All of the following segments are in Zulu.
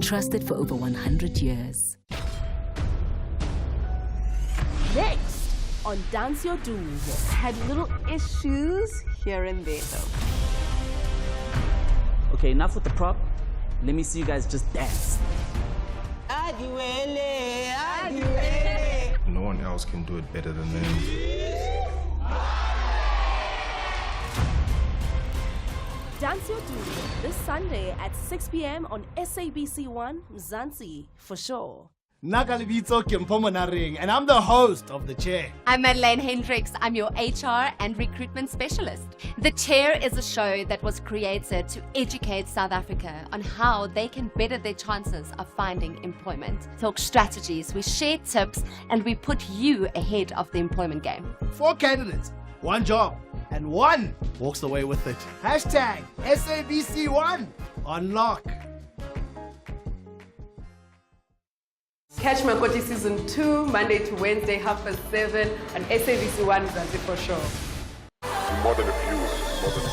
trusted for over 100 years. Next on Dance Your Doom, had little issues here and there though. Okay, enough with the prop. Let me see you guys just dance. No one else can do it better than them. Dance Your Doom this Sunday at 6 p.m. on SABC1 Mzansi for sure. Nakalibitso Kempomonareng, and I'm the host of The Chair. I'm Madeleine Hendricks. I'm your HR and recruitment specialist. The Chair is a show that was created to educate South Africa on how they can better their chances of finding employment. Talk strategies, we share tips, and we put you ahead of the employment game. 4 candidates, 1 job, and 1 walks away with it. Hashtag SABC1 on lock. Catch Makoti Season 2, Monday to Wednesday, 7:30 on SABC1 Mzansi for sure. More than a view, more than a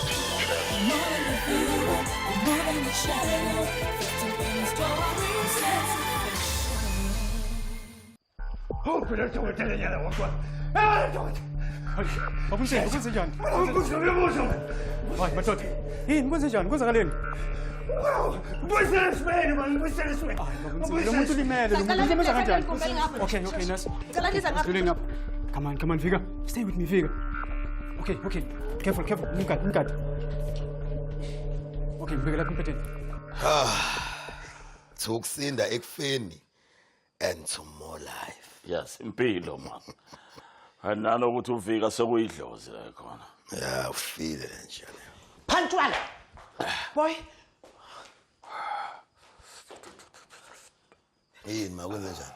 Okay, Nurse. Come on, Vika. Stay with me, Vika. Okay. Careful. Look at. Okay, Vika, competent. Tukusinda ekufeni and to more life. Yes, impilo man. Analo ukuthi ufika sekuyidlozi la khona. Yeah, ufile nje. Phantwala. Boy. Yini makwenze njani?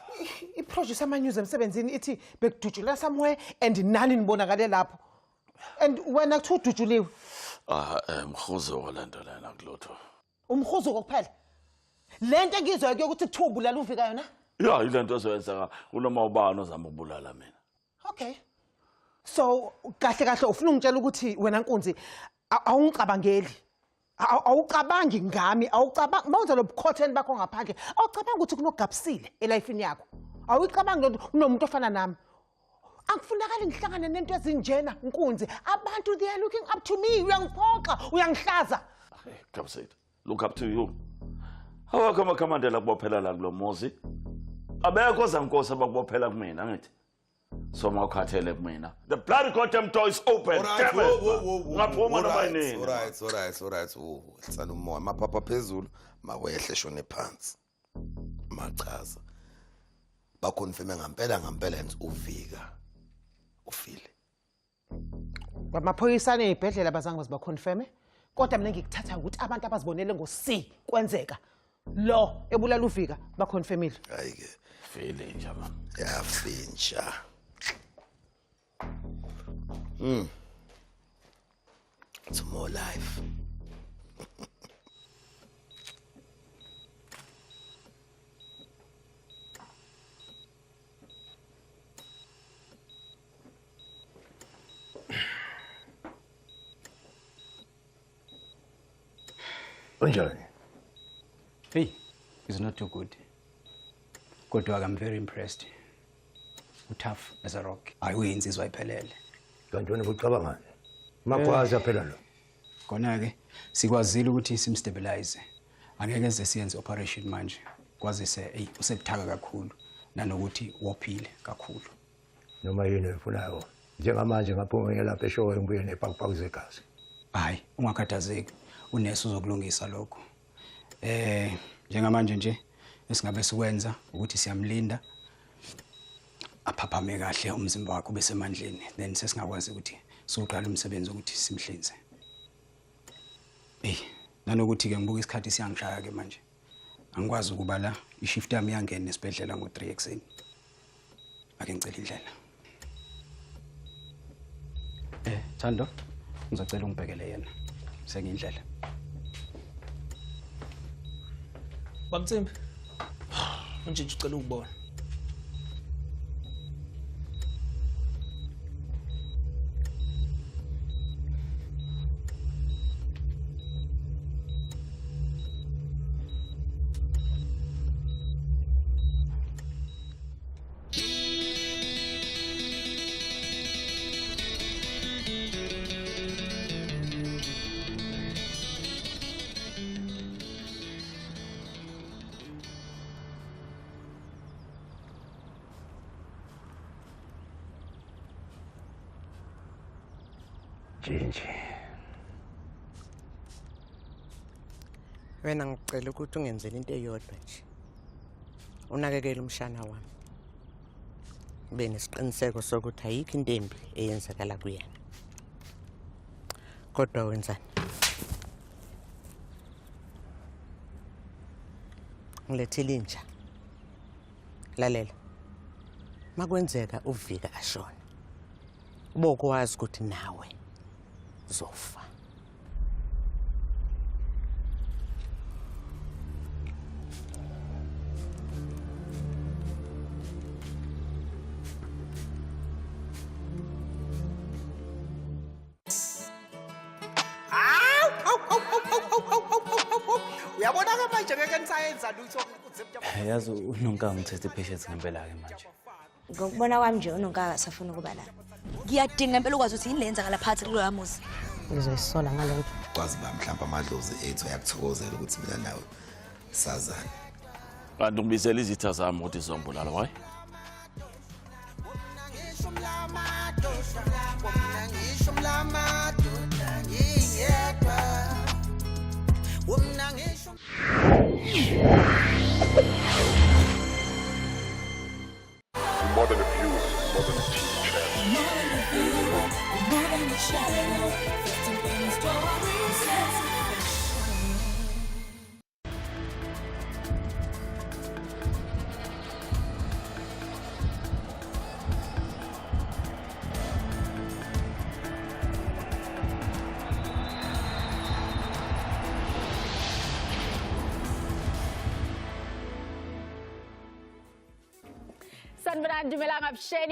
I-producer ama-news emsebenzini ithi bekudutshula somewhere and nani nibonakale lapho. And wena kuthi udutshuliwe. Mkhuzo lento lena kulotho. Umkhuzo kuphela. Lento engizwa ukuthi kuthiwa ubulala uvika yona? Yeah, ilento ezoyenza kunoma ubani ozama ukubulala mina. Okay. So kahle ufuna ungitshela ukuthi wena Nkunzi awungicabangeli. Awucabangi ngami, awucabangi mawuza lo bukhothen bakho ngaphandle. Awucabangi ukuthi kunogabsile elifini yakho. Awucabangi ukuthi unomuntu ofana nami. Akufunakala ngihlangane nento ezinjena Nkunzi. Abantu they are looking up to me. Uyangiphoxa, uyangihlaza. Hey, Gabsile, look up to you. Awakho amakhamandela kubophela la kulo muzi. Abekho zankosi abakubophela kumina ngithi. So mawukhathele kumina. The bloody goddamn door is open. Damn it. Ngaphuma nabayini. Alright. Sithanda umoya maphapha phezulu, mawehle shone phansi. Machaza. Bakonfirme ngempela nti uvika. Ufile. Bamaphoyisa nezibhedlela bazange bazibaconfirme. Kodwa mina ngikuthatha ukuthi abantu abazibonele ngo-C kwenzeka. Lo ebulala uvika baconfirmile. Hayike. File nje man. Yafintsha. To more life. Unjani? Hey, it's not too good. Kodwa I'm very impressed. Tough as a rock. Ayiwenzizwa iphelele. Kanti wena ucabangani? Makwazi phela lo. Khona ke sikwazile ukuthi simstabilize. Angeke eze siyenze operation manje. Kwazise usebuthaka kakhulu nanokuthi wophile kakhulu. Noma yini ufunayo. Njengamanje ngaphuma lapha eshowe ngibuye nepakupaka zegazi. Hayi, ungakhathazeki. Unesi uzokulungisa lokho. Njengamanje nje esingabe sikwenza ukuthi siyamlinda aphaphame kahle umzimba wakhe bese mandleni, then sesingakwazi ukuthi siqale umsebenzi ukuthi simhlinze. Nanokuthi ke ngibuka isikhathi siyangishaya ke manje. Angikwazi ukuba la ishift yami yangena esibhedlela ngo3 ekseni. Ake ngicela indlela. Thando, ngizocela ungibhekele yena. Sengindlela. Bamtsimbi. Unje ucela ukubona. Jinji. Wena ngicela ukuthi ungenzele into eyodwa nje. Unakekele umshana wami. Ube nesiqiniseko sokuthi ayikho into embi eyenzakala kuyena. Kodwa wenzani? Ngilethile inja. Lalela. Makwenzeka uvika ashona. Ubokwazi ukuthi nawe uzofa. Uyabona manje ngeke nisayenza lutho yazi uNonkanga ngithethe patience ngempela ke manje. Ngokubona kwami nje uNonkanga asafuna ukuba la. Ngiyadinga impela ukwazi ukuthi yini lenza ngalaphakathi kuloya muzi. Ngizoyisola ngalokho. Kwazi ba mhlawumbe amadlozi ethu ayakuthokozela ukuthi mina nawe sazana. Kanti ngibizela izitha zami ukuthi zizombulala wayi. More than a view, more than a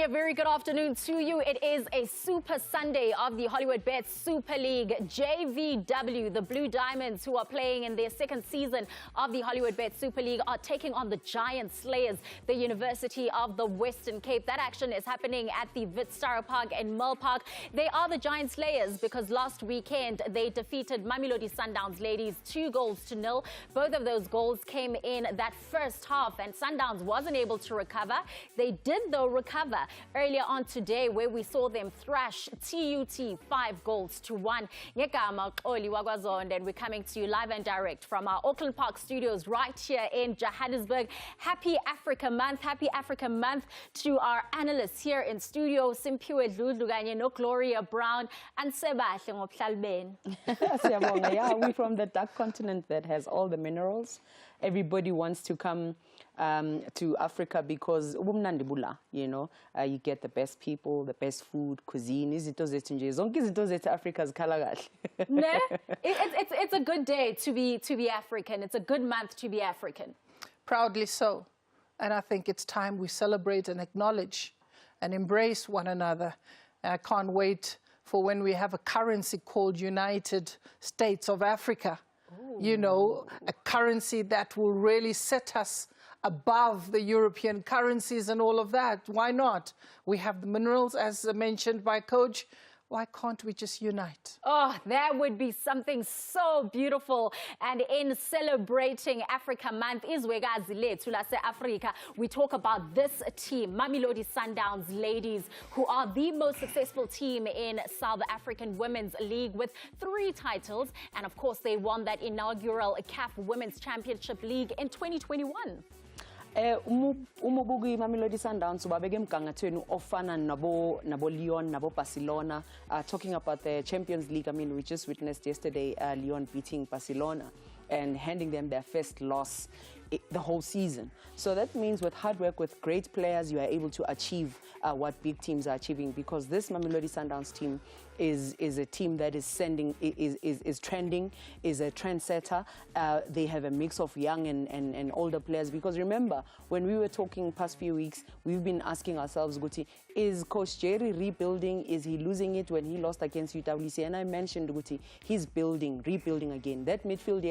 A very good afternoon to you. It is a Super Sunday of the Hollywood Bets Super League. JVW, the Blue Diamonds, who are playing in their second season of the Hollywood Bets Super League, are taking on the Giant Slayers, the University of the Western Cape. That action is happening at the Witstara Park in Milpark. They are the Giant Slayers because last weekend they defeated Mamelodi Sundowns ladies 2-0. Both of those goals came in that first half, and Sundowns wasn't able to recover. They did, though, recover earlier on today, where we saw them thrash TUT 5-1. Ngegama Xoli Wagwazonde, and we're coming to you live and direct from our Auckland Park studios right here in Johannesburg. Happy Africa Month. Happy Africa Month to our analysts here in studio, Simpiwe Dludlu kanye no Gloria Brown and Sebahle Ngoplalben. Yeah, we're from the dark continent that has all the minerals. Everybody wants to come to Africa because you know, you get the best people, the best food, cuisine. It's a good day to be African. It's a good month to be African. Proudly so. And I think it's time we celebrate and acknowledge and embrace one another. And I can't wait for when we have a currency called United States of Africa. Ooh. You know, a currency that will really set us above the European currencies and all of that. Why not? We have the minerals, as mentioned by Coach. Why can't we just unite? Oh, that would be something so beautiful. And in celebrating Africa Month, Africa, we talk about this team, Mamelodi Sundowns ladies, who are the most successful team in South African Women's League with 3 titles. And of course, they won that inaugural CAF Women's Championship League in 2021. Umubugi Mamelodi Sundowns babeke emgangathweni ofana nabo Lyon, nabo Barcelona. Talking about the Champions League, I mean, we just witnessed yesterday Lyon beating Barcelona and handing them their first loss the whole season. So that means with hard work, with great players, you are able to achieve what big teams are achieving, because this Mamelodi Sundowns team is a team that is trending, is a trendsetter. They have a mix of young and older players, because remember, when we were talking past few weeks, we've been asking ourselves, Guti, is Coach Jerry rebuilding? Is he losing it when he lost against UWC? And I mentioned, Guti, he's rebuilding again. That midfield,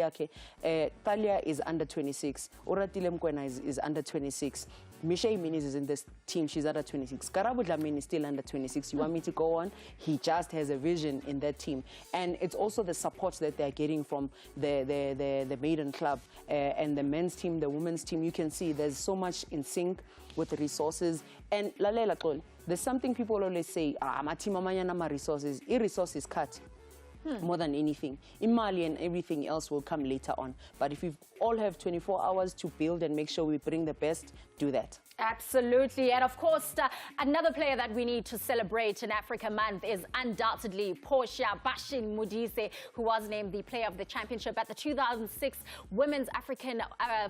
Talia is under 26. 26. Oratile Mkwena is under 26. Misha Eminis is in this team. She's under 26. Karabo Dlamini is still under 26. You want me to go on? He just has a vision in that team. And it's also the support that they're getting from the maiden club and the men's team, the women's team. You can see there's so much in sync with the resources. And Lalela Xoli, there's something people always say, my team amanyana resources. Resources cut. More than anything. Imali and everything else will come later on. But if we all have 24 hours to build and make sure we bring the best, do that. Absolutely. And of course, another player that we need to celebrate in Africa Month is undoubtedly Portia Bashin Modise, who was named the player of the championship at the 2006 Women's African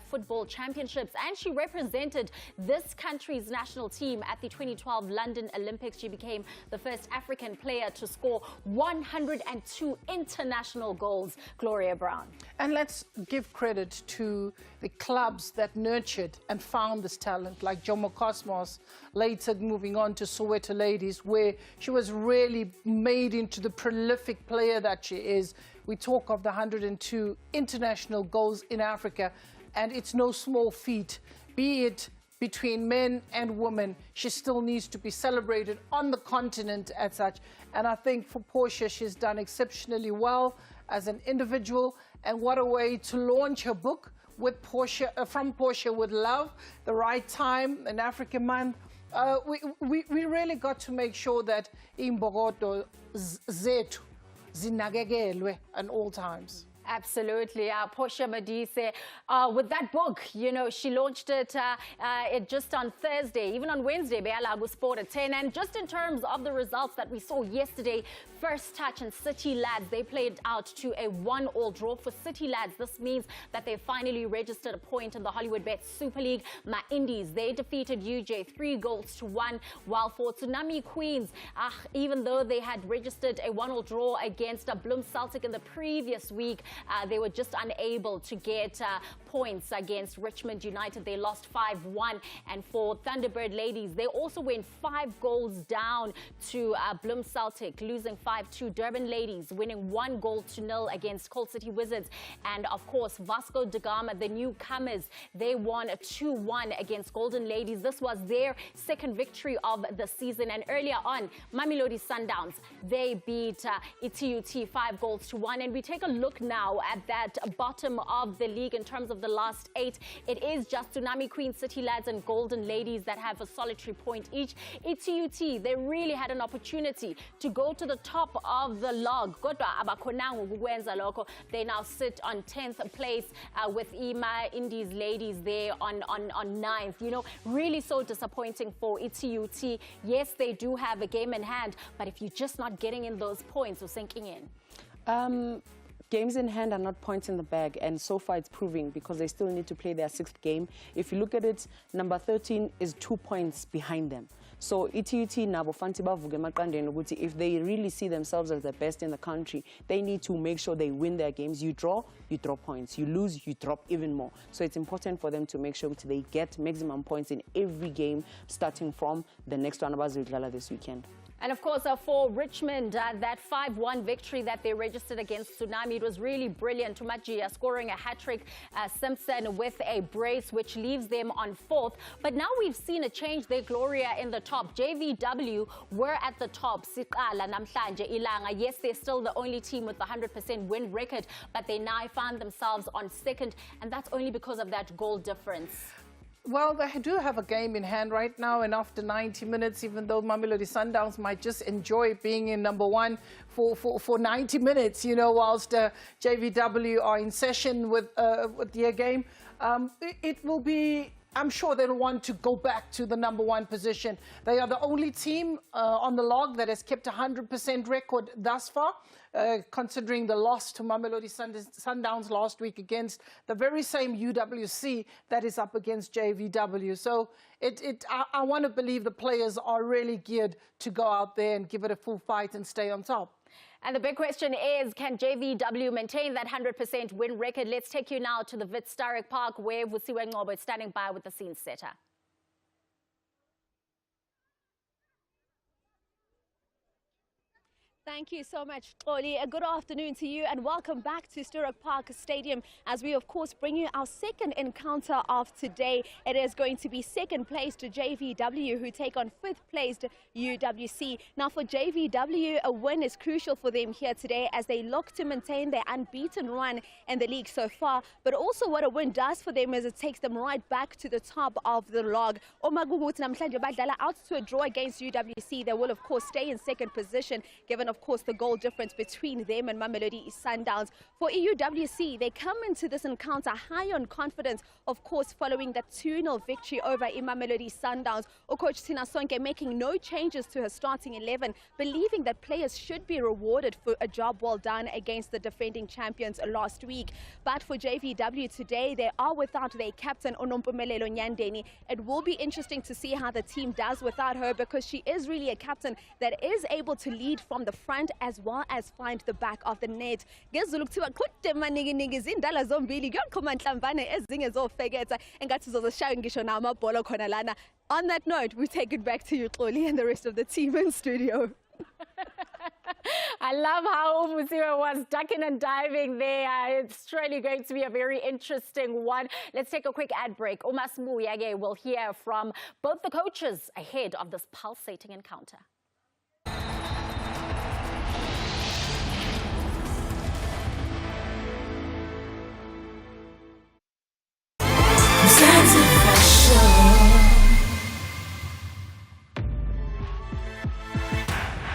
Football Championships. And she represented this country's national team at the 2012 London Olympics. She became the first African player to score 102 international goals. Gloria Brown. And let's give credit to the clubs that nurtured and found this talent, like Jomo Cosmos, later moving on to Soweto Ladies, where she was really made into the prolific player that she is. We talk of the 102 international goals in Africa, and it's no small feat, be it between men and women. She still needs to be celebrated on the continent as such. And I think for Portia, she's done exceptionally well as an individual. And what a way to launch her book with Portia, From Portia with Love, the right time, an African Month. We really got to make sure that imbokodo zethu zinakekelwe at all times. Absolutely. Portia Modise, with that book, you know, she launched it just on Thursday, even on Wednesday, Bealagu Sport at 10. And just in terms of the results that we saw yesterday, First Touch and City Lads, they played out to a 1-1 draw. For City Lads, this means that they finally registered a point in the Hollywood Bet Super League. Ma Indies, they defeated UJ 3-1, while for Tsunami Queens, even though they had registered a 1-1 draw against Bloem Celtic in the previous week, they were just unable to get points against Richmond United. They lost 5-1. And for Thunderbird Ladies, they also went 5 goals down to Bloem Celtic, losing 5-2. Durban Ladies winning 1-0 against Coal City Wizards. And of course, Vasco da Gama, the newcomers, they won 2-1 against Golden Ladies. This was their second victory of the season. And earlier on, Mamelodi Sundowns, they beat ETUT 5-1. And we take a look now at that bottom of the league in terms of the last 8. It is just Tsunami Queen, City Lads and Golden Ladies that have a solitary point each. ETUT, they really had an opportunity to go to the top of the log. They now sit on 10th place with Ima Indies Ladies there on 9th. You know, really so disappointing for ETUT. Yes, they do have a game in hand, but if you're just not getting in those points or sinking in. Games in hand are not points in the bag, and so far it's proving, because they still need to play their 6th game. If you look at it, number 13 is 2 points behind them. So ETUT nabo fanti bavuke emaqandeni ukuthi if they really see themselves as the best in the country, they need to make sure they win their games. You draw points. You lose, you drop even more. So it's important for them to make sure they get maximum points in every game, starting from the next one abazidlala this weekend. And of course, for Richmond, that 5-1 victory that they registered against Tsunami, it was really brilliant. Tumajia scoring a hat-trick, Simpson with a brace, which leaves them on 4th. But now we've seen a change there, Gloria, in the top. JVW were at the top. Siqala namhlanje Ilanga. Yes, they're still the only team with the 100% win record, but they now find themselves on 2nd, and that's only because of that goal difference. Well, they do have a game in hand right now, and after 90 minutes, even though Mamelodi Sundowns might just enjoy being in number 1 for 90 minutes, you know, whilst JVW are in session with their game, it will be... I'm sure they'll want to go back to the number 1 position. They are the only team on the log that has kept a 100% record thus far, considering the loss to Mamelodi Sundowns last week against the very same UWC that is up against JVW. So I want to believe the players are really geared to go out there and give it a full fight and stay on top. And the big question is, can JVW maintain that 100% win record? Let's take you now to the Wits Starrick Park, where Vusiwe Ngobo is standing by with the scene setter. Thank you so much, Oli. A good afternoon to you and welcome back to Sturrock Park Stadium as we, of course, bring you our second encounter of today. It is going to be second place to JVW, who take on fifth placed UWC. Now, for JVW, a win is crucial for them here today as they look to maintain their unbeaten run in the league so far. But also what a win does for them is it takes them right back to the top of the log. Out to a draw against UWC, they will, of course, stay in second position, given, of course, the goal difference between them and Mamelodi Sundowns. For EUWC, they come into this encounter high on confidence, of course, following that 2-0 victory over Mamelodi Sundowns. Coach Tina Sonke making no changes to her starting 11, believing that players should be rewarded for a job well done against the defending champions last week. But for JVW today, they are without their captain, Onompumelelo Nyandeni. It will be interesting to see how the team does without her, because she is really a captain that is able to lead from the front as well as find the back of the net. On that note, we take it back to you, Xoli, and the rest of the team in studio. I love how Umusiwe was ducking and diving there. It's really going to be a very interesting one. Let's take a quick ad break. Umas Muyage will hear from both the coaches ahead of this pulsating encounter.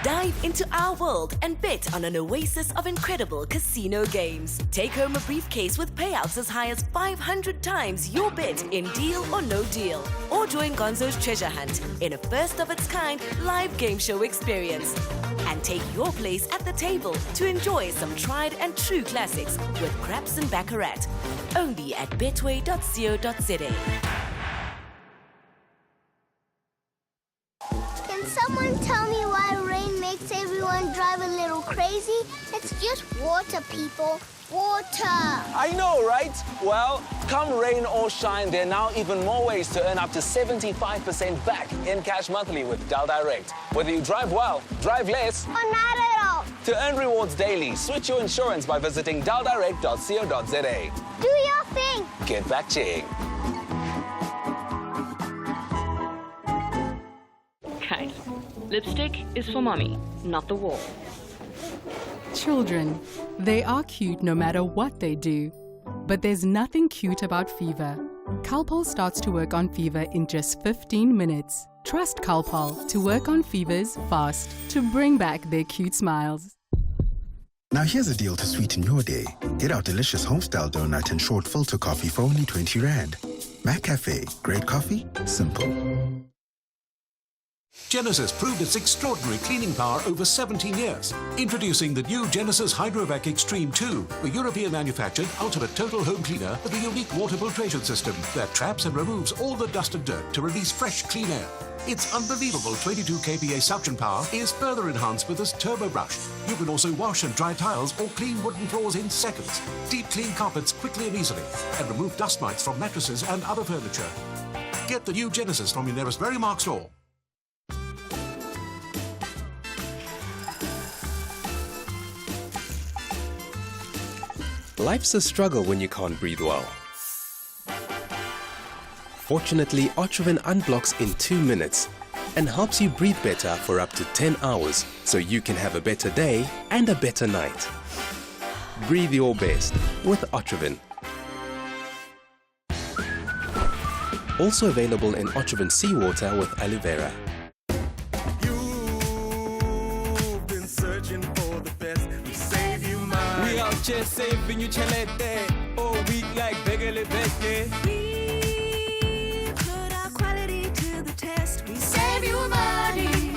Dive into our world and bet on an oasis of incredible casino games. Take home a briefcase with payouts as high as 500 times your bet in Deal or No Deal. Or join Gonzo's Treasure Hunt in a first-of-its-kind live game show experience. And take your place at the table to enjoy some tried-and-true classics with craps and baccarat. Only at betway.co.za. Can someone tell me why rain makes everyone drive a little crazy? It's just water, people. Water! I know, right? Well, come rain or shine, there are now even more ways to earn up to 75% back in cash monthly with Dal Direct. Whether you drive well, drive less, or not at all. To earn rewards daily, switch your insurance by visiting daldirect.co.za. Do your thing! Get back cheering. Guys, lipstick is for mommy, not the wall. Children, they are cute no matter what they do. But there's nothing cute about fever. Calpol starts to work on fever in just 15 minutes. Trust Calpol to work on fevers fast to bring back their cute smiles. Now here's a deal to sweeten your day. Get our delicious homestyle donut and short filter coffee for only 20 Rand. McCafe, great coffee, simple. Genesis proved its extraordinary cleaning power over 17 years. Introducing the new Genesis Hydrovac Extreme 2, a European-manufactured ultimate total home cleaner with a unique water filtration system that traps and removes all the dust and dirt to release fresh, clean air. Its unbelievable 22 kPa suction power is further enhanced with this turbo brush. You can also wash and dry tiles or clean wooden floors in seconds. Deep clean carpets quickly and easily, and remove dust mites from mattresses and other furniture. Get the new Genesis from your nearest Verimark store. Life's a struggle when you can't breathe well. Fortunately, Otrivin unblocks in 2 minutes and helps you breathe better for up to 10 hours so you can have a better day and a better night. Breathe your best with Otrivin. Also available in Otrivin Seawater with aloe vera. Just saving you chalete all week like begele beke. We put our quality to the test. We save you money.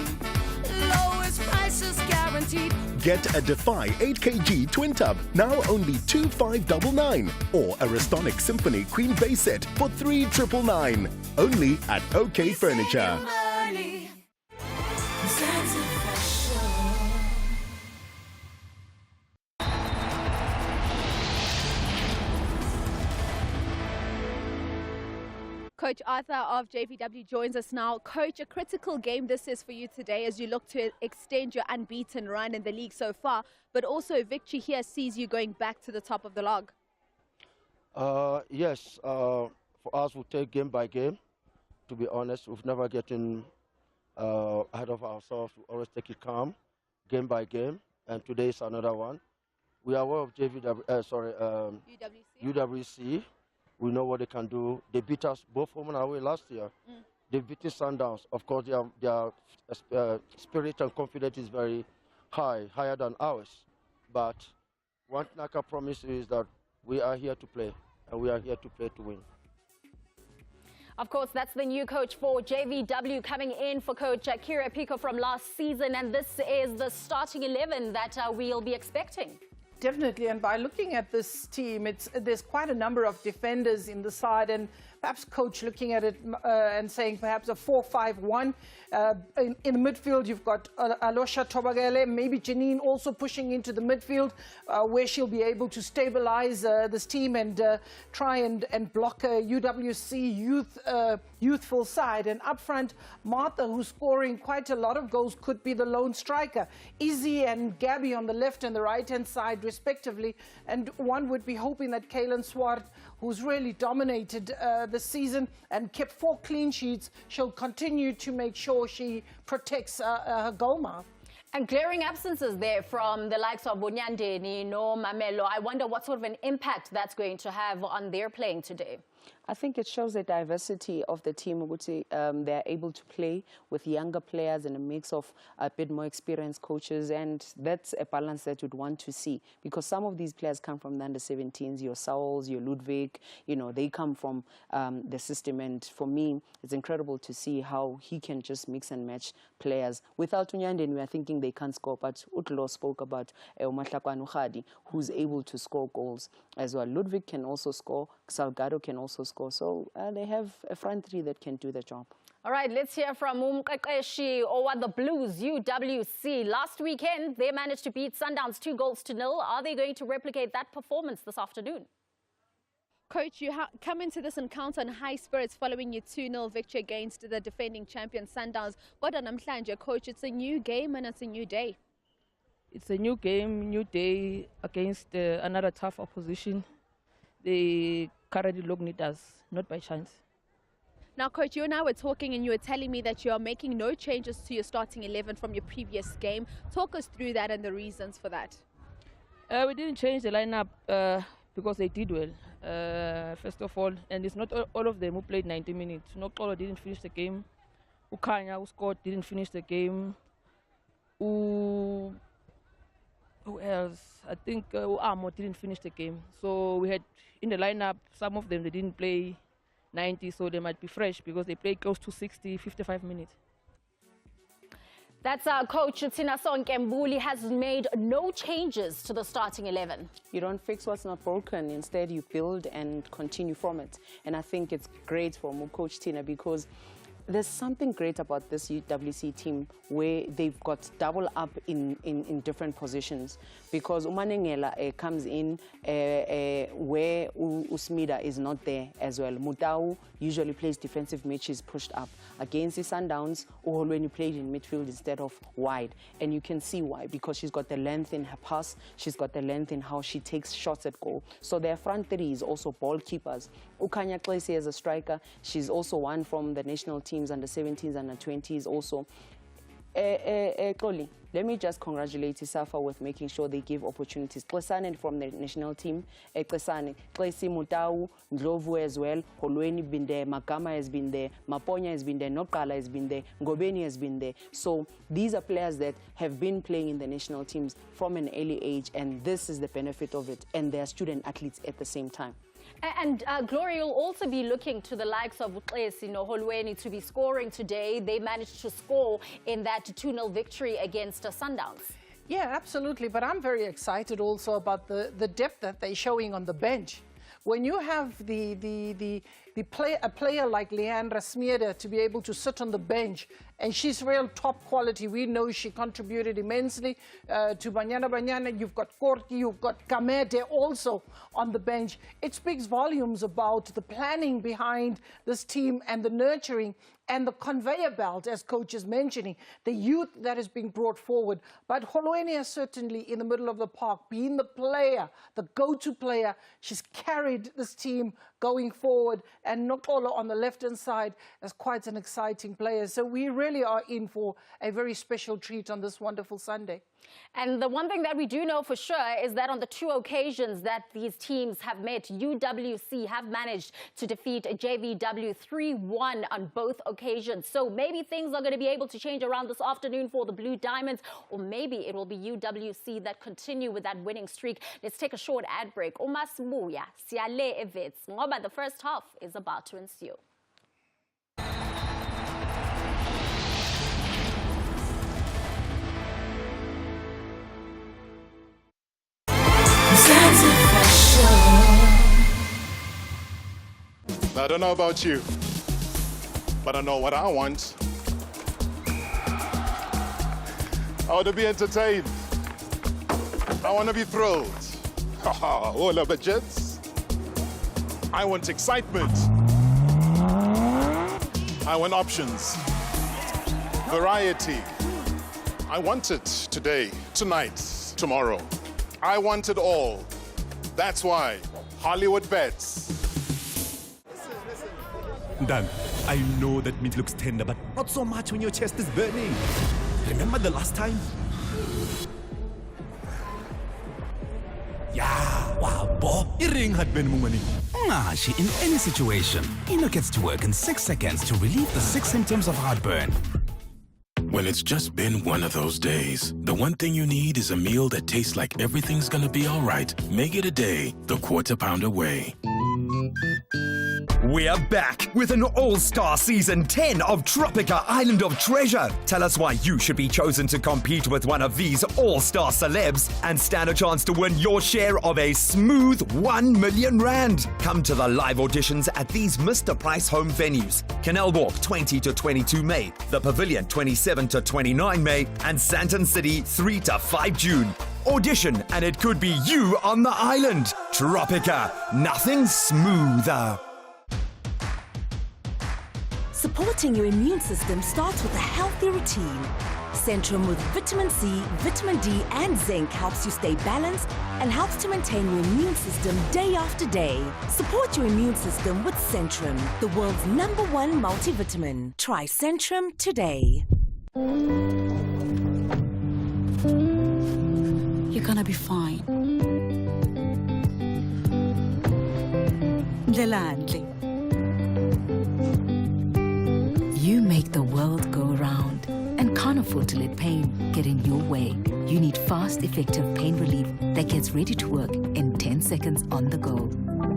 Lowest prices guaranteed. Get a Defy 8kg twin tub, now only 2599, or a Restonic Symphony Queen base set for 3999. Only at OK Furniture. Coach Arthur of JVW joins us now. Coach, a critical game this is for you today as you look to extend your unbeaten run in the league so far, but also a victory here sees you going back to the top of the log. Yes, for us, we'll take game by game. To be honest, we've never gotten ahead of ourselves. We always take it calm, game by game, and today is another one. We are aware of UWC. We know what they can do. They beat us both home and away last year. They beat the Sundowns. Of course, their spirit and confidence is very high, higher than ours. But one thing I can promise you is that we are here to play, and we are here to play to win. Of course, that's the new coach for JVW coming in for Coach Kira Pico from last season, and this is the starting 11 that we'll be expecting. Definitely, and by looking at this team, there's quite a number of defenders in the side, and perhaps coach looking at it and saying perhaps a 4-5-1. In the midfield, you've got Alosha Tobagele, maybe Janine also pushing into the midfield, where she'll be able to stabilize this team and try and block a UWC youthful side. And up front, Martha, who's scoring quite a lot of goals, could be the lone striker. Izzy and Gabby on the left and the right-hand side, respectively. And one would be hoping that Kaylin Swart, who's really dominated this season and kept 4 clean sheets, she'll continue to make sure she protects her goal mouth. And glaring absences there from the likes of Bunyandeni, no Mamelo. I wonder what sort of an impact that's going to have on their playing today. I think it shows the diversity of the team. They're able to play with younger players and a mix of a bit more experienced coaches, and that's a balance that you'd want to see, because some of these players come from the under-17s, your Sauls, your Ludwig, they come from the system, and for me, it's incredible to see how he can just mix and match players. Without Unyanden, we are thinking they can't score, but Utlo spoke about Umahlakwan Ukhadi, who's able to score goals as well. Ludwig can also score, Salgado can also score, so they have a front three that can do the job. All right, let's hear from Umqeqeshi or the Blues, UWC. Last weekend, they managed to beat Sundowns 2-0. Are they going to replicate that performance this afternoon? Coach, you come into this encounter in high spirits following your 2-0 victory against the defending champion Sundowns. But on Namhlanje, Coach, it's a new game and it's a new day. It's a new game, new day against another tough opposition. They currently look at us, not by chance. Now, Coach, you and I were talking and you were telling me that you are making no changes to your starting 11 from your previous game. Talk us through that and the reasons for that. We didn't change the lineup because they did well, first of all. And it's not all of them who played 90 minutes. Nokolo didn't finish the game. Ukanya, who scored, didn't finish the game. Who else? I think Amo didn't finish the game. So we had in the lineup, some of them, they didn't play 90, so they might be fresh because they played close to 60, 55 minutes. That's our coach, Tsinason Kembuli, has made no changes to the starting 11. You don't fix what's not broken. Instead, you build and continue from it. And I think it's great for Coach Tina because there's something great about this UWC team where they've got double up in different positions, because Umanengela comes in where Usmida is not there as well. Mutau usually plays defensive mid, she's pushed up. Against the Sundowns, Uholweni played in midfield instead of wide. And you can see why, because she's got the length in her pass, she's got the length in how she takes shots at goal. So their front three is also ball keepers. Ukanya Klesi as a striker, she's also one from the national teams, under 17s, under 20s also. Koli, let me just congratulate Isafa with making sure they give opportunities. Klesane from the national team, Klesane, Klesi Mutau, Ndlovu as well, Holweni been there, Makama has been there, Maponya has been there, Nokala has been there, Ngobeni has been there. So these are players that have been playing in the national teams from an early age, and this is the benefit of it, and they're student athletes at the same time. And Glory will also be looking to the likes of Holweni to be scoring today. They managed to score in that 2-0 victory against Sundowns. Yeah, absolutely. But I'm very excited also about the depth that they're showing on the bench. When you have a player like Leandra Smeerde to be able to sit on the bench And she's real top quality. We know she contributed immensely to Banyana Banyana. You've got Korti, you've got Kamete also on the bench. It speaks volumes about the planning behind this team and the nurturing and the conveyor belt, as coach is mentioning, the youth that is being brought forward. But Holweni has certainly, in the middle of the park, been the player, the go-to player. She's carried this team going forward, and Nokolo on the left-hand side is quite an exciting player. So we really are in for a very special treat on this wonderful Sunday. And the one thing that we do know for sure is that on the 2 occasions that these teams have met, UWC have managed to defeat JVW 3-1 on both occasions. So maybe things are going to be able to change around this afternoon for the Blue Diamonds, or maybe it will be UWC that continue with that winning streak. Let's take a short ad break. Uma sibuya, siyale events, ngoba the first half is about to ensue. I don't know about you, but I know what I want. I want to be entertained. I want to be thrilled. All of the jets. I want excitement. I want options. Variety. I want it today, tonight, tomorrow. I want it all. That's why Hollywood Bets. Dan, I know that meat looks tender, but not so much when your chest is burning. Remember the last time? Yeah, wow, bo, iring had been mumani. Ngashi, in any situation, Eno gets to work in 6 seconds to relieve the 6 symptoms of heartburn. When it's just been one of those days, the one thing you need is a meal that tastes like everything's gonna be all right. Make it a day, the Quarter Pounder way. We are back with an all-star season 10 of Tropica Island of Treasure. Tell us why you should be chosen to compete with one of these all-star celebs and stand a chance to win your share of a smooth 1 million rand. Come to the live auditions at these Mr. Price home venues. Canal Walk 20 to 22 May, The Pavilion 27 to 29 May, and Sandton City 3 to 5 June. Audition and it could be you on the island. Tropica, nothing smoother. Supporting your immune system starts with a healthy routine. Centrum with vitamin C, vitamin D and zinc helps you stay balanced and helps to maintain your immune system day after day. Support your immune system with Centrum, the world's #1 multivitamin. Try Centrum today. You're gonna be fine. Ndlelandle. You make the world go round and can't afford to let pain get in your way. You need fast, effective pain relief that gets ready to work in 10 seconds on the go.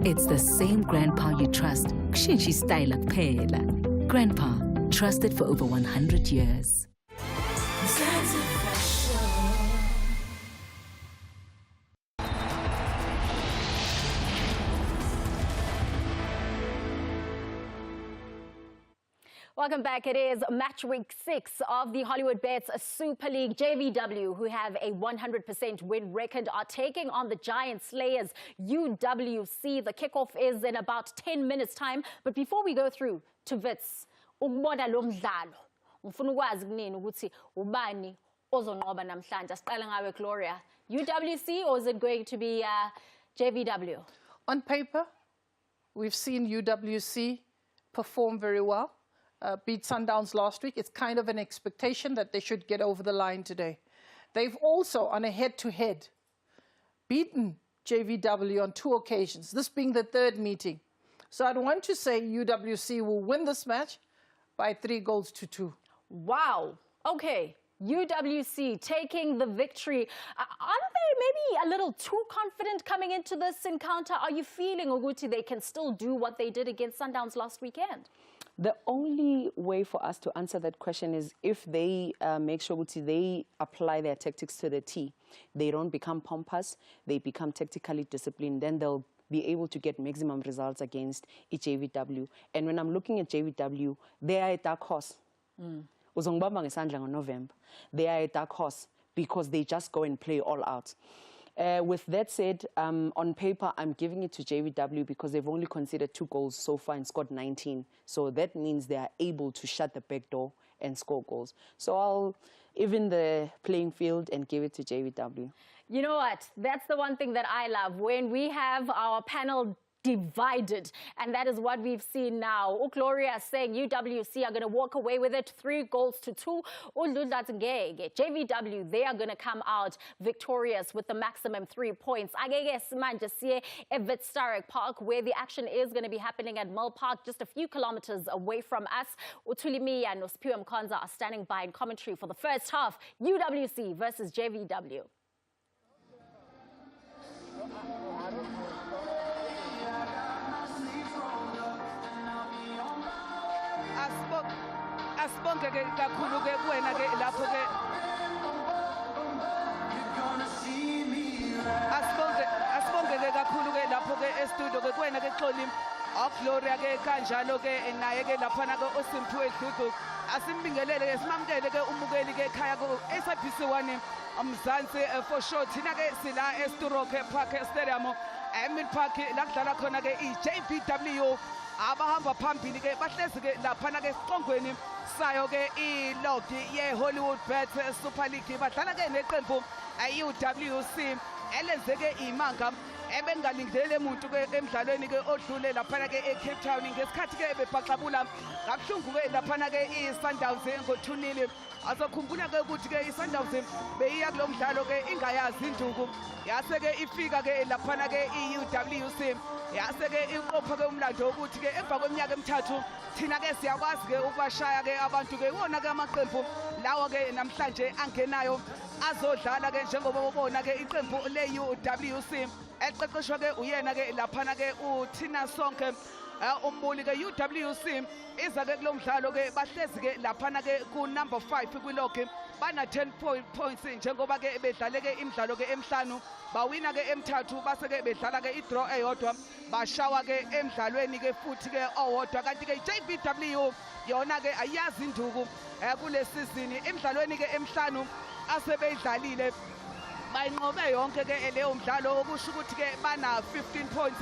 It's the same Grandpa you trust. Kushinshi style phela. Grandpa, trusted for over 100 years. Welcome back. It is match week 6 of the Hollywood Bets Super League. JVW, who have a 100% win record, are taking on the Giant Slayers UWC. The kickoff is in about 10 minutes time. But before we go through to Wits, ukubona lo mdlalo, ngifuna ukwazi kunini ukuthi ubani ozonqoba namhlanje. Siqale ngawe Gloria. UWC, or is it going to be JVW? On paper, we've seen UWC perform very well. Beat Sundowns last week. It's kind of an expectation that they should get over the line today. They've also, on a head-to-head, beaten JVW on 2 occasions, this being the 3rd meeting. So I'd want to say UWC will win this match by 3 goals to 2. Wow. Okay. UWC taking the victory. Aren't they maybe a little too confident coming into this encounter? Are you feeling, Oguti, they can still do what they did against Sundowns last weekend? The only way for us to answer that question is if they make sure they apply their tactics to the T. They don't become pompous, they become tactically disciplined, then they'll be able to get maximum results against JVW. And when I'm looking at JVW, they are a dark horse. uzongibamba ngesandla ngoNovember. They are a dark horse because they just go and play all out. With that said, on paper, I'm giving it to JVW because they've only conceded 2 goals so far and scored 19. So that means they are able to shut the back door and score goals. So I'll even the playing field and give it to JVW. You know what? That's the one thing that I love, when we have our panel divided, and that is what we've seen now. Gloria saying UWC are going to walk away with it, 3-2. JVW, they are going to come out victorious with the maximum 3 points. Agege simanje siye eVetstarek Park, where the action is going to be happening at Mill Park, just a few kilometers away from us. Utulimi and Nospiwe Mkonza are standing by in commentary for the first half. UWC versus JVW. Asibonge ke kakhulu ke kuwena ke lapho ke asibonge ke kakhulu ke lapho ke e-studio ke kuwena ke Xoli Gloria ke kanjalo ke naye ke laphana ke uSimphiwe Dludu asimbingelele ke simamkele ke umukeli ke ekhaya ku SABC1 Mzansi for sure thina ke sila eSturoke Park Stadium eMid Park la kudlala khona ke iJVW abahamba phambili ke bahlezi ke laphana ke siqongweni sayo ke ilogi yeHollywood Bet Super League badlala ke neqembu iUWC elenzeke imanga ebengalindele umuntu ke emidlalweni ke odlule laphana ke eCape Town ngesikhathi ke bebhaxabula kabuhlungu ke laphana ke iSundowns ngo2-0. Azokhumbula ke ukuthi ke iSundowns beyiya kulo mdlalo ke ingayazi induku yase ke ifika ke laphana ke iUWC yase ke iqopha ke umlando ukuthi ke emva kweminyaka emithathu thina ke siyakwazi ke ukubashaya ke abantu ke wona ke amaqembu lawo ke namhlanje angenayo azodlala ke njengoba ubona ke iqembu leUWC eqeqeshwa ke uyena ke laphana ke uThina Sonke umbuli ke UWC iza ke kulo mdlalo ke bahlezi ke laphana ke ku number 5 kwilogi bana 10 points njengoba ke bedlale ke imidlalo ke emihlanu bawina ke emithathu base ke bedlala ke idraw eyodwa bashawa ke emidlalweni ke futhi ke owodwa kanti ke JVW yona ke ayazi induku kule season emidlalweni ke emihlanu asebeyidlalile bayinqobe yonke ke leyo mdlalo okusho ukuthi ke bana 15 points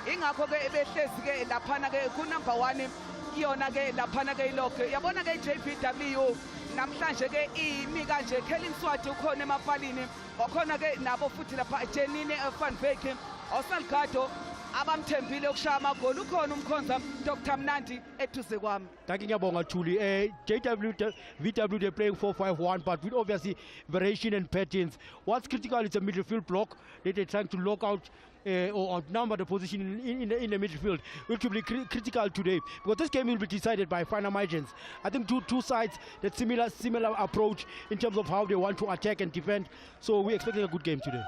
ingakho ke behlezi ke laphana ke ku number 1 iyona ke laphana ke ilokho yabona ke JVW namhlanje ke imi kanje Kelly Mswati ukhona emapalini okhona ke nabo futhi lapha Jenine van Beek oSalgado abamthembile ukushaya amagoli ukhona umkhonza Dr Mnandi eduze kwami. Thank you ngiyabonga Thuli. JVW they're playing 4-5-1 but with obviously variation and patterns. What's critical is the midfield block that they're trying to lock out or outnumber the position in the midfield, which will be critical today because this game will be decided by final margins. I think two sides that similar approach in terms of how they want to attack and defend, so we're expecting a good game today.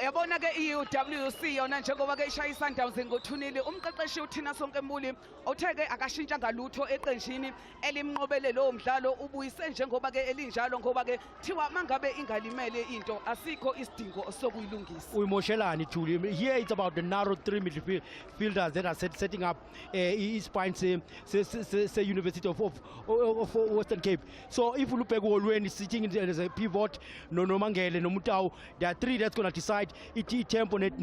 Yabona ke iUWC yona njengoba ke ishaya iSundowns ngo2-0 umqeqeshi uThina Sonke Mbuli othe ke akashintsha ngalutho eqenjini elimnqobele lo mdlalo ubuyise njengoba ke elinjalo ngoba ke thiwa mangabe ingalimele into asikho isidingo sokuyilungisa. Uyimoshelani Thuli. Here it's about the narrow 3 midfielders that are setting up spine say University of Western Cape. So if you look back when sitting as a pivot no Mangele no Mutau, there are 3 that's going to decide tempo net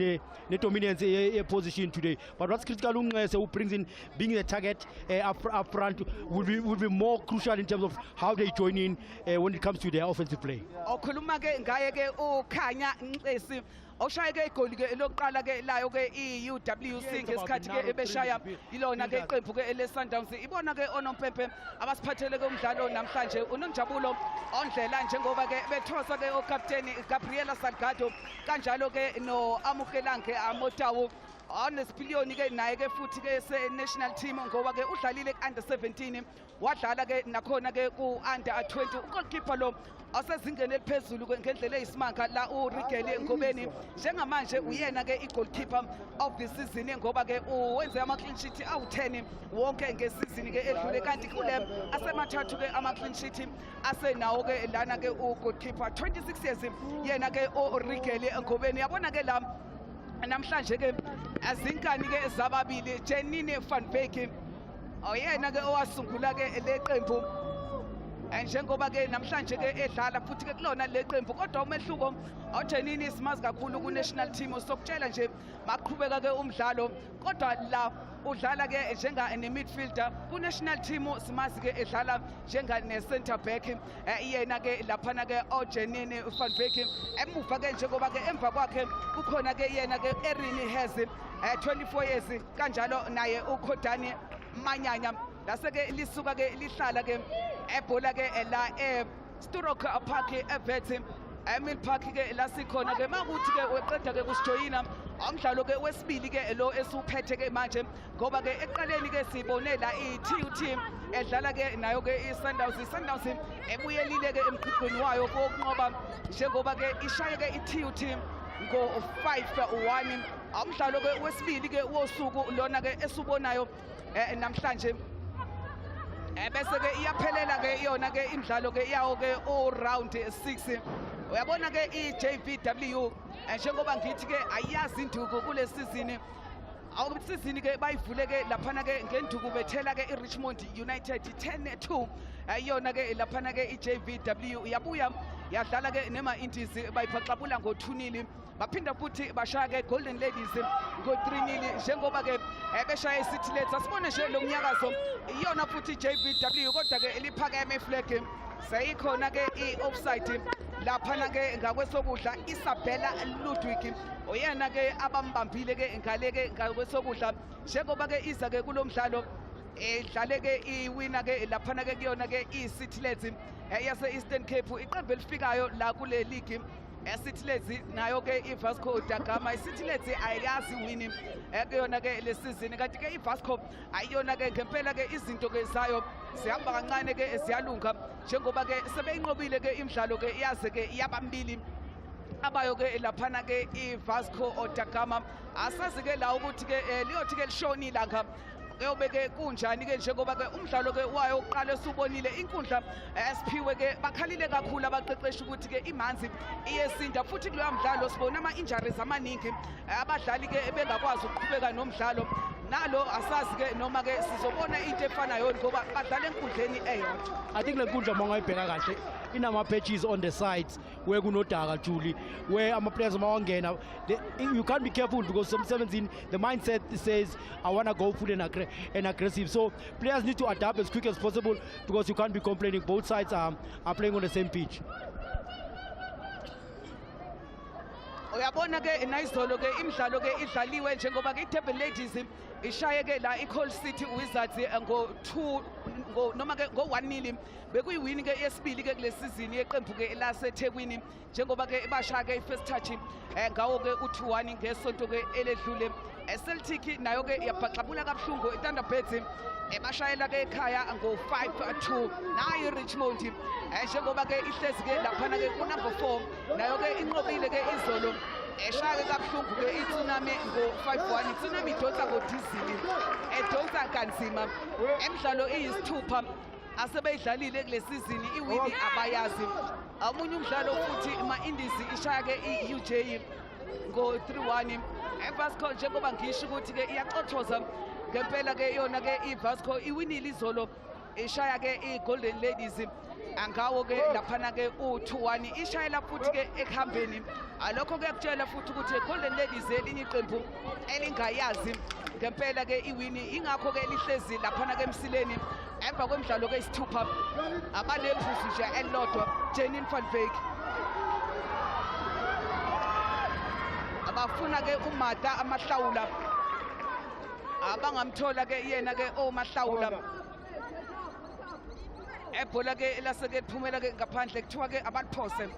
dominance position today. But what's critical who brings in being the target up front will be more crucial in terms of how they join in when it comes to their offensive play. Okhuluma ke ngaye ke uKhanya Ncesi oshaye ke igoli ke lokuqala ke layo ke iUWC ngesikhathi ke ebeshaya ilona ke iqembu ke leSundowns ibona ke onompempe abasiphathele ke umdlalo namhlanje uNonjabulo ondlela njengoba ke bethosa ke okapteni Gabriela Salgado kanjalo ke no Amukelange Amotawu onesipiliyoni ke naye ke futhi ke se-national team ngoba ke udlalile ku-under 17 wadlala ke nakhona ke ku-under 20 ugoalkeeper lo osezingeni eliphezulu ngendlela eyisimanga la uRigeli Ngobeni njengamanje uyena ke igoalkeeper of the season ngoba ke wenze ama-clean sheet awu-10 wonke ngesizini ke edlule kanti kule asemathathu ke ama-clean sheet asenawo ke lana ke ugoalkeeper 26 years yena ke uRigeli Ngobeni yabona ke la namhlanje ke azinkani ke zababili Jenine van Beek oyena ke owasungula ke le qembu njengoba ke namhlanje ke edlala futhi ke kulona le qembu kodwa umehluko oJenini simazi kakhulu ku national team sokutshela nje maqhubeka ke umdlalo kodwa la udlala ke njenga ne midfielder ku national team simazi ke edlala njenga ne center back iyena ke laphana ke oJenini van Beek emuva ke njengoba ke emva kwakhe kukhona ke yena ke Erin Hezi 24 years kanjalo naye uKhodani Manyanya lase ke lisuka ke lihlala ke ebhola ke la Sturrock Park eBet Mill Park ke la sikhona ke makuthi ke weqeda ke kusijoyina umdlalo ke wesibili ke lo esuphethe ke manje ngoba ke eqaleni ke sibone la iTUT edlala ke nayo ke iSundowns ebuyelile ke emqhiqweni wayo kokunqoba njengoba ke ishaye ke iTUT ngo 5-1 umdlalo ke wesibili ke wosuku lona ke esubonayo namhlanje bese ke iyaphelela ke yona ke imidlalo ke yawo ke round 6 uyabona ke iJVW njengoba ngithi ke ayazi induku kule season awusizini ke bayivule ke laphana ke ngenduku bethela ke iRichmond United 10-2 ayona ke laphana ke iJVW yabuya yadlala ke nema Indies bayiphaxabula ngo-2-0 baphinda futhi bashaya ke Golden Ladies ngo-3-0 njengoba ke beshaya iCity Ladies asibone nje lo mnyakazo iyona futhi iJVW kodwa ke eliphakeme flag seyikhona ke i-offside laphana ke ngakwesokudla Isabella Ludwig oyena ke abambambile ke ngale ke ngakwesokudla njengoba ke iza ke kulomdlalo edlale ke iwina ke laphana ke kuyona ke iCity Ladies yase Eastern Cape iqembu elifikayo la kule league City Ladies nayo ke iVasco da Gama iCity Ladies ayazi wini kuyona ke le season kanti ke iVasco ayiyona ke ngempela ke izinto ke zayo sihamba kancane ke siyalunga njengoba ke sebeyinqobile ke imidlalo ke iyaze ke yabambili abayo ke laphana ke iVasco da Gama asazi ke la ukuthi ke liyothi ke lishoni ilanga kuyobeke kunjani ke njengoba ke umdlalo ke wayo uqala esubonile inkundla esiphiwe ke bakhalile kakhulu abaqeqeshi ukuthi ke imanzi iyesinda futhi kuloya mdlalo sibona ama injuries amaningi abadlali ke bengakwazi ukuqhubeka nomdlalo nalo asazi ke noma ke sizobona into efanayo ngoba badlala enkundleni eyodwa. I think le nkundla mangayibheka kahle inama patches on the sides where kunodaka Julie where ama players mawangena you can't be careful because some 17 the mindset says I want to go full and aggressive, so players need to adapt as quick as possible because you can't be complaining both sides are playing on the same pitch. Uyabona ke nayizolo ke imidlalo ke idlaliwe njengoba ke iDurban Ladies ishaye ke la iCoal City Wizards ngo-2 noma ke ngo-1-0 bekuyiwini ke yesibili ke kule season yeqembu ke laseThekwini njengoba ke bashaya ke ifirst touch ngawo ke u2-1 ngesonto ke eledlule Celtic nayo ke yabhaxabula kabuhlungu iThunderbirds bashayela ke ekhaya ngo-5-2 nayo iRichmond njengoba ke ihlezi ke laphana ke ku-number 4 nayo ke inqobile ke izolo eshaya kabuhlungu ke iTsunami ngo-5-1 iTsunami idonsa ngodizili edonsa kanzima emidlalo iyisithupha asebeyidlalile kule season iwini abayazi omunye umdlalo futhi ama-Indies ishaya ke i-UJ ngo-3-1 iVasco njengoba ngisho ukuthi ke iyacothoza ngempela ke yona ke iVasco iwinile izolo ishaya ke iGolden Ladies angawo ke laphana ke u2-1 ishayela futhi ke ekuhambeni alokho kuyakutshela futhi ukuthi Golden Ladies elinye iqembu elingayazi ngempela ke iwini ingakho ke lihlezi laphana ke emsileni emva kwemidlalo ke isithupha abanephuzu nje elilodwa Janine van Beek abafuna ke uMata amahlawula abangamthola ke yena ke omahlawula ebhola ke laseke liphumela ke ngaphandle kuthiwa ke abaliphose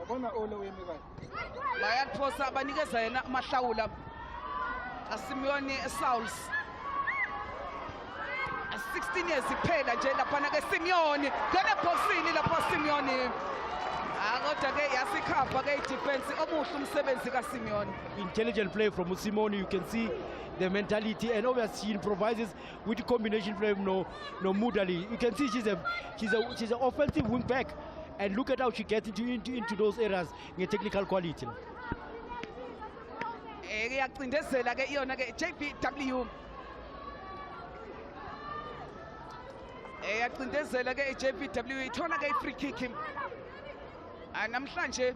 ubona ole wemi kahle bayaphosa abanikeza yena amahlawula aSimeon Sauls 16 years iphela nje laphana ke Simeon ngene boxini lapha Simeon kodwa ke yasikhapha ke idefense omuhle umsebenzi kaSimeon. Intelligent play from Simone, you can see the mentality, and obviously she improvises with the combination play no Mudali. You can see she's an offensive wing back, and look at how she gets into those areas in technical quality. Iyacindezela ke iyona ke JVW eyacindezela ke iJVW ithola ke i-free kick. Namhlanje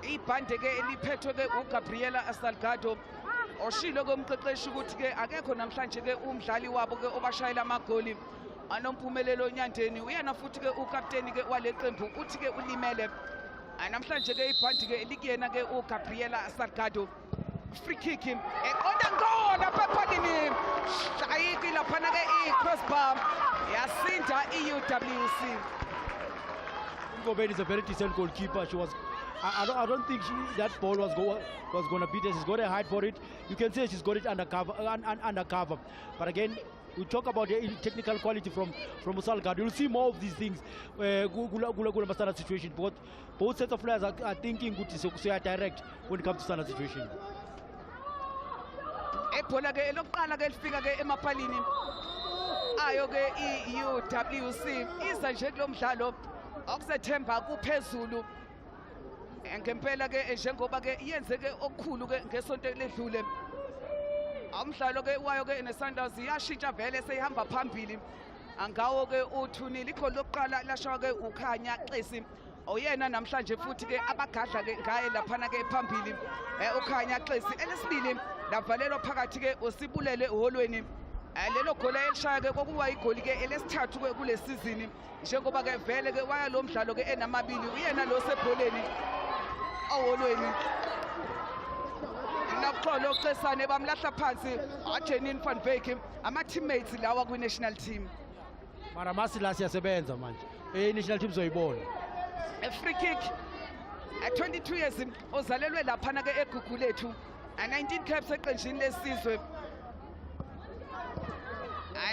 ibhande ke eliphethwe ke uGabriela Salgado oshilo komqeqeshi ukuthi ke akekho namhlanje ke umdlali wabo ke obashayela amagoli anomphumelelo onyandeni uyena futhi ke ukapteni ke wale qembu uthi ke ulimele. Namhlanje ke ibhandi ke likuyena ke uGabriela Salgado. Free kick eqonda ngo lapha phakini shayiki lapha ke i-crossbar yasinda i-UWC. Ngobeni is a very decent goalkeeper. She was I don't think that ball was going to beat her. She's got a height for it. You can say she's got it undercover. But again, we talk about the technical quality from Salgado. You'll see more of these things. Gula standard situation. Both sets of players are thinking good to direct when it comes to standard situation. Ebola ke elokuqala ke lifika ke emapalini ayo ke i-UWC iza nje kulomdlalo okusethemba kuphezulu. Ngempela ke njengoba ke yenze ke okukhulu ke ngesonto ledlule. Umdlalo ke wayo ke neSundowns iyashintsha vele seyihamba phambili. Angawo ke uthunile ikho lokuqala lashawa ke uKhanya Xesi. Oyena namhlanje futhi ke abagadla ke ngaye laphana ke phambili. uKhanya Xesi elesibili lavalelwa phakathi ke uSibulele eholweni. Lelo gola elishaya ke kokuba igoli ke elesithathu ke kule season njengoba ke vele ke waya lo mdlalo ke enamabili uyena lo sebholeni awolweni. Naxolo Xesane bamlahla phansi aJenine van Wyk ama teammates lawa ku national team. Mara Masilas yasebenza manje. National team zoyibona. A free kick at 22 years ozalelwe lapha ke eGugulethu. 19 caps eqenjini lesizwe.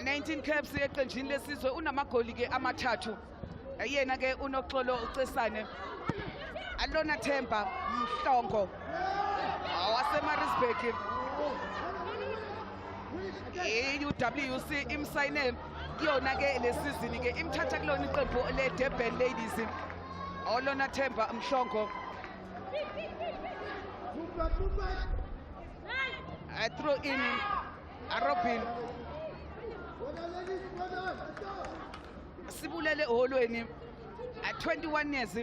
19 caps eqenjini lesizwe unamagoli ke amathathu. Yena ke unoxolo uCesane. Alona Themba Mhlongo waseMaritzburg. UWC imsayine kuyona ke le season ke imthatha kulona iqembu le Durban Ladies. Olona Themba Mhlongo. I throw in Robin Sibulele eholweni at 21 years.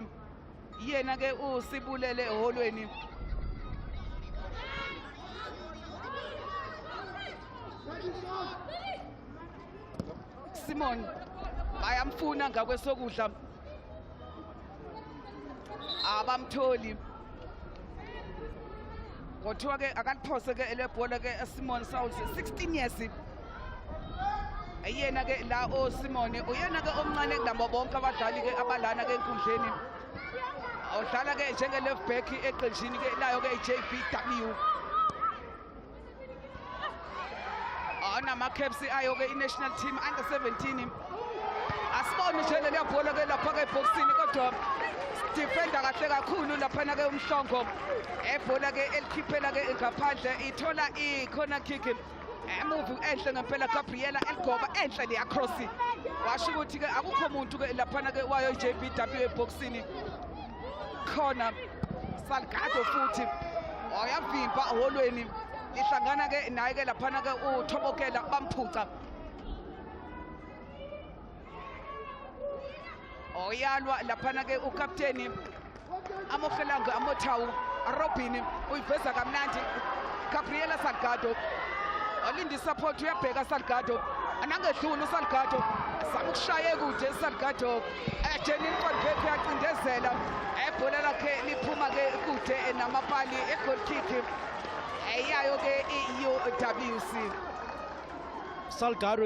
Yena ke uSibulele eholweni. Simon bayamfuna ngakwesokudla abamtholi kodwa ke akaliphose ke elebhola ke Simon Sauls 16 years. Yena ke la Simon uyena ke omncane kulabo bonke abadlali ke abalana ke enkundleni. Udlala ke njenge left back eqenjini ke layo ke iJVW. Nama caps ayo ke national team under 17. Asibone nje le bhola ke lapha ke boxini kodwa defender kahle kakhulu lapha ke uMhlongo. Ebhola ke elikhiphela ke ngaphandle ithola i-corner kick. Move enhle ngempela Gabriela eligoba enhle le across. Washo ukuthi ke akukho umuntu ke lapha ke wayo iJVW eboxini. Corner Salgado futhi oyavimba eholweni lihlangana ke naye ke lapha ke uThobokela bamphuca. Oyalwa lapha ke ukapteni Amogelanga Amothawu Robin uyiveza kamnandi Gabriela Salgado. Olindi support uyabheka Salgado anangedlula uSalgado samukushaye kude Salgado. Jenine van Wyk uyacindezela ebhola lakhe liphuma ke kude namapali egoal kick eyayo ke i-UWC. Salgado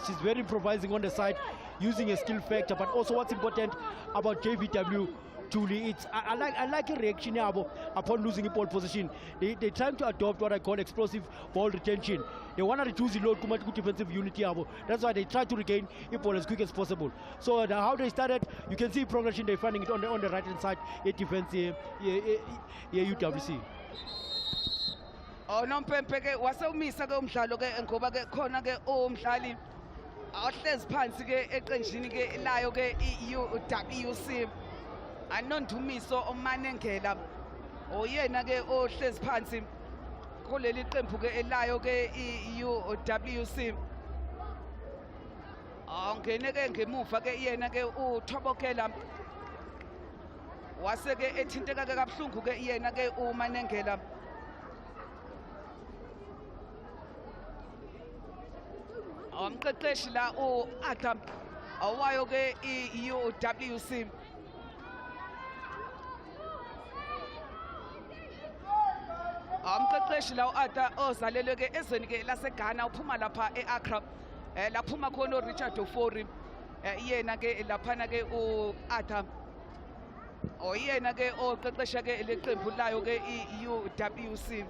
she's very improvising on the side, using a skill factor, but also what's important about JVW, Julie, it's I like a reaction upon losing a ball position. They're trying to adopt what I call explosive ball retention. They want to reduce the load to much defensive unity. That's why they try to regain the ball as quick as possible. So how they started, you can see progression. They're finding it on the right hand side. Defense UWC. Nompempe ke wasewumisa ke umdlalo ke ngoba ke khona ke umdlali ohlezi phansi ke eqenjini ke layo ke i-UWC anondumiso omanengela oyena ke ohlezi phansi kuleli qembu ke elayo ke i-UWC. Awungene-ke ngemuva-ke yena-ke uThobokela wase-ke ethinteka-ke kabuhlungu-ke yena-ke uManengela. Umqeqeshi la u-Adam owayo-ke i-UWC. Umqeqeshi la u-Ada ozalelwe-ke ezweni-ke laseGhana uphuma lapha e-Accra. Laphuma khona uRichard Ofori. Yena-ke laphana-ke u-Ada oyena-ke oqeqesha-ke leqembu layo-ke i-UWC.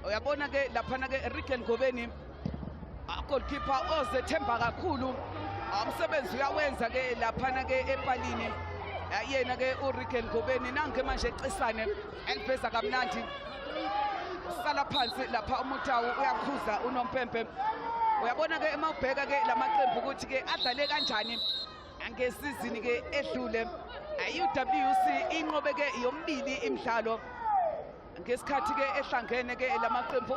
Uyabona-ke laphana-ke Ricken Ngobeni goalkeeper ozethemba kakhulu. Umsebenzi uyawenza-ke laphana-ke epalini. Yena-ke uRicken Ngobeni nange manje ecisane eliveza kamnandi. Usala phansi lapha uMutawu uyakhuza uNompempe. Uyabona-ke uma ubheka-ke lamaqembu ukuthi-ke adlale kanjani ngesizini-ke edlule. I-UWC inqobe-ke yomibili imidlalo ngesikhathi-ke ehlangene-ke lamaqembu.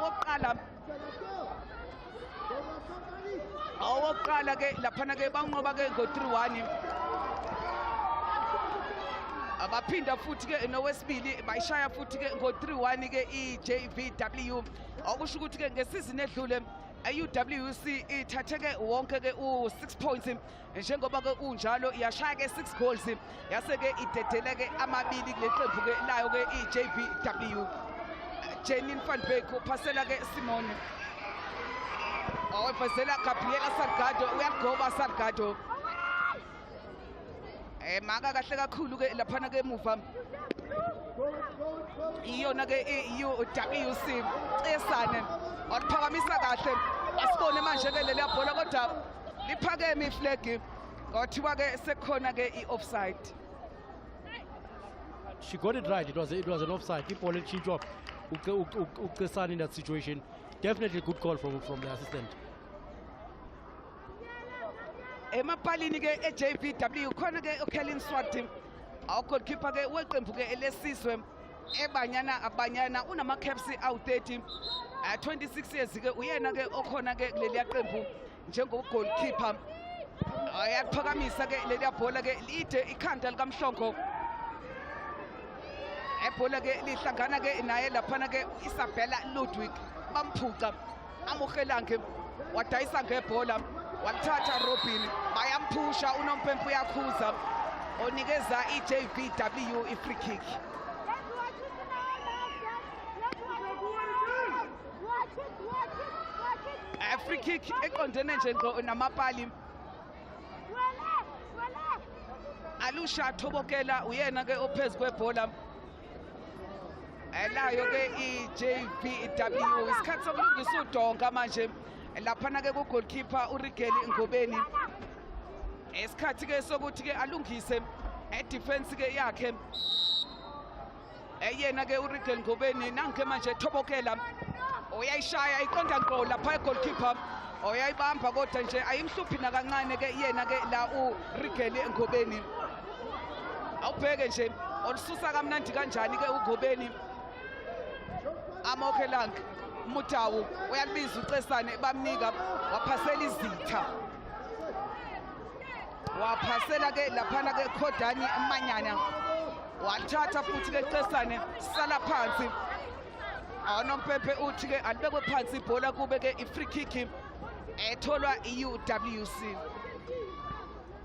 Owokuqala-ke laphana-ke banqoba-ke ngo-3-1. Abaphinda futhi-ke nowesibili bayishaya futhi-ke ngo-3-1-ke i-JVW. Okusho ukuthi-ke ngesizini edlule i-UWC ithathe-ke wonke-ke u-6 points njengoba-ke unjalo yashaya-ke 6 goals yase-ke idedele-ke amabili kule qembu-ke layo-ke i-JVW. Janine van Beek uphasela-ke Simone. Owefezela Gabriela Salgado uyagoba Salgado. Maka kahle kakhulu-ke laphana-ke emuva. Iyona-ke i-UWC Cesane oliphakamisa kahle. Asibone manje-ke leliya bhola kodwa liphakeme iflegi. Kuthiwa-ke sekhona-ke i-offside. She got it right. It was an offside. Keep on change up. Ukesan in that situation. Definitely good call from the assistant. Emapalini-ke e-JVW khona-ke uKellen Swati goalkeeper-ke weqembu-ke elesizwe abanyana unama-caps awu-30. 26 years-ke uyena-ke okhona-ke kuleliya qembu njengo-goalkeeper. Ayaphakamisa-ke leliya bhola-ke lide ikhanda likamhlongo. Ebhola-ke lihlangana-ke naye laphana-ke Isabella Ludwig bamphuca amuhelange wadayisa ngebhola wathatha Robin bayamphusha uNompempe uyakhuza onikeza i-JVW i-free kick. Free kick eqondene nje namapali. Alusha Thobokela uyena-ke ophezu kwebhola. Layo-ke i-JVW isikhathi sokulungisa udonga manje laphana-ke ku-goalkeeper uRigeli Ngobeni. Isikhathi-ke sokuthi-ke alungise e-defense-ke yakhe. Yena-ke uRigeli Ngobeni nange manje Thobokela uyayishaya iqonda ngqo lapha e-goalkeeper. Uyayibamba kodwa nje ayimhluphi nakancane-ke yena-ke la uRigeli Ngobeni. Awubheke nje olisusa kamnandi kanjani-ke uNgobeni. Amokhelang Mutawu uyalibiza uCesane bamnika waphasela izitha. Waphasela-ke laphana-ke Khodani Manyana. Wathatha futhi-ke Cesane sala phansi. Nompempe uthi-ke alibekwe phansi ibhola kube-ke i-free kick etholwa i-UWC.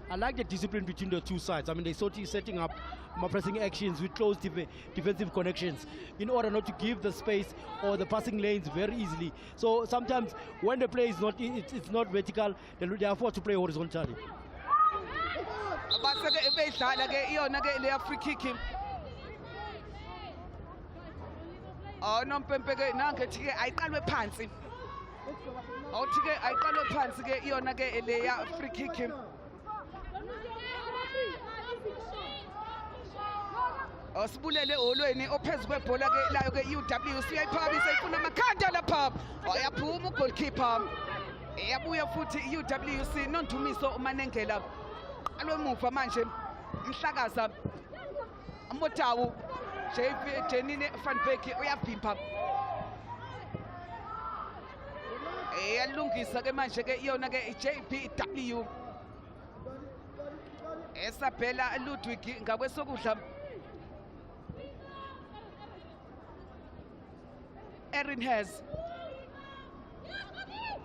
I like the discipline between the two sides. I mean, they sort of setting up pressing actions with close defensive connections in order not to give the space or the passing lanes very easily. So sometimes when the play is not, it's not vertical, they are forced to play horizontally. Base-ke beyidlala-ke iyona-ke leya free kick. Nompempe-ke nangethi-ke ayiqalwe phansi. Awuthi-ke ayiqalwe phansi-ke iyona-ke leya free kick. Osibulele olweni ophezu kwebhola-ke layo-ke i-UWC uyayiphakamisa ifuna amakhanda lapha. Wayaphuma ugoalkeeper. Yabuya futhi i-UWC Nondumiso uManengela. Alwemuva manje Mhlakaza Mutawu Janine van Beek uyabhimba. bayalungisa ke manje ke iyona ke JBW Esabella Ludwig ngakwesokudla Erin has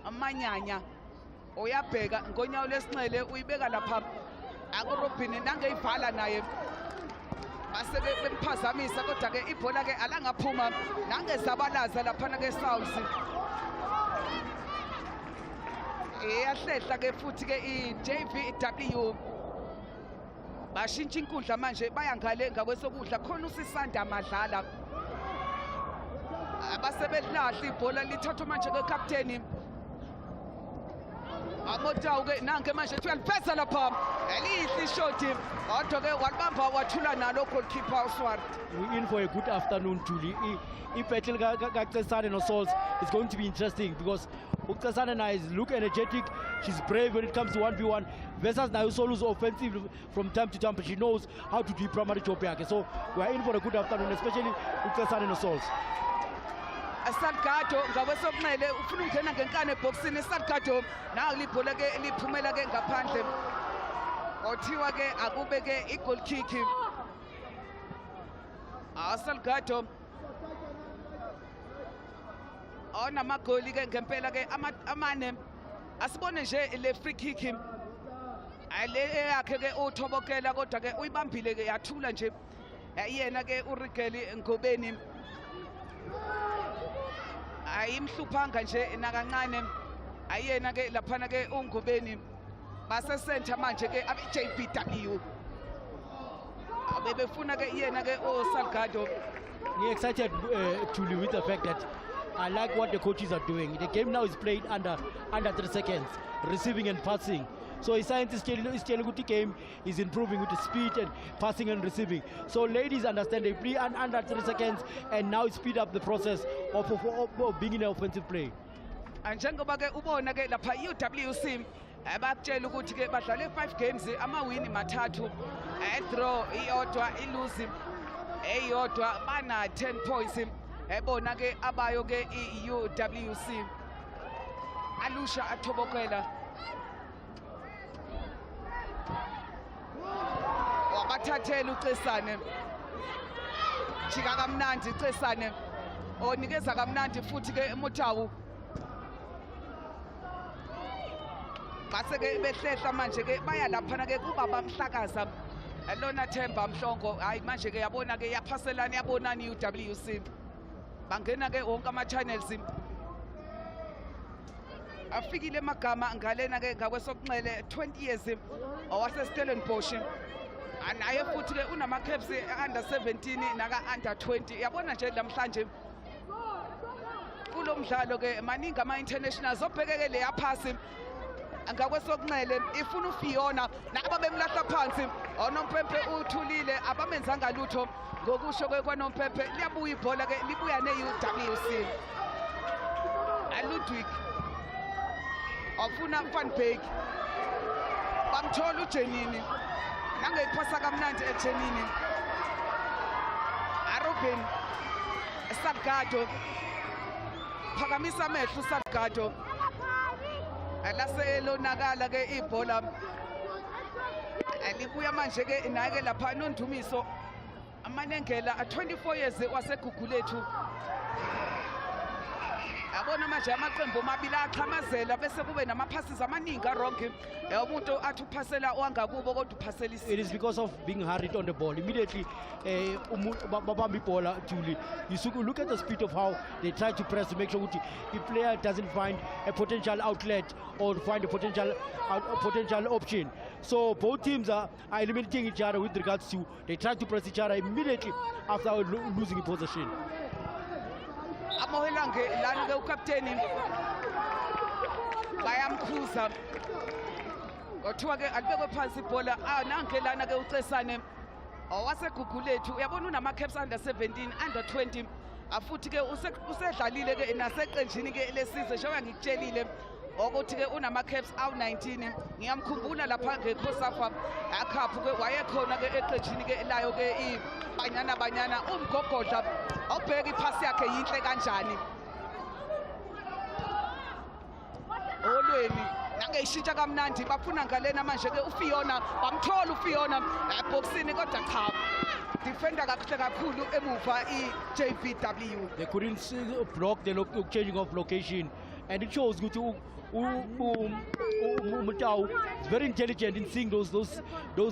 amanyanya uyabheka ngonyawo lesinxele uyibeka lapha akuRobin nangeyivala naye base bemphazamisa kodwa ke ibhola ke alangaphuma nangezabalaza lapha ke South iyahlehla ke futhi ke iJVW bashintsha inkundla manje baya ngale ngakwesokudla khona uSisanda Madlala abasebelahla ibhola lithathwa manje ke captain Amotawu ke nanke manje uyaliphetha lapha elihle ishoti kodwa ke walibamba wathula nalo goalkeeper uSwart. We're in for a good afternoon, Julie. Battle Cesane no Souls is going to be interesting because Cesane look energetic. She's brave when it comes to 1v1 versus Nausolu's offensive from time to time, but she knows how to do primary job. So we're in for a good afternoon, especially Cesane no Souls. Salgado ngawesokunxele ufuna ukungena ngenkane eboxini Salgado nawo libhola ke liphumela ke ngaphandle othiwa ke akube ke igoal kick Salgado onamagoli ke ngempela ke amane asibone nje le free kick ale yakhe ke uthobokela kodwa ke uyibambile ke yathula nje yena ke uRigeli Ngobeni ayimhluphanga nje nakancane ayena ke laphana ke uNgobeni base center manje ke JBW abebefuna ke yena ke Salgado. We're excited Julie with the fact that I like what the coaches are doing. The game now is played under 3 seconds, receiving and passing. So science is telling the game is improving with the speed and passing and receiving. So ladies understand they play under 3 seconds and now speed up the process of being in offensive play. And njengoba ke ubona ke lapha UWC abakutshela ukuthi ke badlale 5 games amawini mathathu draw iyodwa ilose eyodwa bana 10 points ebona ke abayo ke UWC Alusha Athobokela wabathathela uCesane jika kamnandi Cesane onikeza kamnandi futhi ke Motawu base ke behlehla manje ke baya lapha ke kuba bamhlakaza lona Themba Mhlongo hayi manje ke yabona ke yaphaselana yabonani UWC bangena ke wonke ama channels afikile emagama ngalena ke ngakwesokunxele 20 years owase Stellenbosch anaye futhi ke unama caps under 17 naka under 20 yabona nje namhlanje kulo mdlalo ke maningi ama internationals obhekeke le yaphasi ngakwesokunxele ifuna uFiona naba bemlahla phansi onompempe uthulile abamenzanga lutho ngokusho kwanompempe liyabuya ibhola ke libuya neUWC Ludwig afuna Van Beek bamthola uJenini nangeyiphasa kamnandi eJenini Robin Salgado phakamisa amehlo Salgado alaselonakala ke ibhola alibuya manje ke nake lapha noNdumiso amanengela 24 years waseGugulethu yabona manje amaqembu amabili axhamazela bese kube namapasses amaningi aronke umuntu athi uphasela wangakubo kodwa uphasela It is because of being hurried on the ball. Immediately, babamba ibhola, Julie. You look at the speed of how they try to press to make sure the player doesn't find a potential outlet or find a potential option. So both teams are eliminating each other with regards to they try to press each other immediately after losing possession. Amohelange lana ke ukapteni bayamkhuza kuthiwa ke alibekwe phansi ibhola nanke lana ke uCesane owaseGugulethu uyabona unama caps under 17 under 20 afuthi ke usedlalile ke naseqenjini ke lesizwe njengoba ngikutshelile ukuthi ke unama caps awu19 ngiyamkhumbula lapha ngeKhosafa akhaphu ke wayekhona ke eqenjini ke layo ke ibanyana umgogodla obheka iphasi yakhe yinhle kanjani bayishintsha kamnandi bafuna ngalena manje ke uFiona bamthola uFiona eboxini kodwa cha defender kakuhle kakhulu emuva iJVW. They couldn't block the changing of location, and it shows Mutau is very intelligent in seeing those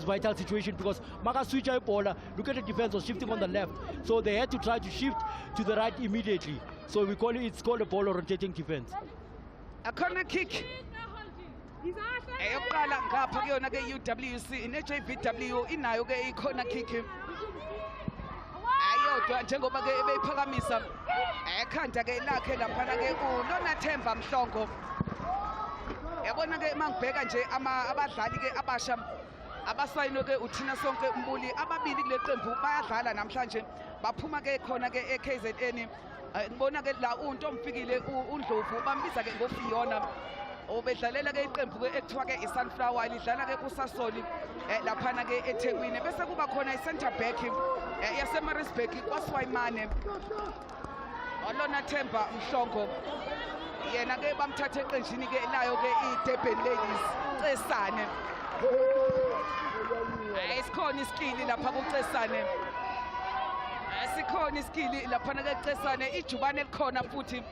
vital situations, because Maka switch a baller, look at the defense was shifting on the left, so they had to try to shift to the right immediately. So it's called a ball rotating defense. A corner kick. Eyoqala ngapha kuyona ke UWC neJVW inayo ke i-corner kick. Ayodwa njengoba ke ebeyiphakamisa ekhanda ke lakhe laphana ke uLonathemba Mhlongo. Yabona ke mangibheka nje abadlali ke abasha abasayino ke uthina sonke umbuli ababili kule qembu bayadlala namhlanje baphuma ke khona ke eKZN. Ngibona ke la uNtomfikile uNdlovu bambiza ke ngoFiona obedlalela ke iqembu ke ekuthiwa ke iSunflower lidlala ke kuSasoli laphana ke eThekwini bese kuba khona iCenter back yaseMaritzburg kwaSwayimane uLonathemba Mhlongo yena ke bamthatha eqenjini ke layo ke iDurban Ladies Cesane isikhona iskili lapha kuCesane sikhona iskili laphana ke Cesane ijubane likhona futhi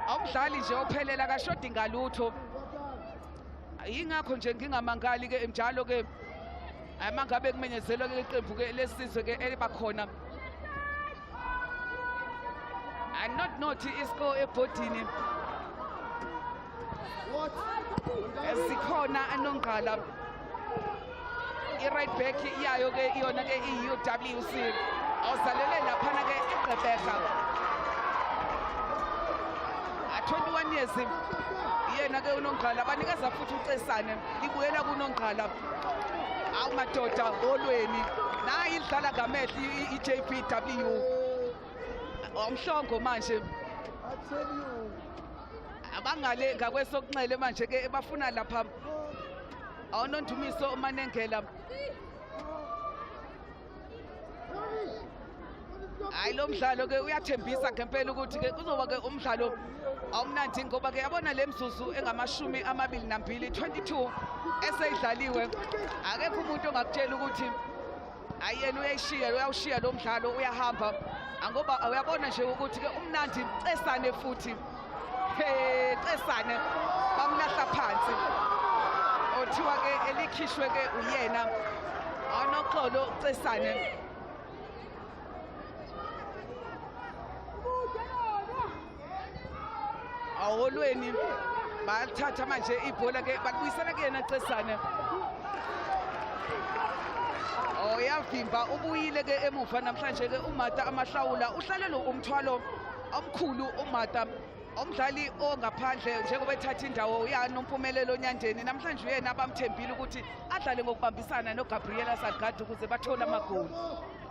awumdlali nje ophelela kashodi ngalutho yingakho nje ngingamangali ke njalo ke amangabe kumenyezelwa ke iqembu ke lesizwe ke elibakhona and not isco ebhodini esikhona anongqala i-right back yayo ke iyona ke i-UWC awuzalele laphana ke iGqeberha 21 years yena ke uNongqala banikeza futhi uCesane libuyela kuNongqala awumadoda olweni nayi idlala ngamehlo iJVW omhlongo manje abangale ngakwesokunxele manje ke bafuna lapha awunondumiso uManengela hayi lo mdlalo ke uyathembisa ngempela ukuthi ke kuzoba ke umdlalo awumnandi ngoba ke yabona lemzuzu engamashumi 22 22 eseyidlaliwe akekho umuntu ongakutshela ukuthi ayena uyawushiya lo mdlalo uyahamba ngoba uyabona nje ukuthi ke umnandi Cesane futhi Cesane bamlahla phansi othiwa ke elikhishwe ke uyena awunoxolo Cesane awolweni bathatha manje ibhola ke bakubuyisela kuyena Cesane yavimba ubuyile ke emuva namhlanje ke uMata Amahlawula uhlalelo umthwalo omkhulu uMata umdlali ongaphandle njengoba ethatha indawo yaNompumelelo Nyandeni namhlanje uyena abamthembile ukuthi adlale ngokubambisana noGabriela Salgado ukuze bathole amagoli.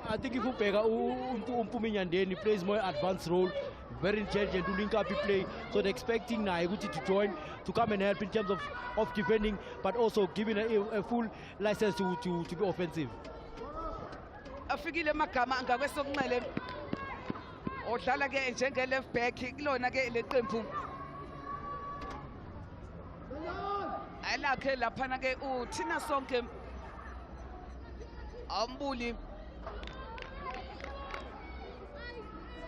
I think if you pick Mpumi Nyandeni plays more advanced role, very intelligent to link up the play, so they're expecting Naiguti to join, to come and help in terms of defending, but also giving a full license to be offensive. Afikile Magama ngakwesokunxele odlala ke njenge left back kulona ke leqembu alakhe laphana ke uthina sonke ambuli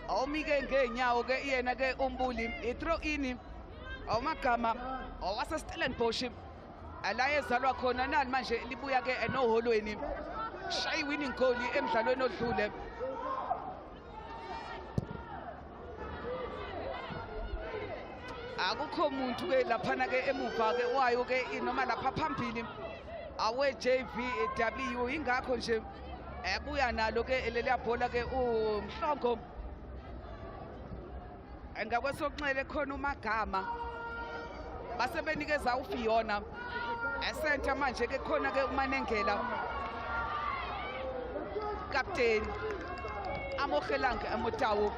awumike ngenyawo ke yena ke umbuli ithrow in awumagama owase Stellenbosch ala ezalwa khona nani manje libuya ke enoholweni shy winning goal emdlalweni odlule akukho umuntu ke laphana ke emuva ke wayo ke noma lapha phambili awe JVW ingakho nje ebuya nalo ke leliya bhola ke uMhlongo ngakwesokunxele khona uMagama basebenikeza uFiona esenta manje ke khona ke uManengela captain Amogelange Amotawo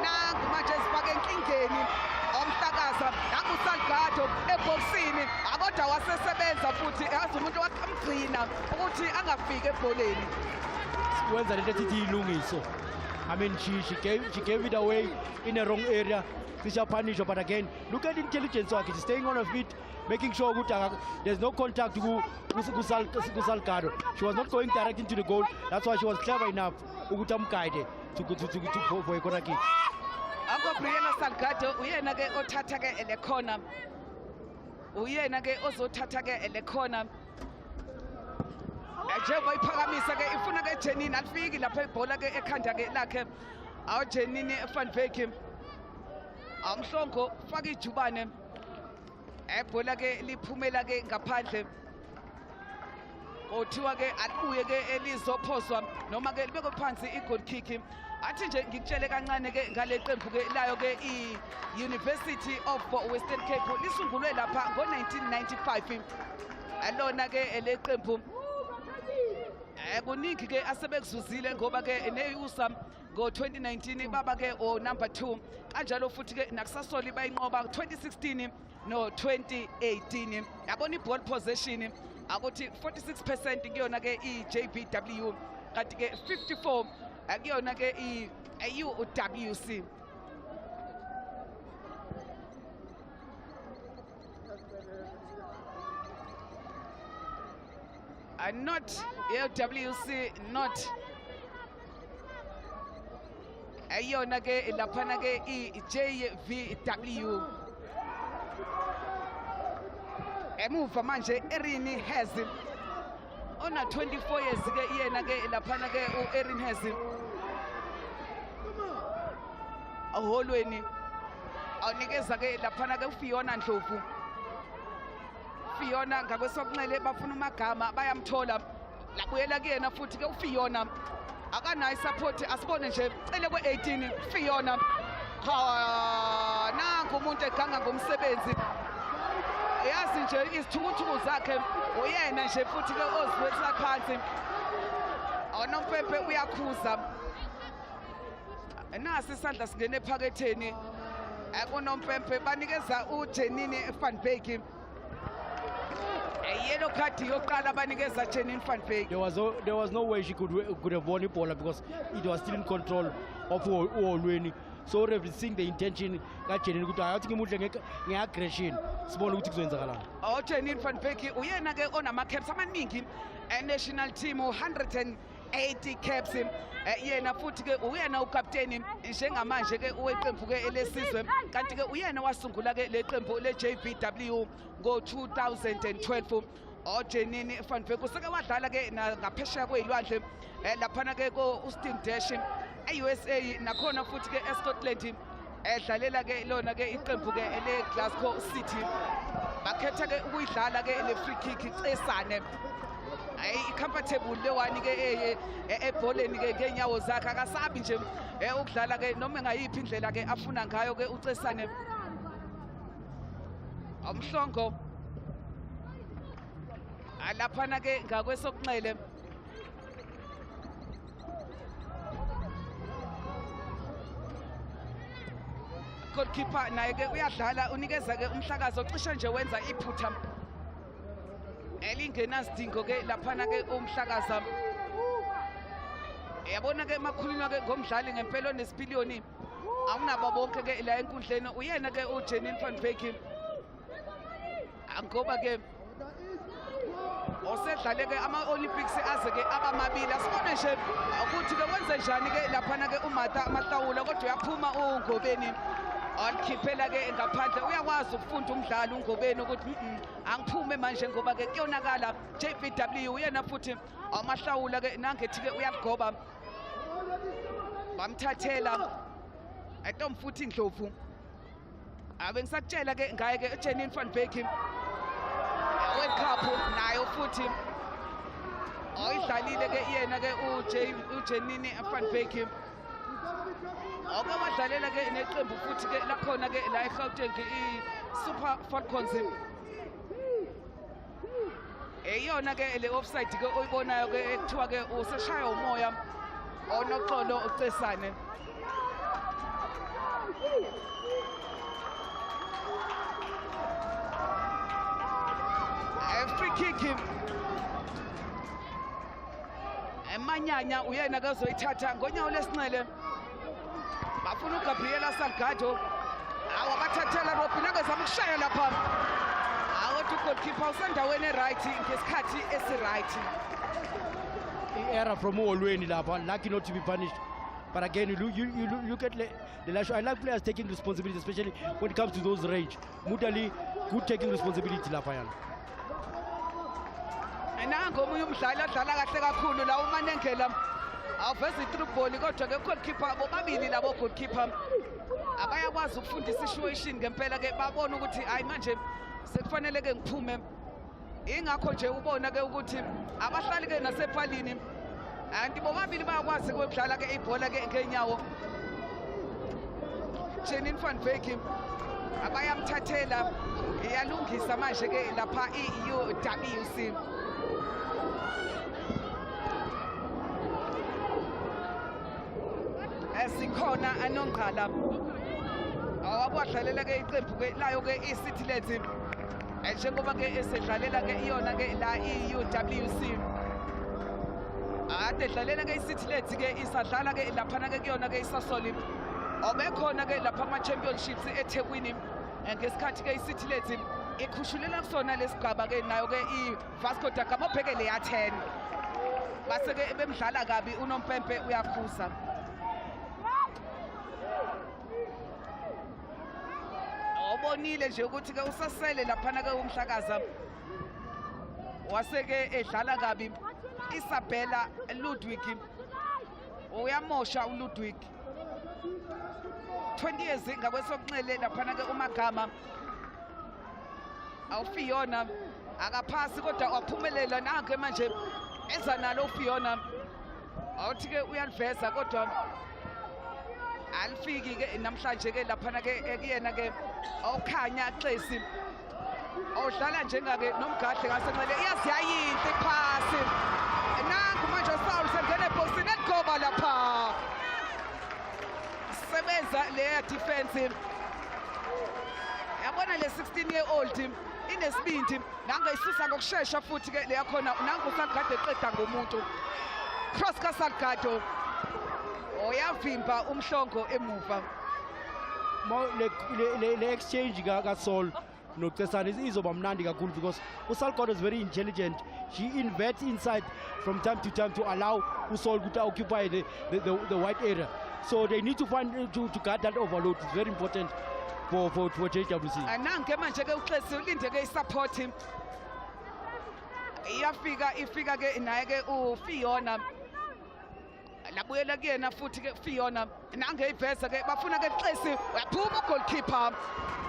nangu manje sibake enkingeni omhlakaza nangu Salgado eboxini akodwa wasesebenza futhi yazi umuntu wakamgcina ukuthi angafiki ebholeni wenza lento ethi ilungiso I mean, she gave it away in the wrong area. Fisher punish, but again, look at the intelligence. So she's staying on her feet, making sure there's no contact to Salgado. She was not going direct into the goal. That's why she was clever enough to for a corner kick. Uncle Brianna Salgado, uyena ke othatha ke ele corner. Uyena ke ozothatha ke ele corner. Njengoba iphakamisa ke ifuna ke Janine alifiki lapha ibhola ke ekhanda ke lakhe. Awu Janine van Wyk. Amhlongo faka ijubane. Ebhola ke liphumela ke ngaphandle. Othiwa ke alibuye ke elizophoswa noma ke libekwe phansi i-goal kick. Athi nje ngikutshele kancane ke ngale qembu ke layo ke i-University of Western Cape lisungulwe lapha ngo-1995. Alona ke le qembu kuningi ke asebekuzuzile ngoba ke neUSA ngo-2019 baba ke number 2 kanjalo futhi ke nakusasoli bayinqoba 2016 no-2018. Yabona i-ball possession akuthi 46% kuyona ke i-JVW kanti ke 54 akuyona ke i-UWC. Not UWC, not ayona ke laphana ke i-JVW. Emuva manje Erin has ona 24 years ke yena ke laphana ke u-Erin has aholweni awunikeza ke laphana ke uFiona Ndlovu. Fiona ngakwesokunxele bafuna umagama bayamthola labuyela kuyena futhi ke uFiona akanayo support asibone nje cele kwe-18 Fiona nangu umuntu eganga ngomsebenzi yazi nje izithukuthuku zakhe uyena nje futhi ke oziwetha phansi awunompempe uyakhuza nasi isandla singene ephaketheni akunompempe banikeza uJanine van Wyk yellow card yokuqala banikeza Janine van Wyk. There was no way she could have won it because it was still in control of Olweni. So seeing the intention kaJanine ukuthi ayathi ngimuhle ngeaggression sibone ukuthi kuzoyenzakalani. Janine van Wyk uyena ke onama caps amaningi national team 180 caps. Yena futhi ke uyena ukapteni njengamanje ke uweqembu ke elesizwe kanti ke uyena wasungula ke leqembu le-JVW ngo-2012. Janine van Wyk useke wadlala ke ngaphesheya kweyilwandle laphana ke ko-Austin Dash e-USA nakhona futhi ke eScotland edlalela ke lona ke iqembu ke ele-Glasgow City bakhetha ke ukuyidlala ke le-free kick icesane i-comfortable lewani ke ebholeni ke ngenyawo zakhe akasabi nje ukudlala ke noma ngayiphi indlela ke afuna ngayo ke ucesane. Amhlongo alaphana ke ngakwesokunxele goalkeeper naye ke uyadlala unikeza ke umhlakazo cishe nje wenza iphutha elingenasidingo ke laphana ke umhlakaza. Yabona ke makhulunywa ke ngomdlali ngempela onesipiliyoni awunabo bonke ke la enkundleni uyena ke uJanine van Wyk ngoba ke osedlale ke ama-Olympics aze ke abamabili asibone nje ukuthi ke wenze njani ke laphana ke uMartha Mahlawula kodwa uyaphuma uNgobeni alikhiphela ke ngaphandle uyakwazi ukufunda umdlalo uNgobeni ukuthi angiphume manje ngoba ke kuyonakala JVW uyena futhi amahlawula ke nangethi ke uyagoba bamthathela etom futhi Ndlovu abe ngisakutshela ke ngaye ke uJanine van Wyk World Cup nayo futhi oyidlalile ke yena ke uJanine van Wyk wadlalela ke neqembu futhi ke lakhona ke la eGauteng i-Super Falcons eyona ke le offside ke oyibonayo ke ekuthiwa ke useshaya umoya onoxolo ucesane. Free kick Emanyanya uyena ke uzoyithatha ngonyawo lesinxele ufuna uGabriela Salgado awabathathela Robin angezama ukushaya lapha awuthi ugoalkeeper usendaweni right ngesikhathi esiright. Error from Olweni lapha, lucky not to be punished. But again, you look at the last. I like players taking responsibility, especially when it comes to those range. Mutali good taking responsibility lapha yana. Nango omunye umdlali adlala kahle kakhulu la uManengela aveza i-through ball kodwa ke goalkeeper bobabili labo goalkeeper abayakwazi ukufundisa situation ngempela ke babona ukuthi hayi manje sekufanele ke ngiphume ingakho nje ubona ke ukuthi abahlali ke nasephalini anti bobabili bayakwazi ukudlala ke ibhola ke ngenyawo. Janine van Beek abayamthathela iyalungisa manje ke lapha i-UWC. Sikhona anongqala awabadlalela ke iqembu ke layo ke iCity Lets njengoba ke esedlalela ke iyona ke la i-UWC ade dlalela ke iCity Lets ke isadlala ke laphana ke kuyona ke isasoli obekhona ke lapha ama-championships eThekwini ngesikhathi ke iCity Lets ikhushulela kusona lesigaba ke nayo ke iVasco da Gama obhekele ya-10 base ke bemdlala kabi uNompempe uyakhusa. Obonile nje ukuthi ke usasele laphana ke umhlakaza waseke edlala kabi Isabella Ludwig uyamosha uLudwig 20 years ngakwesokunxele laphana ke uMagama awuFiona akaphasi kodwa waphumelela nanke manje eza nalo uFiona awuthi ke uyaliveza kodwa alifiki ke namhlanje ke laphana ke kuyena ke awukhanya Xesi awudlala njengake nomgadle ngasenxele iyazi yayinhle iphasi nangu manje uSaul sengene ebhokisini eligoba lapha sebenza le defense yabona le 16-year-old inesibindi nangayisusa ngokusheshsha futhi ke le yakhona nangu uSalgado eqeda ngomuntu cross kaSalgado oyavimba umhlongo emuva. Le exchange kaSaul noCesane izoba mnandi kakhulu because uSalgado is very intelligent. She inverts inside from time to time to allow uSaul to occupy the wide area. So they need to find to guard that overload. It's very important for JWC. Nanke manje ke uXesi ulinde ke isupport him. Ifika ke naye ke uFiona labuyela kuyena futhi ke Fiona nange iveza ke bafuna ke Xesi uyaphuma ugoalkeeper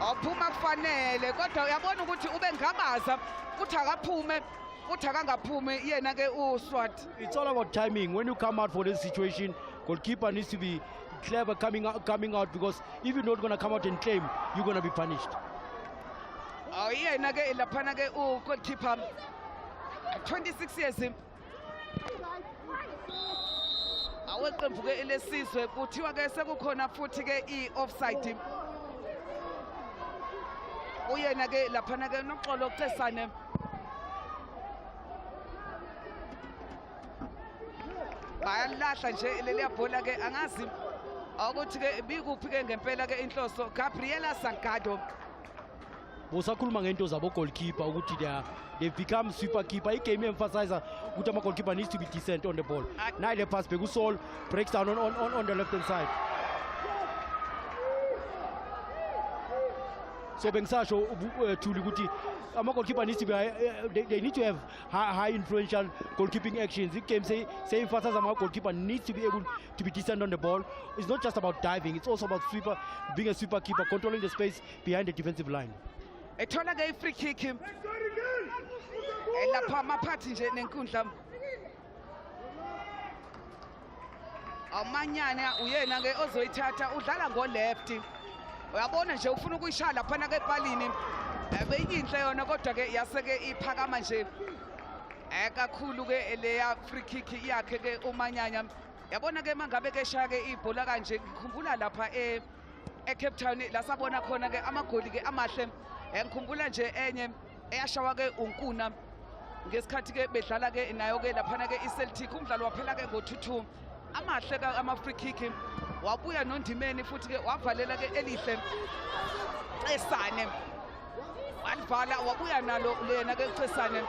awuphuma kufanele kodwa uyabona ukuthi ube ngabaza uthi akaphume uthi akangaphumi yena ke uSwat. It's all about timing. When you come out for this situation, goalkeeper needs to be clever coming out because if you're not going to come out and claim, you're going to be punished. Yena ke laphana ke ugoalkeeper 26 years aweqembu ke elesizwe kuthiwa ke sekukhona futhi ke i-offside uyena ke laphana ke noxolo Cesane bayalahla nje leliya bhola ke angazi ukuthi ke bikuphi ke ngempela ke inhloso Gabriela Salgado bosakhuluma ngento zabo goalkeeper ukuthi they've become super keeper. Igame emphasizer ukuthi ama goalkeeper needs to be decent on the ball. Now the pass bheka uSaul breaks down on the left hand side. So bengisasho Thuli ukuthi ama goalkeeper needs to be they need to have high influential goalkeeping actions. Igame say emphasize ama goalkeeper needs to be able to be decent on the ball. It's not just about diving, it's also about being a super keeper, controlling the space behind the defensive line. Ethola ke free kick lapha amaphathi nje nenkundla amanyana uyena ke ozoyithatha udlala ngo left uyabona nje ufuna ukuyishaya laphana ke ebhalini beyinhle yona kodwa ke yaseke iphakama nje kakhulu ke leya free kick yakhe ke umanyanya yabona ke mangabe ke shaya ke ibhola kanje ngikhumbula lapha eCape Town la sabona khona ke amagoli ke amahle ngikhumbula nje enye eyashawa ke uNkuna ngesikhathi ke bedlala ke nayo ke laphana ke iCeltic umdlalo waphela ke ngo 2-2 amahle ka ama free kick wabuya noNdimeni futhi ke wavalela ke elihle Cesane walivala wabuya nalo lena ke Cesane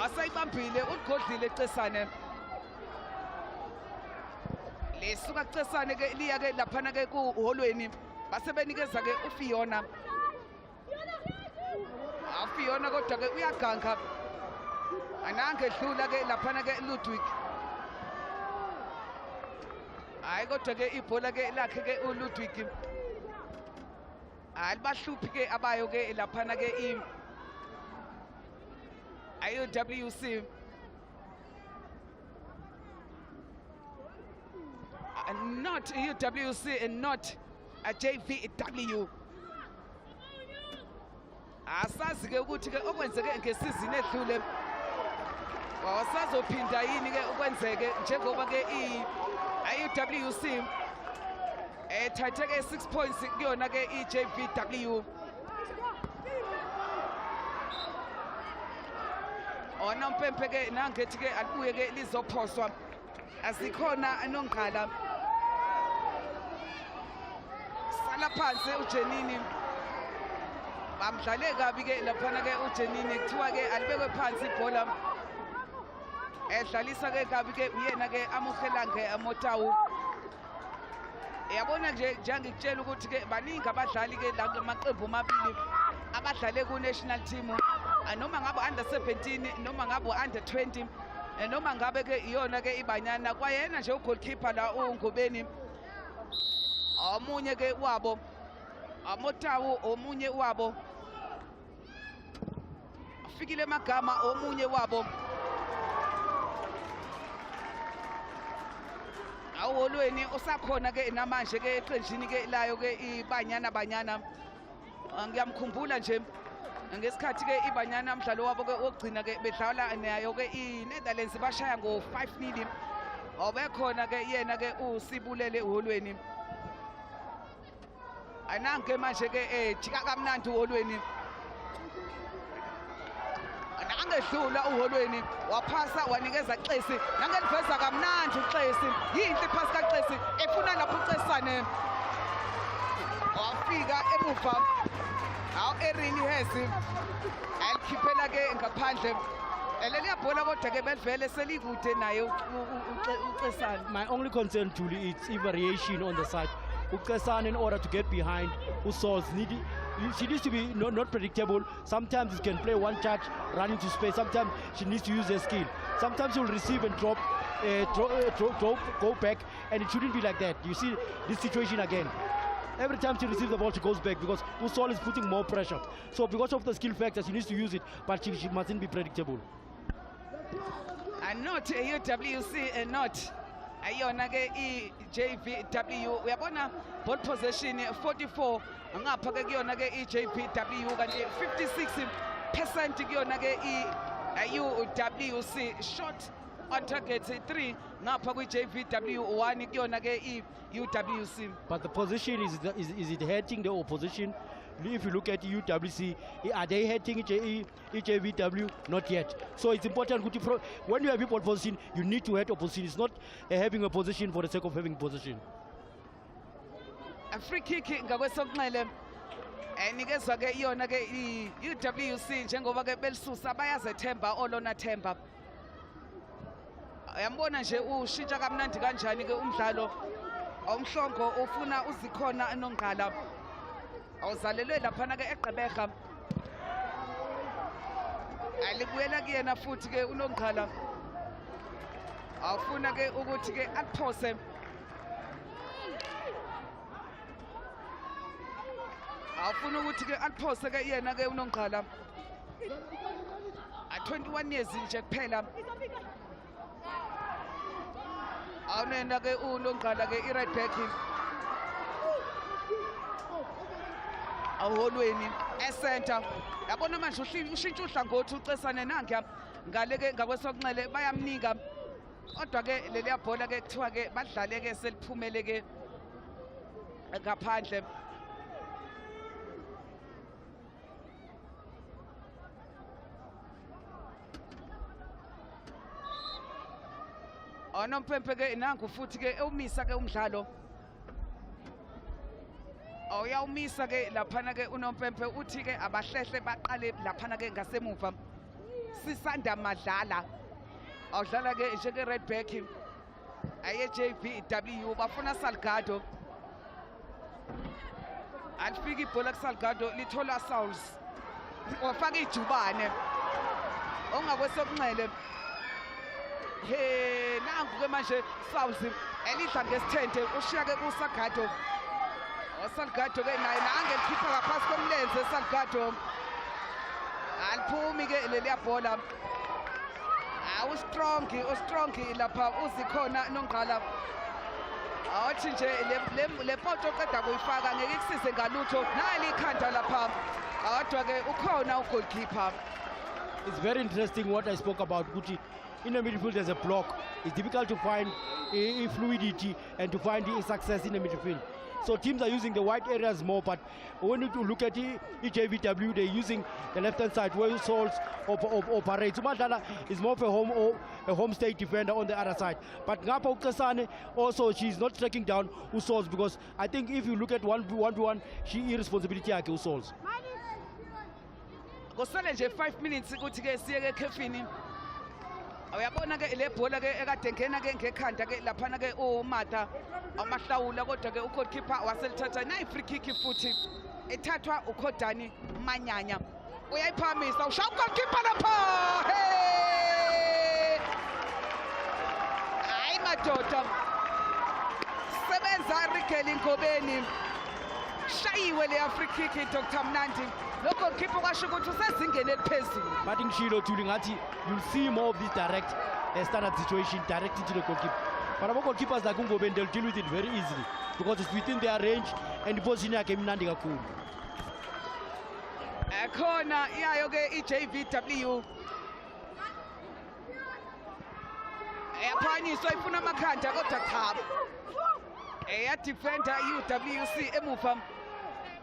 asayibambile ugodlile Cesane lesuka Cesane ke liya ke laphana ke kuholweni base benikeza ke uFiona Fiona kodwa ke uyaganga anange edlula ke laphana ke Ludwig hayi kodwa ke ibhola ke lakhe ke uLudwig alibahluphi ke abayo ke laphana ke IUWC not UWC and not a JVW asazi ke ukuthi ke okwenzeke ngesizini edlule wasazophinda yini ke okwenzeke njengoba ke IUWC ethathe ke 6 points kuyona ke iJVW ona mpempe ke nangethi ke alibuye ke lizophoswa asikhona anongqala sala phansi uJenini bamdlale kabi ke laphana ke uJenini kuthiwa ke alibekwe phansi ibhola edlalisa ke kabi ke uyena ke amuhelange amotawu yabona nje ngikutshela ukuthi ke baningi abadlali ke la maqembu amabili abadlale ku national team noma ngabe under 17 noma ngabe under 20 noma ngabe ke iyona ke iBanyana kwayena nje ugoalkeeper la uNgubeni omunye ke wabo amotawu omunye wabo afikile amagama omunye wabo awolweni usakhona ke namanje ke eqenjini ke layo ke iBanyana ngiyamkhumbula nje ngesikhathi ke iBanyana umdlalo wabo ke wokugcina ke bedlala nayo ke iNetherlands bashaya ngo-5-0 obekhona ke yena ke uSibulele uholweni anange manje ke jika kamnandi uholweni angedlula uholweni waphasa wanikeza Xesi nangeliveza kamnandi uXesi yinhle phasi kaXesi efuna lapho uCesane wafika emuva awu Erini Hesi alikhiphela ke ngaphandle leliya bhola kodwa ke belivele selikude naye uCesane. My only concern, Julie, it's a variation on the side. Ucesane, in order to get behind Usols, she needs to be not predictable. Sometimes she can play one touch, run into space. Sometimes she needs to use her skill. Sometimes she'll receive and drop, go back, and it shouldn't be like that. You see this situation again. Every time she receives the ball, she goes back because Usol is putting more pressure. So because of the skill factor, she needs to use it, but she mustn't be predictable. And not UWC and not ayona ke iJVW uyabona ball possession 44 ngapha ke kuyona ke iJVW kanti 56% kuyona ke iUWC shot on target 3 ngapha kwiJVW 1 kuyona ke iUWC. But the position is it hurting the opposition? If you look at UWC, are they hurting EJVW? Not yet. So it's important when you have people position, you need to hurt opposition. It's not having a position for the sake of having position. A free kick ngakwesokunxele enikezwa ke iyona ke iUWC njengoba ke belisusa bayazethemba olona themba. Yambona nje ushintsha kamnandi kanjani ke umdlalo. Umhlongo ufuna uzikhona enongqala. Awuzalelwe laphana ke eGqeberha alibuyela kuyena futhi ke unongqala awufuna ke ukuthi ke akuphose awufuna ukuthi ke aliphose ke yena ke unongqala 21 years nje kuphela awunenda ke unongqala ke i-right back awuholweni esenta yabona manje ushintsha uhlangothi uCesane nangiya ngale ke ngakwesokunxele bayamnika kodwa ke leliya bhola ke kuthiwa ke badlale ke seliphumele ke ngaphandle Nompempe ke nangu futhi ke umisa ke umdlalo. Uyawumisa ke laphana ke unompempe uthi ke abahlehle baqale laphana ke ngasemuva. Sisanda madlala. Awudlala ke njenge right back. Aye JVW bafuna Salgado. Alifika ibhola kuSalgado lithola Sauls. Wafaka ijubane. Ongakwesokunxele. He nangu ke manje Sauls elidla ngesithente ushiya ke kuSalgado. Salgado ke naye angelikhipha ngaphansi komlenze Salgado. Aliphumi ke leliya bhola. Strong lapha uzikhona nongqala. Awuthi nje le poto qeda kuyifaka ngeke ikusize ngalutho nali ikhanda lapha. Kodwa ke ukhona ugoalkeeper. It's very interesting what I spoke about Gucci. In the midfield there's a block. It's difficult to find a fluidity and to find a success in the midfield. So teams are using the wide areas more, but when you look at JVW, they're using the left-hand side where Souls operates. Madlala is more of a home state defender on the other side. But Ngapha Ukesane also, she's not tracking down Souls because I think if you look at 1v1, she irresponsibility yakhe Souls. Kusale nje 5 minutes ukuthi ke siye ke khefini. Uyabona ke le bhola ke ekade ngena ke ngekhanda ke laphana ke uMatha amahlawula kodwa ke ugoalkeeper waselithatha nayi free kick futhi ethathwa uKhodani Manyanya. Uyayiphamisa ushaya ugoalkeeper lapha. Hey! Hayi madoda. Sebenza Rigel Ngobeni. Shayiwe le free kick Dr. Mnandi. Local keeper washo ukuthi usezingene eliphezulu. But ngishilo Thuli ngathi you'll see more of this direct standard situation direct into the goalkeeper. But our goalkeepers like Ngobeni, they'll deal with it very easily because it's within their range and the position yakhe Mnandi kakhulu. Khona iyayo ke iJVW. Eyaphanyiswa ifuna amakhanda kodwa cha. Eya defender UWC emuva.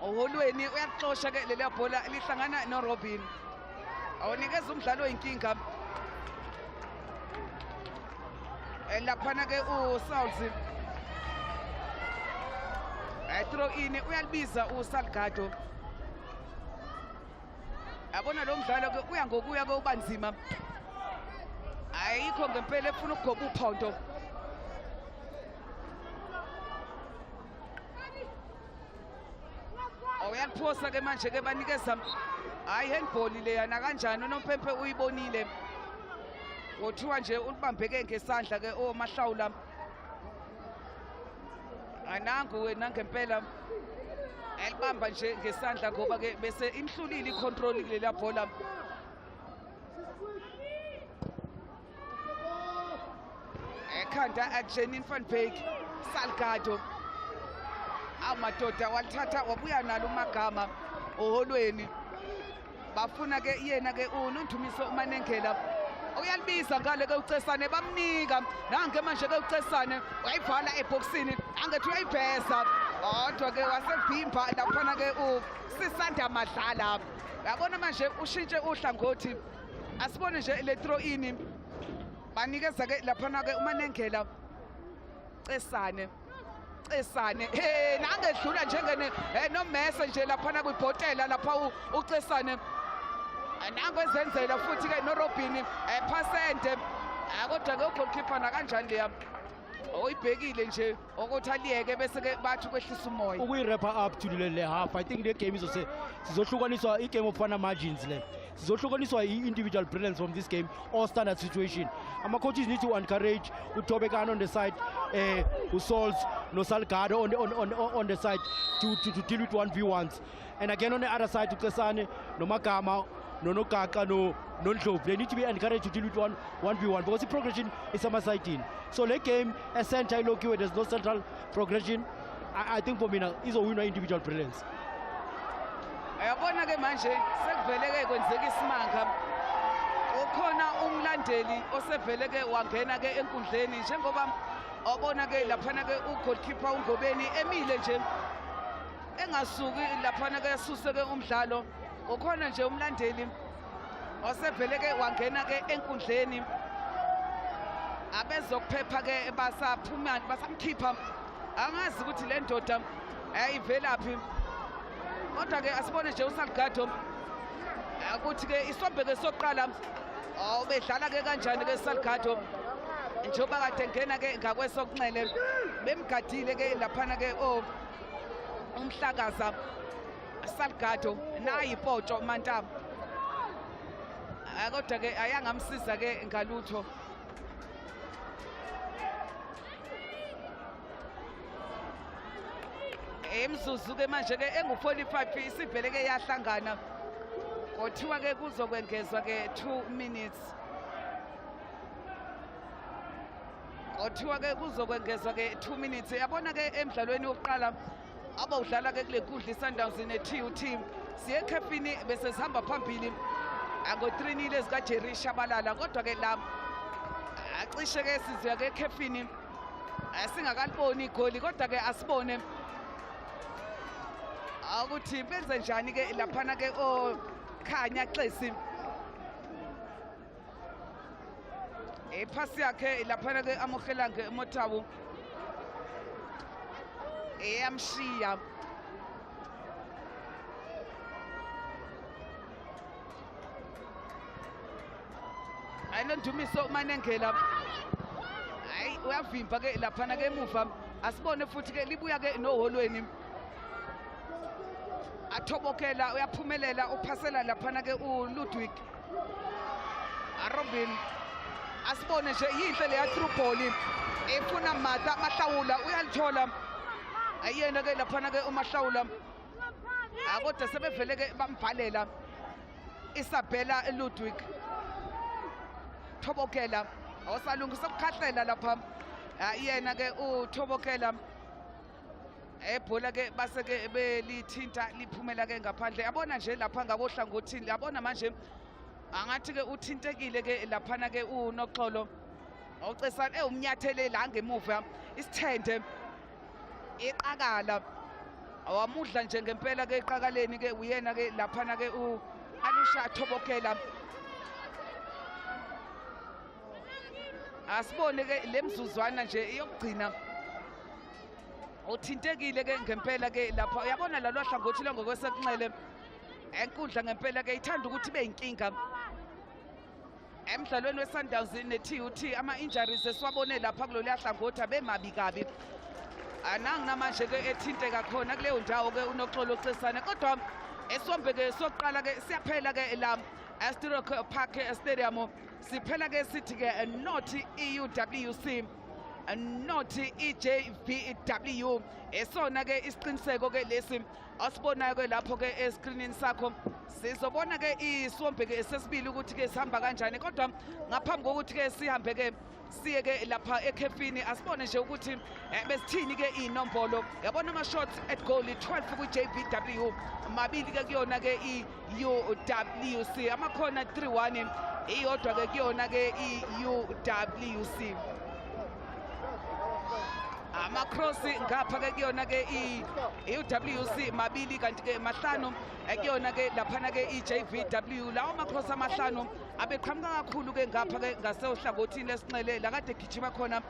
Oholweni uyaxosha ke leli bhola lihlangana noRobin. Awunikeza umdlalo oyinkinga. Laphana ke uSauls. Throw in uyalibiza uSalgado. Yabona lo mdlalo ke uya ngokuya ke ubanzima. Ayikho ngempela efuna ukugoba uPhonto. Uyaliphosa ke manje ke banikeza hayi handball le yana kanjani unompempe uyibonile. Wothiwa nje ulibambeke ngesandla ke oMahlawula. Anangu wena ngempela elibamba nje ngesandla ngoba ke bese imhlulile icontrol kulela bhola. Ekhanda aJenine van Beek Salgado. Amadoda wathatha wabuya nalo uMagama oholweni. Bafuna ke yena ke uNondumiso uManengela. Uyalibiza ngale ke uCesane bamnika. Nange manje ke uCesane wayivala eboxini angathi uyayibhesa. Kodwa ke wasevimba laphana ke uSisanda Madlala. Yabona manje ushintshe uhlangothi. Asibone nje le throw in. Banikeza ke laphana ke uManengela. Cesane. Hey nangedlula njengene noMese nje laphana kwibhotela lapha uCesane. Nango ezenzela futhi ke noRobin phasende. Kodwa ke ugoalkeeper na kanjani leya. Oyibhekile nje ukuthi aliyeke bese ke bathi kwehlisa umoya. Ukuyi-wrap up to le half. I think the game is also sizohlukaniswa i-game of fana margins le. Sizohlukaniswa i-individual brilliance from this game or standard situation. Ama coaches need to encourage uThobekano on the side, uSauls no Salgado on the side to deal with 1v1s. And again on the other side uCesane no Magama no Kaka no Ndlovu. They need to be encouraged to deal with 1v1 because the progression is a side team. So the game a center low where there's no central progression. I think for me now is a winner individual brilliance. Uyabona ke manje sekuvele ke kwenzeka isimanga. Ukhona umlandeli osevele ke wangena ke enkundleni njengoba obona ke laphana ke ugoalkeeper uNgobeni emile nje engasuki laphana ke suse ke umdlalo. Ukhona nje umlandeli osevele ke wangena ke enkundleni. abezokuphepha ke basaphuma basamkhipha angazi ukuthi le ndoda ivelaphi kodwa ke asibone nje uSalgado ukuthi ke isombe ke soqala bedlala ke kanjani ke Salgado njengoba kade ngena ke ngakwesokunxele bemgadile ke laphana ke umhlakaza Salgado nayi ipoto Mantaba kodwa ke ayangamsiza ke ngalutho emzuzu ke manje ke engu45 isivele ke yahlangana kuthiwa ke kuzokwengezwa ke 2 minutes kuthiwa ke kuzokwengezwa ke 2 minutes yabona ke emidlalweni wokuqala abawudlala ke kule Gudli Sundowns neTUT siye ekhefini bese sihamba phambili ngo-3-0 ezika Jerry Shabalala kodwa ke la acishe ke siziya ke ekhefini singakaliboni igoli kodwa ke asibone ukuthi benze njani ke laphana ke Khanya Xesi phasi yakhe laphana ke amohela ngeMotabu eyamshiya ayinondumiso uManengela hayi uyavimba ke laphana ke emuva asibone futhi ke libuya ke noholweni athobokela uyaphumelela uphasela laphana ke uLudwig Robin asibone nje yinhle le ya through ball efuna Matha Mahlawula uyalithola ayena ke laphana ke uMahlawula kodwa sebevele ke bambhalela Isabella Ludwig Thobokela osalungisa ukukhahlela lapha yena ke uThobokela ebhola ke base ke belithinta liphumela ke ngaphandle yabona nje lapha ngakohlangothini yabona manje angathi ke uthintekile ke laphana ke uNoxolo ocesana umnyathele la ngemuva isithende iqakala awamudla nje ngempela ke iqakaleni ke uyena ke laphana ke Alusha Thobokela asibone ke lemzuzwana nje iyokugcina uthintekile ke ngempela ke lapha uyabona la lwahlangothi ngokwesekunxele enkundla ngempela ke ithanda ukuthi ibe inkinga emidlalweni weSundowns neTUT ama-injuries esiwabone lapha kulo hlangothi abemabi kabi namanje ke ethinteka khona kuleyo ndawo ke uNoxolo Cesane kodwa esombe ke sokuqala ke siyaphela ke la Stuttgart Park Stadium siphela ke sithi ke not EUWC not EJVW esona ke isiqiniseko ke lesi asibonayo ke lapho ke escreenini sakho sizobona ke isombe ke sesibili ukuthi ke sihamba kanjani kodwa ngaphambi kokuthi ke sihambe ke siye ke lapha ekhefini asibone nje ukuthi besithini ke inombolo yabona ama shots at goal 12 ku JVW mabili ke kuyona ke EUWC amakhona 3-1 iyodwa ke kuyona ke EUWC amacross ngapha ke kuyona ke iUWC mabili kanti ke mahlanu ekuyona ke laphana ke iJVW lawo macross amahlanu abeqhamuka kakhulu ke ngapha ke ngaseohlangothini lesinxele la kade gijima khona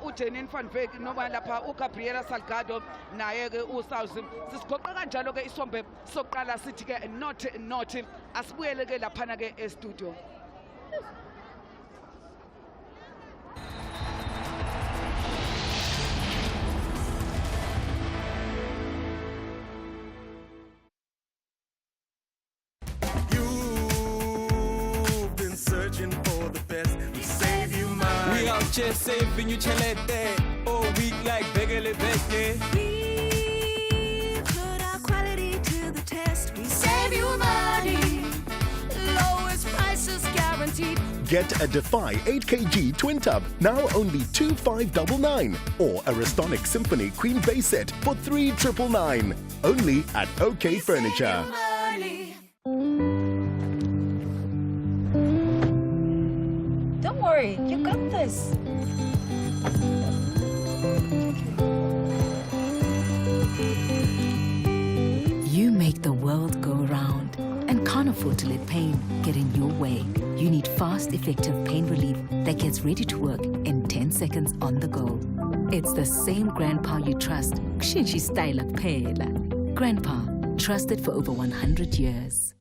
uJenine van Wyk noma lapha uGabriela Salgado naye ke uSouth sisigoqa kanjalo ke isombe sokuqala sithi ke not asibuyele ke laphana ke estudio. Searching for the best, we save you money. We out here saving you chelete. All week like begele beke. We put our quality to the test. We save you money. Lowest prices guaranteed. Get a Defy 8kg twin tub, now only 2599, or a Restonic Symphony Queen base set for 3999. Only at OK Furniture. Don't worry, you got this. You make the world go round, and Carnival afford to let pain get in your way. You need fast, effective pain relief that gets ready to work in 10 seconds on the go. It's the same Grandpa you trust. Kushintsha style kuphela. Grandpa, trusted for over 100 years.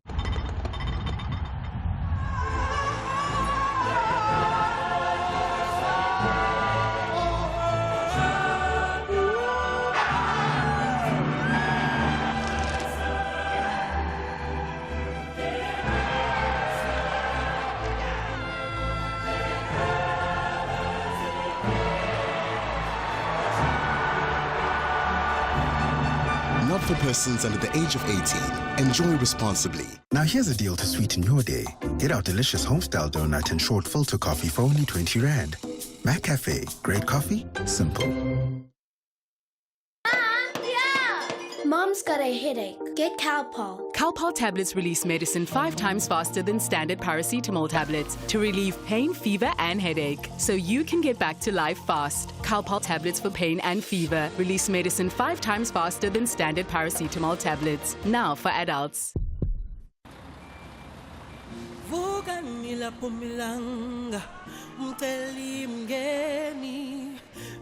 Not for persons under the age of 18. Enjoy responsibly. Now here's a deal to sweeten your day. Get our delicious homestyle donut and short filter coffee for only 20 Rand. Mac Cafe. Great coffee. Simple. Mom's got a headache. Get Calpol. Calpol tablets release medicine 5 times faster than standard paracetamol tablets to relieve pain, fever, and headache, so you can get back to life fast. Calpol tablets for pain and fever release medicine 5 times faster than standard paracetamol tablets. Now for adults.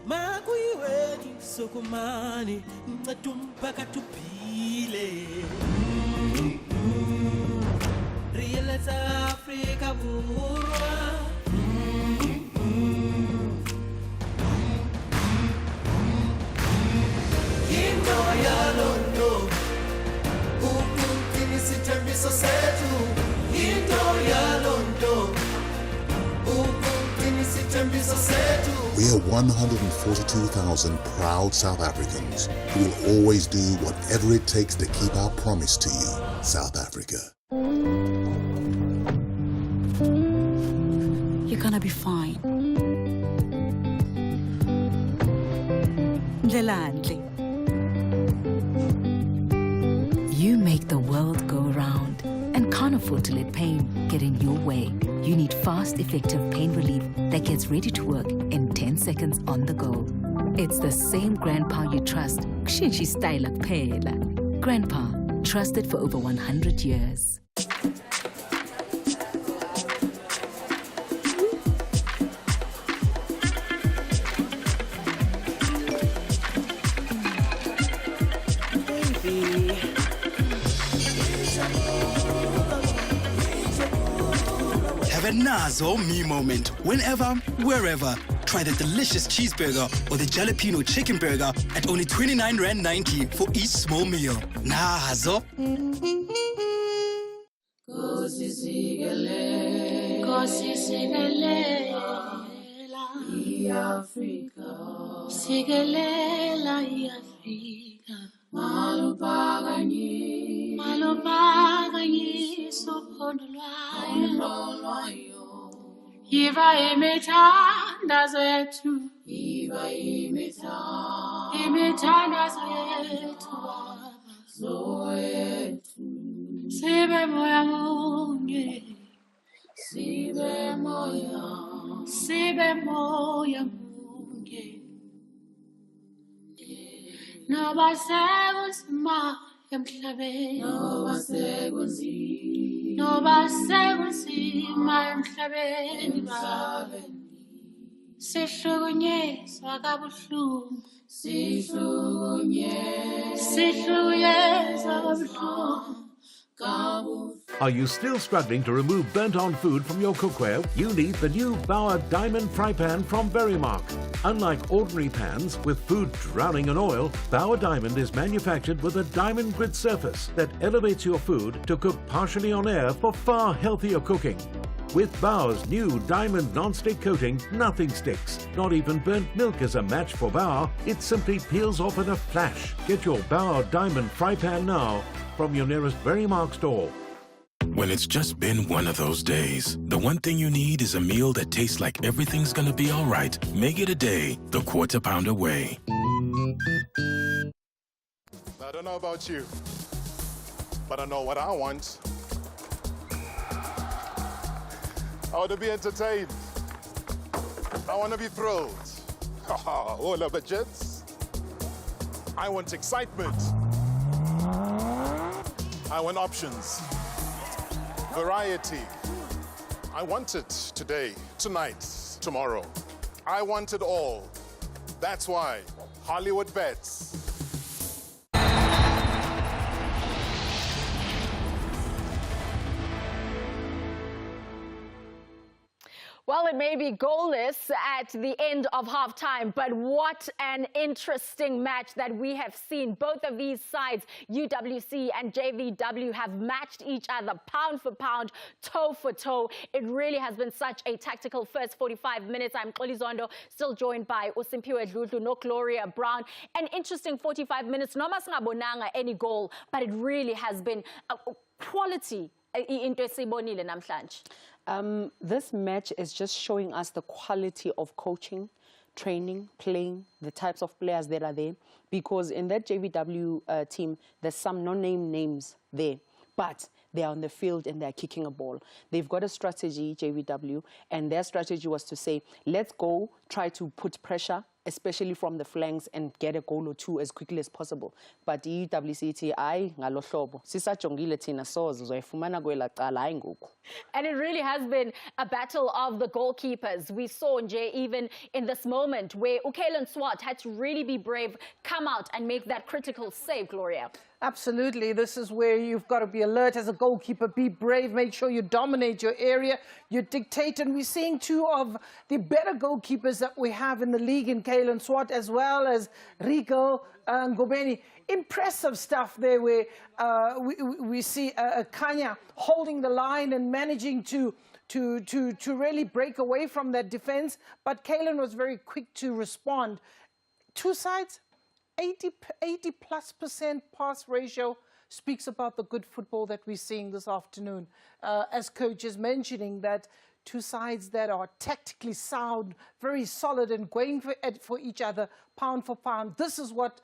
Makuiweni sokumani mpaka tupile Realize Africa burwa Into ya londo Ukuntini sitembiso setu Into ya londo Ukuntini sitembiso setu. We are 142,000 proud South Africans who will always do whatever it takes to keep our promise to you, South Africa. You're gonna be fine. Ndlelantle. You make the world go round and can't afford to let pain get in your way. You need fast, effective pain relief that gets ready to work in 10 seconds on the go. It's the same Grandpa you trust. Kushintsha style kuphela. Grandpa, trusted for over 100 years. Have a Nazo me moment. Whenever, wherever. Try the delicious cheeseburger or the jalapeno chicken burger at only 29 Rand 90 for each small meal. Nazo. Sigelela iAfrika maluphakanyi sophondo lwayo yiva imithandazo yethu imithandazo yethu sibe moya munye sibe moya munye noba sekunzima emhlabeni noba sekunzima emhlabeni sihlukunyezwa kabuhlungu sihlukunyezwa kabuhlungu. Are you still struggling to remove burnt-on food from your cookware? You need the new Bauer Diamond Fry Pan from Verimark. Unlike ordinary pans with food drowning in oil, Bauer Diamond is manufactured with a diamond grid surface that elevates your food to cook partially on air for far healthier cooking. With Bauer's new diamond non-stick coating, nothing sticks. Not even burnt milk is a match for Bauer. It simply peels off in a flash. Get your Bauer Diamond Fry Pan now from your nearest Verimark store. When it's just been one of those days, the one thing you need is a meal that tastes like everything's gonna be all right. Make it a day, the Quarter Pounder way. I don't know about you, but I know what I want. I want to be entertained. I want to be thrilled. All of the jets. I want excitement. I want options. variety. I want it today, tonight, tomorrow. I want it all. That's why Hollywood Bets. Well, it may be goalless at the end of halftime, but what an interesting match that we have seen. Both of these sides, UWC and JVW, have matched each other pound for pound, toe for toe. It really has been such a tactical first 45 minutes. I'm Xoli Zondo, still joined by Usimpiwe Dludlu, no Gloria Brown. An interesting 45 minutes. Noma singabonanga any goal, but it really has been a quality into esiyibonile namhlanje. This match is just showing us the quality of coaching, training, playing, the types of players that are there. Because in that JVW team, there's some no-name names there. But they are on the field and they're kicking a ball. They've got a strategy, JVW, and their strategy was to say, let's go, try to put pressure, especially from the flanks, and get a goal or two as quickly as possible. But the UWC, ayi ngalo hlobo sisajongile thina sozo zoyifumana kwela cala hayi ngoku. And it really has been a battle of the goalkeepers. We saw Nje even in this moment where Ukelen Swart had to really be brave, come out and make that critical save, Gloria. Absolutely. This is where you've got to be alert as a goalkeeper. Be brave. Make sure you dominate your area. You dictate. And we're seeing two of the better goalkeepers that we have in the league in Kalen Swart as well as Rico Ngobeni. Impressive stuff there where we see Kanya holding the line and managing to really break away from that defense. But Kalen was very quick to respond. Two sides. 80+% pass ratio speaks about the good football that we're seeing this afternoon. As coach is mentioning that two sides that are tactically sound, very solid and going for each other, pound for pound. This is what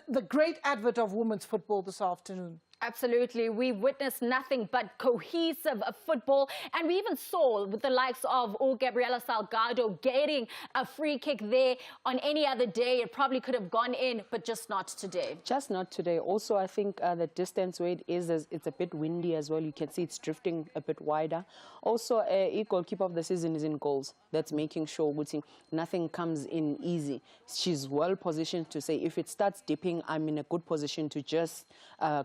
the great advert of women's football this afternoon. Absolutely. We witnessed nothing but cohesive football. And we even saw with the likes of Gabriela Salgado getting a free kick there. On any other day, it probably could have gone in, but just not today. Just not today. Also, I think the distance where it is, it's a bit windy as well. You can see it's drifting a bit wider. Also, goalkeeper of the season is in goals. That's making sure nothing comes in easy. She's well positioned to say, if it starts dipping, I'm in a good position to just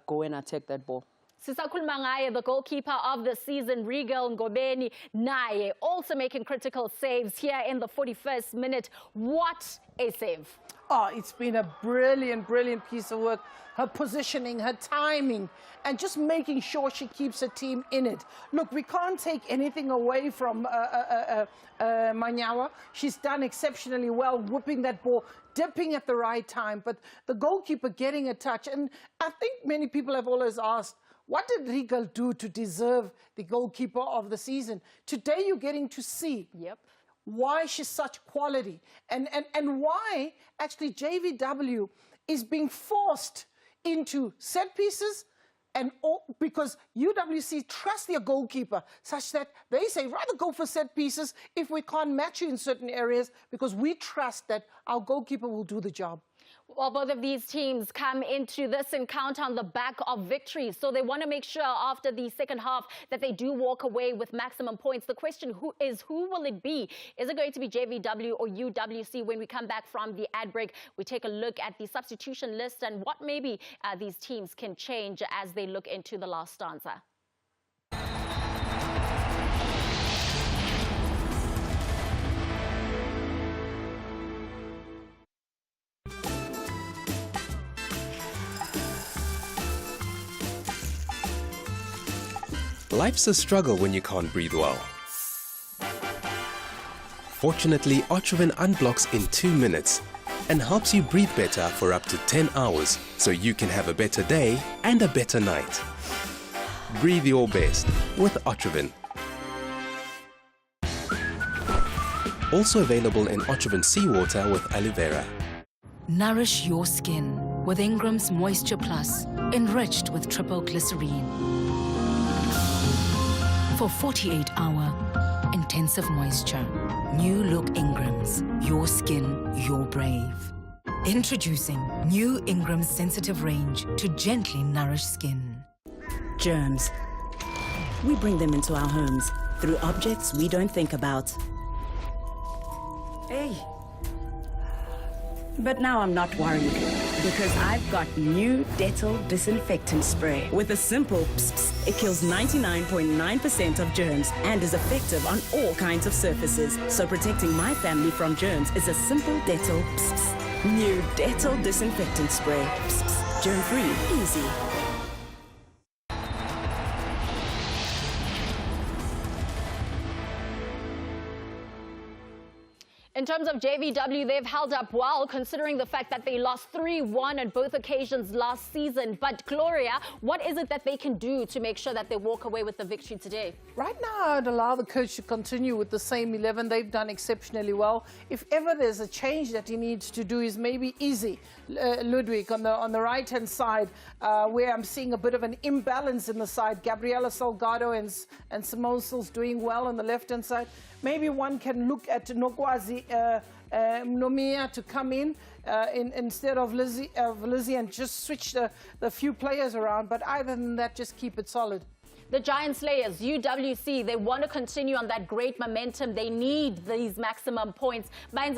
go and attack that ball. Sisakhuluma ngaye, the goalkeeper of the season, Regal Ngobeni, naye also making critical saves here in the 41st minute. What a save. Oh, it's been a brilliant, brilliant piece of work. Her positioning, her timing, and just making sure she keeps her team in it. Look, we can't take anything away from Manyawa. She's done exceptionally well, whipping that ball, dipping at the right time. But the goalkeeper getting a touch. And I think many people have always asked, what did Regal do to deserve the goalkeeper of the season? Today you're getting to see why she's such quality and why actually JVW is being forced into set pieces, and because UWC trust their goalkeeper such that they say rather go for set pieces if we can't match you in certain areas, because we trust that our goalkeeper will do the job. Well, both of these teams come into this encounter on the back of victory. So they want to make sure after the second half that they do walk away with maximum points. The question who will it be? Is it going to be JVW or UWC? When we come back from the ad break, we take a look at the substitution list and what maybe these teams can change as they look into the last stanza. Life's a struggle when you can't breathe well. Fortunately, Otrivin unblocks in 2 minutes and helps you breathe better for up to 10 hours so you can have a better day and a better night. Breathe your best with Otrivin. Also available in Otrivin Seawater with aloe vera. Nourish your skin with Ingram's Moisture Plus, enriched with triple glycerine. For 48-hour intensive moisture. New look Ingram's. Your skin, your brave. Introducing new Ingram's sensitive range to gently nourish skin. Germs, we bring them into our homes through objects we don't think about. Hey. But now I'm not worried because I've got new Dettol disinfectant spray. With a simple pss, pss, it kills 99.9% of germs and is effective on all kinds of surfaces. So protecting my family from germs is a simple Dettol pss, pss. New Dettol disinfectant spray. Pss, pss. Germ-free, easy. In terms of JVW, they've held up well, considering the fact that they lost 3-1 on both occasions last season. But Gloria, what is it that they can do to make sure that they walk away with the victory today? Right now, I'd allow the coach to continue with the same 11. They've done exceptionally well. If ever there's a change that he needs to do is maybe easy. Ludwig on the right-hand side, where I'm seeing a bit of an imbalance in the side. Gabriela Salgado and Simone Sills doing well on the left-hand side. Maybe one can look at Nogwazi Nomia to come in instead of Lizzie and just switch the few players around. But other than that, just keep it solid. The Giant Slayers, UWC, they want to continue on that great momentum. They need these maximum points. I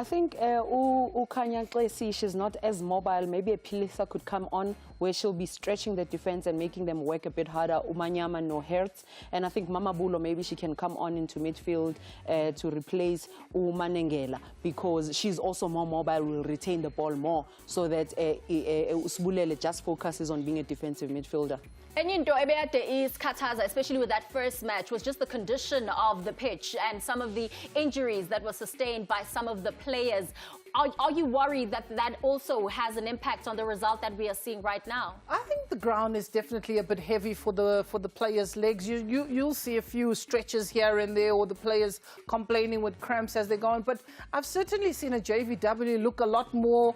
think Ukanya Klesi, she's not as mobile. Maybe a Pilisa could come on where she'll be stretching the defense and making them work a bit harder. Umanyama, no Hertz. And I think Mama Bulo, maybe she can come on into midfield to replace Umanengela, because she's also more mobile, will retain the ball more, so that Usbulele just focuses on being a defensive midfielder. And into is Kataza, especially with that first match, was just the condition of the pitch and some of the injuries that were sustained by some of the players. Are you worried that that also has an impact on the result that we are seeing right now? I think the ground is definitely a bit heavy for the players' legs. You'll see a few stretches here and there, or the players complaining with cramps as they go on. But I've certainly seen a JVW look a lot more,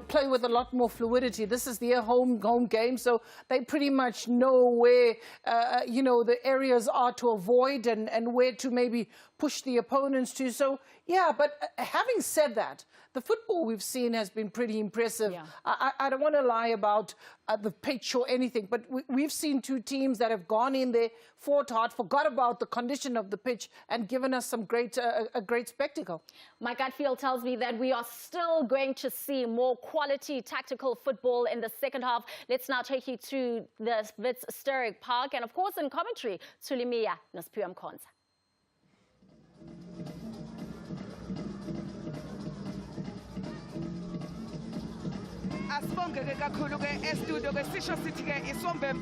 play with a lot more fluidity. This is their home game, so they pretty much know where the areas are to avoid and where to maybe push the opponents to. So yeah, but having said that, the football we've seen has been pretty impressive. Yeah. I don't want to lie about the pitch or anything, but we've seen two teams that have gone in there, fought hard, forgot about the condition of the pitch, and given us some a great spectacle. My gut feel tells me that we are still going to see more quality tactical football in the second half. Let's now take you to the Wits Sterling Park, and of course in commentary, Tulimiya Nosphiwe Mkhonza. Asibonge ke kakhulu ke estudio ke sisho sithi ke isombe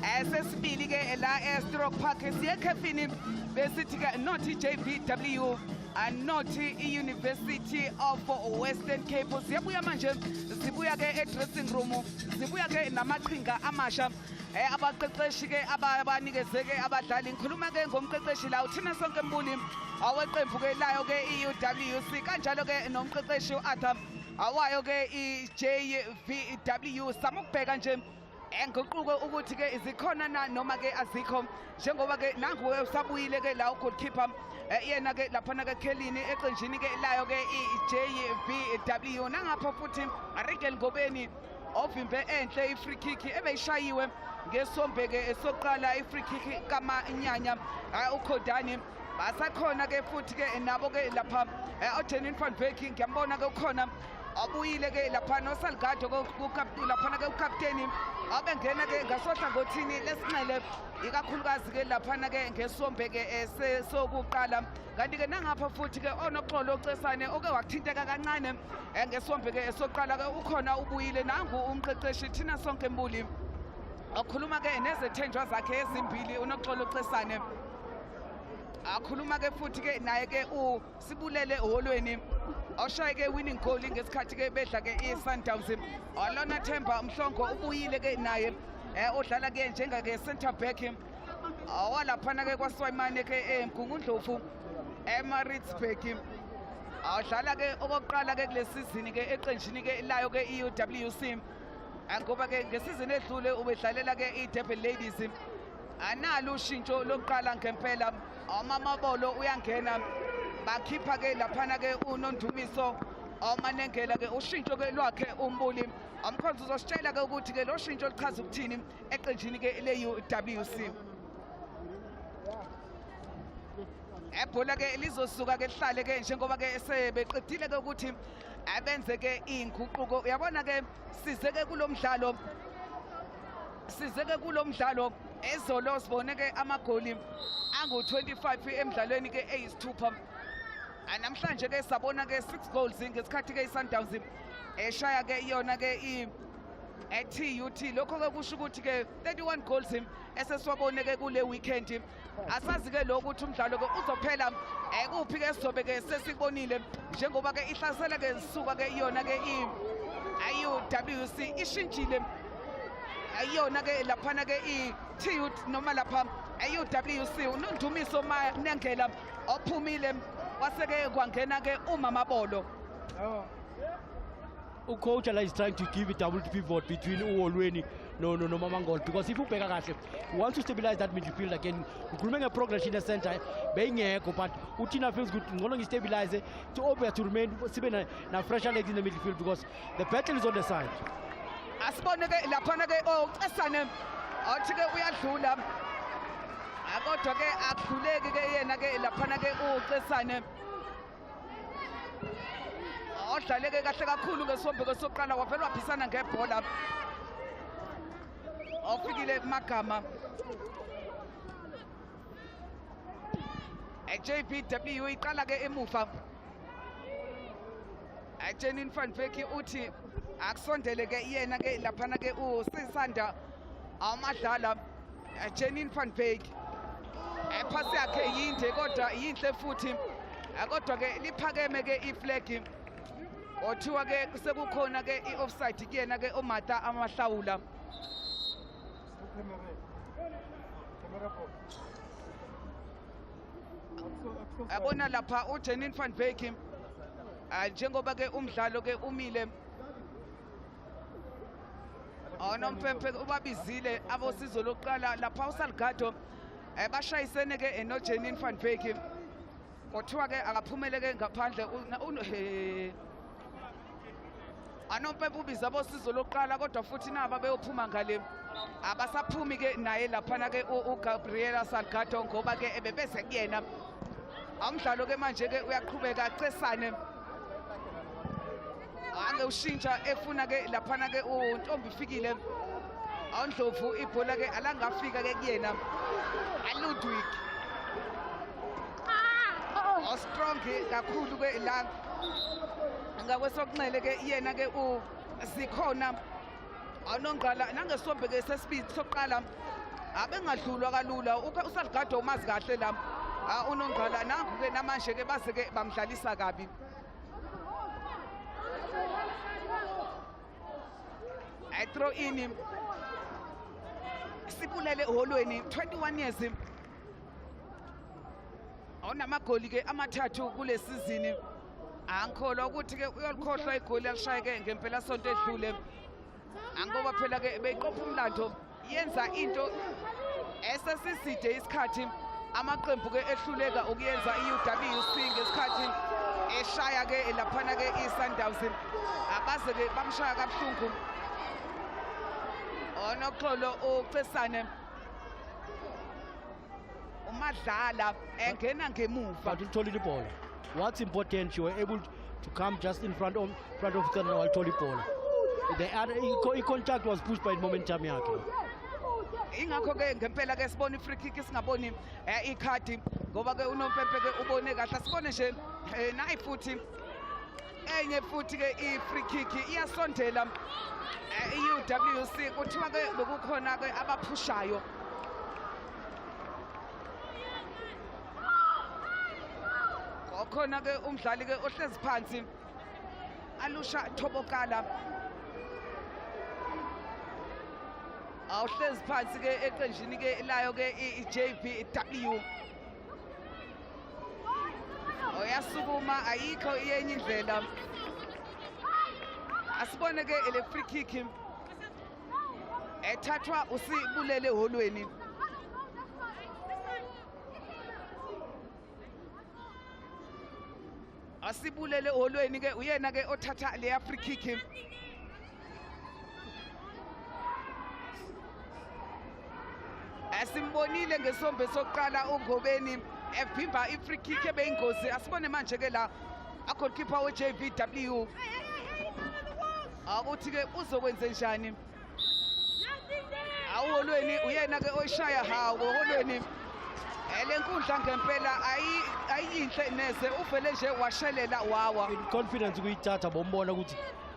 esesibili ke la eStroke Park siye khefini besithi ke not JVW and not University of Western Cape. Siyabuya manje sibuya ke dressing room, sibuya ke namaqhinga amasha abaqeqeshi ke abanikeze ke abadlali. Ngikhuluma ke ngomqeqeshi la uthina sonke Mbuli aweqembu ke layo ke UWC, kanjalo ke nomqeqeshi uAdam awayo ke iJVW. Samukubheka nje enguquko ukuthi ke izikhona na noma ke azikho, njengoba ke nangu usabuyile ke la ugoalkeeper yena ke laphana ke Khelini eqenjini ke layo ke iJVW. Nangapha futhi Arikel Ngobeni ovimbe enhle ifree kick ebeyishayiwe ngesombe ke esoqala ifree kick kaManyanya uKhodani. Basakhona ke futhi ke nabo ke lapha uJenny van Beek ngiyambona ke ukhona abuyile ke lapha noSalgado laphana ke ukapteni abengena ke ngasohlangothini lesinxele, ikakhulukazi ke laphana ke ngesombe ke sokuqala. Kanti ke nangapha futhi ke onoxolo ocesane oke wakuthinteka kancane ngesombe ke sokuqala ke ukhona ubuyile. Nangu umqeqeshi thina sonke Mbuli akhuluma ke nezethenjwa zakhe ezimbili unoxolo ocesane. Akhuluma ke futhi ke naye ke uSibulele Holweni oshaye ke winning goal ngesikhathi ke bedla ke iSundowns. Olona Themba Mhlongo ubuyile ke naye odlala ke njenga ke center back awalaphana ke kwaSwayimane ke eMgungundlovu eMaritzburg. Awudlala ke okokuqala ke kule season ke eqenjini ke layo ke iUWC, ngoba ke ngesizini edlule ubedlalela ke iDurban Ladies. Analo ushintsho lokuqala ngempela, amamabolo uyangena, bakhipha ke laphana ke uNondumiso Manengela ke ushintsho ke lwakhe uMbuli. Amkhonza uzositshela ke ukuthi ke lo shintsho lichaza ukuthini eqenjini ke leUWC. ebhola ke lizosuka ke lihlale ke njengoba ke sebeqedile ke ukuthi abenze ke inguquko. Uyabona ke size ke kulomdlalo ezolo sibone ke amagoli angu-25 emdlalweni ke eyisithupha. Namhlanje ke sabona ke 6 goals ngesikhathi ke iSundowns eshaya ke iyona ke TUT. Lokho ke kusho ukuthi ke 31 goals esesiwabone ke kule weekend. Asazi ke lokho ukuthi umdlalo ke uzophela kuphi ke sizobe ke sesikubonile njengoba ke ihlasela ke zisuka ke iyona ke IUWC ishintshile ayona ke laphana ke TUT noma lapha IUWC uNondumiso Manengela ophumile waseke kwangena ke uMamabolo. Coach is trying to give a double pivot between Uolweni no Mamangol, because if you pay kahle, once you stabilize that midfield again, including a progression in the center, being but Utina feels good. No longer stabilize it to over to remain now fresher legs in the midfield because the battle is on the side. Asibone ke laphana ke esane athi ke uyadlula kodwa ke akudluleki ke yena ke laphana ke ucesane odlale ke kahle kakhulu ngesombeko sokuqala wavela waphisana ngebhola ofikile kumagama JBW iqala ke emuva Janine van Beek uthi akusondele ke yena ke laphana ke usisanda amadlala Janine van Beek phasi yakhe yinde kodwa yinhle futhi kodwa ke liphakeme ke iflag othiwa ke sekukhona ke i-offside kuyena ke uMata Amahlawula. Abona lapha uJanine van Beek njengoba ke umdlalo ke umile onompempe ubabizile abosizo lokuqala lapha uSalgado bashayisene ke noJanine van Beek kuthiwa ke akaphumele ke ngaphandle anompempe ubiza abosizo lokuqala kodwa futhi naba beyophuma ngale abasaphumi ke naye laphana ke uGabriela Salgado ngoba ke ebebese kuyena umdlalo ke manje ke uyaqhubeka cesane ange ushintsha efuna ke laphana ke uNtombi Fikile awundlovu ibhola ke alangafika ke kuyena aLudwig strong kakhulu ke la ngakwesokunxele ke yena ke zikhona awunongqala nangesombe ke sesibili sokuqala abengadlulwa kalula uSalgado umazi kahle la unongqala nangu ke namanje ke base ke bamdlalisa kabi throw in Sibulele Holweni 21 years awunamagoli ke amathathu kule season angikholwa ukuthi ke uyolikhohlwa igoli alishaye ke ngempela sonto edlule angoba phela ke beyiqopha umlando yenza into esesiside isikhathi amaqembu ke ehluleka ukuyenza iUWC ngesikhathi eshaya ke laphana ke iSundowns abaze ke bamshaya kabuhlungu onoxolo ucesane umadlala engena ngemuva but utholile ibhola. What's important, you were able to come just in front of Tsana Waltoli Paul. The contact was pushed by momentum yakhe. Ingakho ke ngempela ke sibona i-free kick singaboni ikhadi ngoba ke unompempe ke ubone kahle sibone nje nayi futhi enye futhi ke i-free kick iyasondela iUWC kuthiwa ke bekukhona ke abaphushayo khona ke umdlali ke ohlezi phansi Alusha Thobokala awuhlezi phansi ke eqenjini ke layo ke iJBW oyasukuma ayikho iyenye indlela asibone ke ele free kick ethathwa uSibulele Holweni Asibulele Holweni ke uyena ke othatha le free kick Simbonile ngesombe sokuqala uNgobeni evimba i-free kick ebeyingozi. Asibone manje ke la goalkeeper we-JVW ukuthi ke uzokwenze njani. Awuholweni uyena ke oyishaya hawo holweni. Lenkundla ngempela ayinhle neze uvele nje washelela wawa. Confidence kuyithatha bombona ukuthi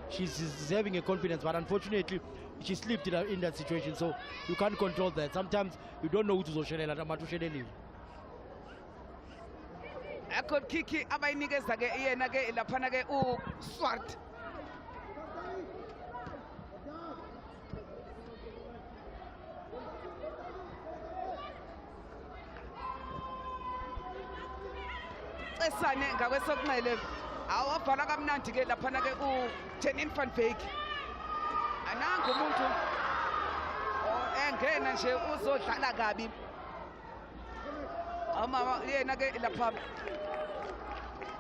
she's having a confidence, but unfortunately she slipped in that situation, so you can't control that. Sometimes you don't know who to zoshelela namatu shelelile. Goal kick abayinikeza ke yena ke laphana ke uSwart. Esane ngakwesokunxele awabhala kamnandi ke laphana ke uTenin van Beek. Ananga umuntu engena nje uzodlala kabi. Ama yena ke lapha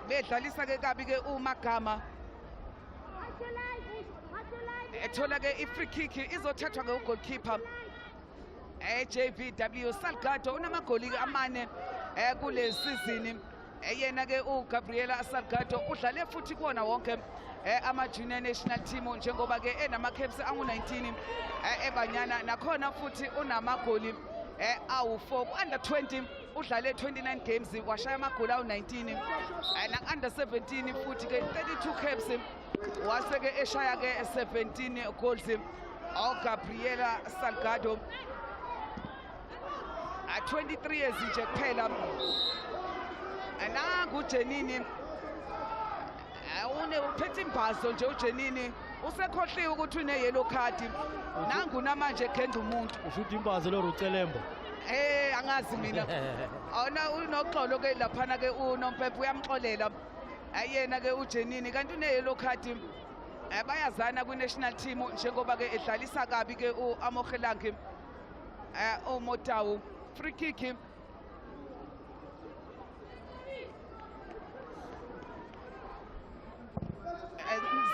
bedlalisa ke kabi ke uMagama. Ethola ke i-free kick izothathwa ke ugoalkeeper JVW. Salgado unamagoli amane kule season. Yena ke uGabriela Salgado udlale futhi kuona wonke ama-junior national team njengoba ke enama-caps angu-19 ebanyana nakhona futhi unamagoli awu-4 ku-under 20 udlale 29 games washaya amagoli awu-19 na-under 17 futhi ke 32 caps wase ke eshaya ke 17 goals uGabriela Salgado 23 years nje kuphela. Nangu uJenini uphethe imbhaso nje uJenini usekhohliwe ukuthi une-yellow card. Nangu namanje khenza umuntu ushuthi imbazo loRucelembo. Angazi mina awuna unoxolo ke laphana ke uNompempe uyamxolela yena ke uJenini kanti une-yellow card. Bayazana kwi-national team njengoba ke edlalisa kabi ke uAmogelangi uMotawu. Free kick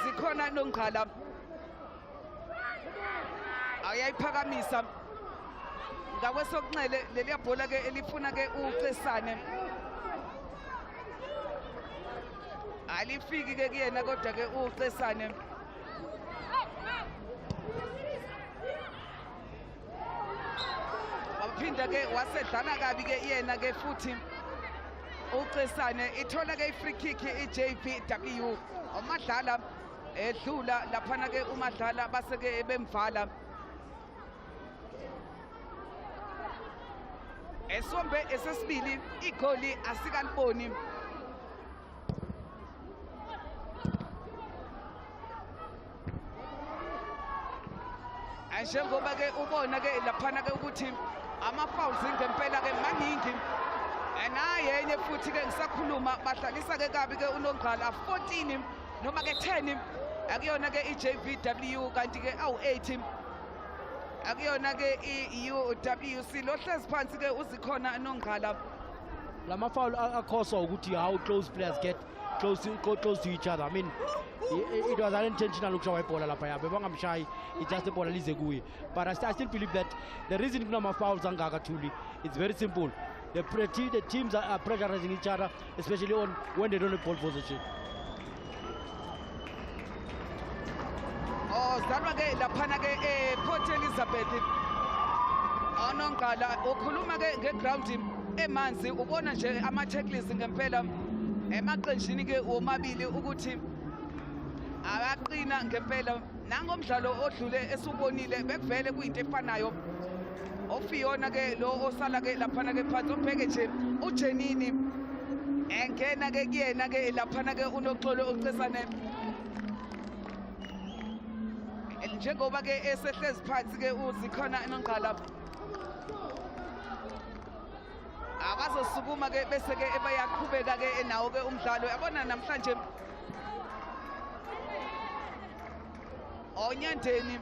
zikhona Nongqala ayayiphakamisa ngakwesokunxele leliya bhola ke elifuna ke uCesane alifiki ke kuyena kodwa ke uCesane waphinda ke wasedlala kabi ke yena ke futhi uCesane ithola ke i-free kick i-JVW. uMadlala edlula laphana ke uMadlala base ke bemvala. Esombe esesibili igoli asikaliboni. Njengoba ke ubona ke laphana ke ukuthi ama-fouls ngempela ke maningi. Nayenye futhi ke ngisakhuluma badlalisa ke kabi ke uNongqala 14 noma ke 10 akuyona ke i-JVW kanti ke awu-8 akuyona ke i-UWC lo hlezi phansi ke uzikhona Nongqala. Lama foul akhoswa ukuthi how close players get close to each other. I mean it was unintentional ukushaya ibhola lapha yabe bangamshayi it just ibhola lize kuye, but I still believe that the reason kunama fouls angaka Thuli, it's very simple. The teams are pressurizing each other, especially when they don't have ball possession. Zalwa ke laphana ke Port Elizabeth. Nongqala ukhuluma ke ngeground emanzi ubona nje ama-tackles ngempela emaqenjini ke omabili ukuthi akaqina ngempela. Nangomdlalo odlule esubonile bekuvele kuyinto efanayo. Ofiona ke lo osala ke laphana ke phansi ubheke nje uJenini engena ke kuyena ke laphana ke uNoxolo uCesane njengoba ke esehlezi phansi ke uzikhona Nongqala abazosukuma ke bese ke bayaqhubeka ke nawo ke umdlalo. Yabona namhlanje Onyandeni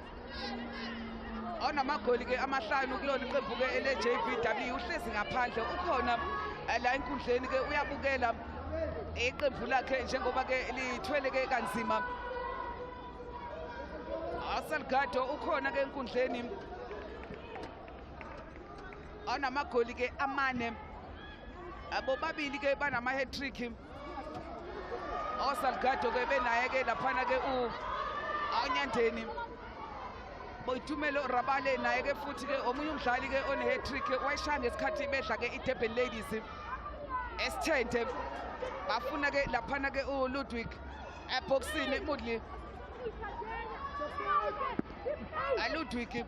onamagoli ke amahlanu kulona iqembu ke ele-JVW uhlezi ngaphandle ukhona la enkundleni ke uyabukela iqembu lakhe njengoba ke lithwele ke kanzima. Salgado ukhona ke enkundleni anamagoli ke amane abo babili ke banama hat trick oSalgado ke benaye ke laphana ke awunyandeni Boitumelo Rabale naye ke futhi ke omunye umdlali ke one hat trick wayishaya ngesikhathi bedla ke iDurban Ladies esithente bafuna ke laphana ke uLudwig eboxini Mudli Ludwig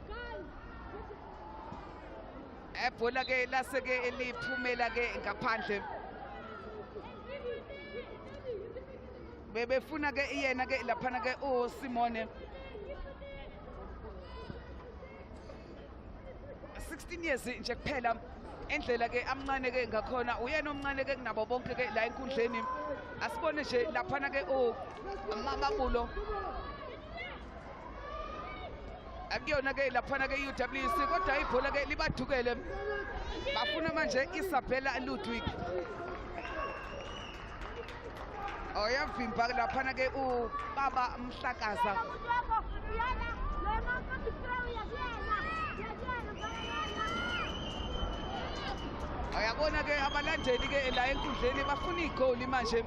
ebhola ke laseke eliphumela ke ngaphandle bebefuna ke yena ke laphana ke uSimone 16 years nje kuphela endlela ke amncane ke ngakhona uyena omncane ke kunabo bonke ke la enkundleni asibone nje laphana ke Mamabulo akuyona ke laphana ke UWC kodwa ibhola ke libadukele bafuna manje Isabella Ludwig oyavimba laphana ke ubaba Mhlakaza ayabona ke abalandeli ke la enkundleni bafuna igoli manje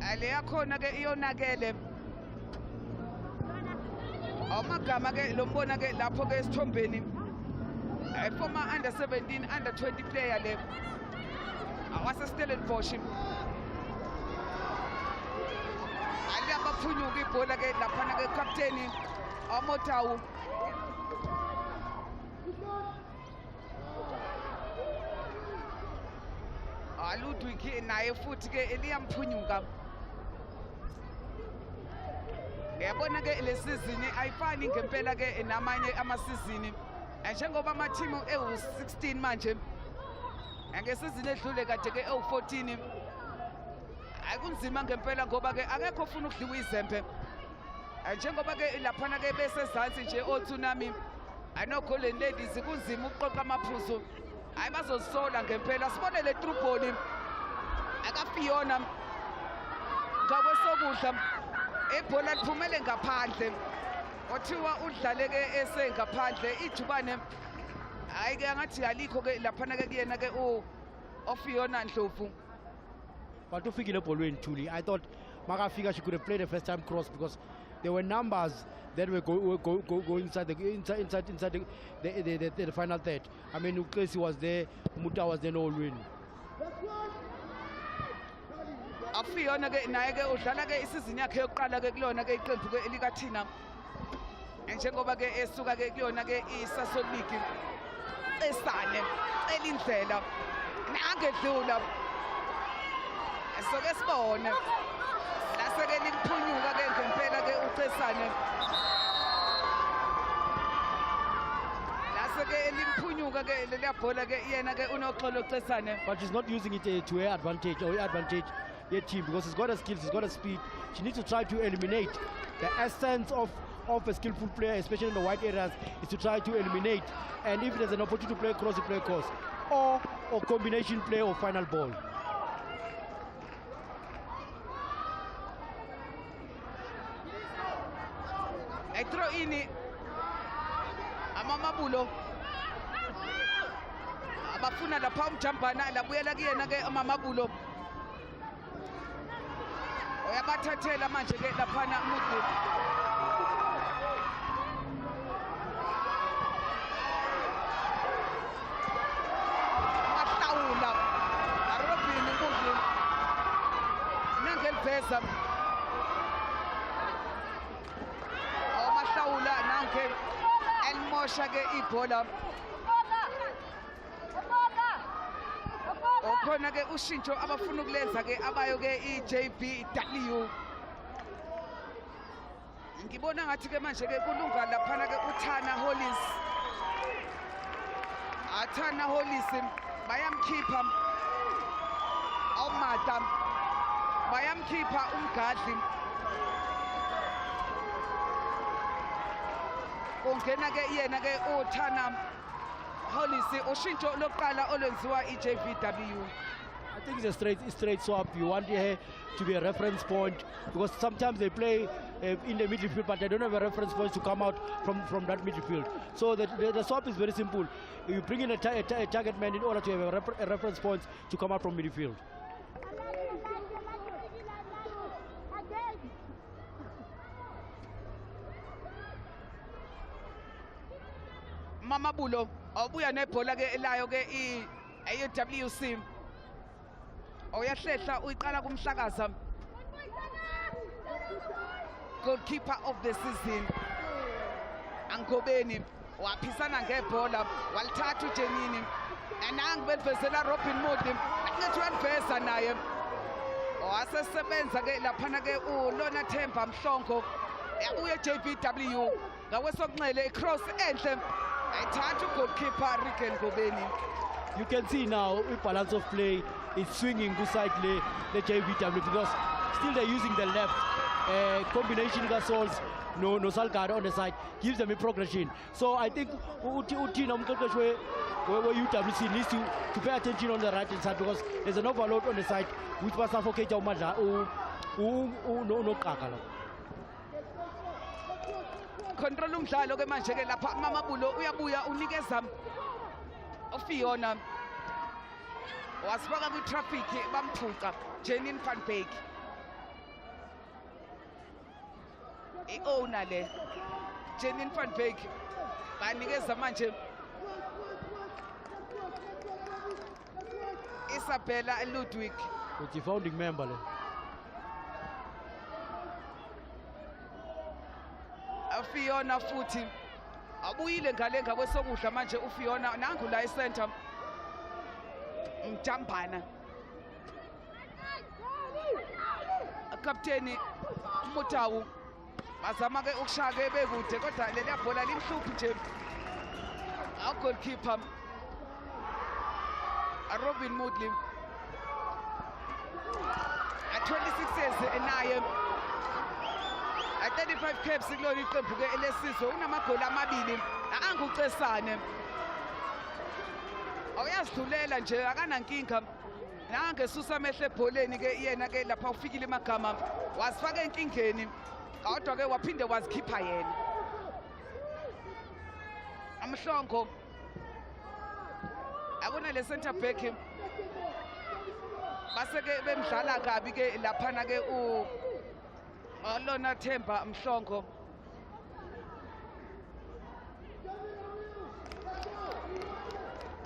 ale yakhona ke iyonakele amagama ke lombona ke lapho ke esithombeni former under 17 under 20 player le awase Stellenbosch ali abaphunyuka ibhola ke laphana ke captain Amotawu Ludwig naye futhi ke eliyamphunyuka yabona ke le season ayifani ngempela ke namanye amasizini njengoba ama team ewu16 manje ngesizini edlule kade ke ewu14 akunzima ngempela ngoba ke akekho ufuna ukudliwa izembe njengoba ke laphana ke besezantsi nje oTsunami ano Golden Ladies kunzima ukuqoqa amaphuzu hayi bazozisola ngempela sibone le true ball akaFiona ngakwesokudla ibhola liphumele ngaphandle othiwa udlale ke esengaphandle ijubane hayi ke ngathi alikho ke laphana ke kuyena ke oFiona Ndlovu but ufikile ebholweni Thuli I thought makafika she could have played the first time cross because there were numbers that were go inside the final third. I mean Uklesi was there, Muta was there, no win. Afiona ke naye ke udlala ke isizini yakhe yokuqala ke kulona ke iqembu ke elikathina njengoba ke esuka ke kuyona ke iSaso League esane elindlela nangedlula soke sibone lase ke limphunyuka ke ngempela ke uCesane lase ke limphunyuka ke leliyabhola ke yena ke unoxolo Cesane but she's not using it to her advantage or advantage your team because he's got a skills, he's got a speed. She needs to try to eliminate the essence of a skillful player, especially in the wide areas, is to try to eliminate. And if there's an opportunity to play cross, you play cross. Or combination play or final ball. I throw in Mamabulo. Abafuna la palm jumpana labuyela kuyena ke Mamabulo. Oyabathathela manje ke laphana umuntu Mahlawula Robin umuntu nangeliveza Mahlawula nanke elmosha ke ibhola okhona ke ushintsho abafuna ukulenza ke abayo ke iJBW ngibona ngathi ke manje ke kulunga laphana ke uThana Hollis aThana Hollis bayamkhipha awumadam bayamkhipha umgadli ongena ke yena ke uThana Hollis ushintsho lokuqala olwenziwa iJVW I think it's a straight swap. You want here to be a reference point because sometimes they play in the midfield, but they don't have a reference point to come out from that midfield. So the swap is very simple. You bring in a target man in order to have a reference point to come out from midfield. Mama Bulo obuya nebhola ke elayo ke i-WC oyahlehla uyiqala kumhlakaza goalkeeper of the season Angobeni waphisana ngebhola walithatha uJenini nangu belivesela Robin Moody ngathi uyaliveza naye wasesebenza ke laphana ke uLona Themba Mhlongo yabuye JVW ngakwesokunxele icross enhle ayithatha ugoalkeeper Ricken Ngobeni. You can see now the balance of play is swinging to side the JVW because still they're using the left combination Gasols no Salgado on the side gives them a progression. So I think Utina where UWC needs to pay attention on the right hand side because there's an overload on the side which was suffocate Umaja no Kakala. Control umdlalo ke manje ke lapha Mama Bulo uyabuya unikeza uFiona wasifaka kwi-traffic bamphuca Janine van Beek i-owner le Janine van Beek banikeza manje Isabella Ludwig the founding member le Fiona futhi abuyile ngale ngakwesokudla manje uFiona nangu la e-center Mjambana Kapteni Mutawu bazama ke ukushaya ke bekude kodwa leliya bhola limhluphi nje goalkeeper Robin Moodley 26 years naye 35 caps kulona iqembu ke elesizwe unamagoli amabili angucesane awuyazidlulela nje akanankinga nangesusa amehlo ebholeni ke yena ke lapha ufikile emagama wasifaka enkingeni kodwa ke waphinde wazikhipha yena Amhlongo abona le center back base ke bemdlala kabi ke laphana ke Lona Themba Mhlongo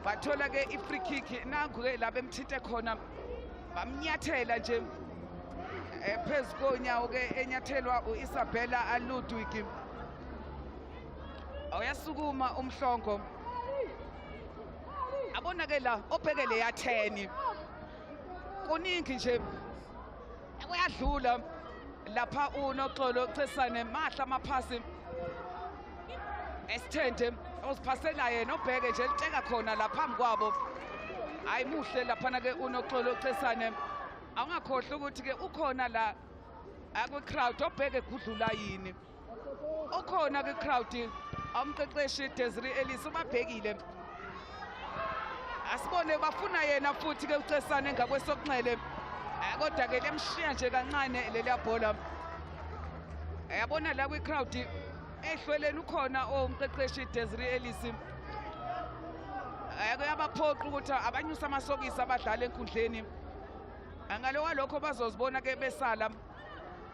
bathola ke i-free kick nangu ke la bemthinte khona bamnyathela nje phezu konyawo ke enyathelwa uIsabella Ludwig awuyasukuma uMhlongo abona ke la obhekele ya 10 kuningi nje uyadlula lapha uNoxolo Cesane mahla amaphasi esithende osiphasela yena obheke nje litsheka khona la phambi kwabo hayi muhle laphana ke uNoxolo Cesane awungakhohle ukuthi ke ukhona la akwi crowd obheke kudlula yini ukhona ke crowd amqeqeshi Desiree Ellis ubabhekile asibone bafuna yena futhi ke uCesane ngakwesokunxele kodwa ke lemshiya nje kancane leliya bhola yabona la kwi crowd ehlweleni ukhona umqeqeshi Desiree Ellis ayakuyabaphoqa ukuthi abanyusa amasokisi abadlala enkundleni angalo walokho bazozibona ke besala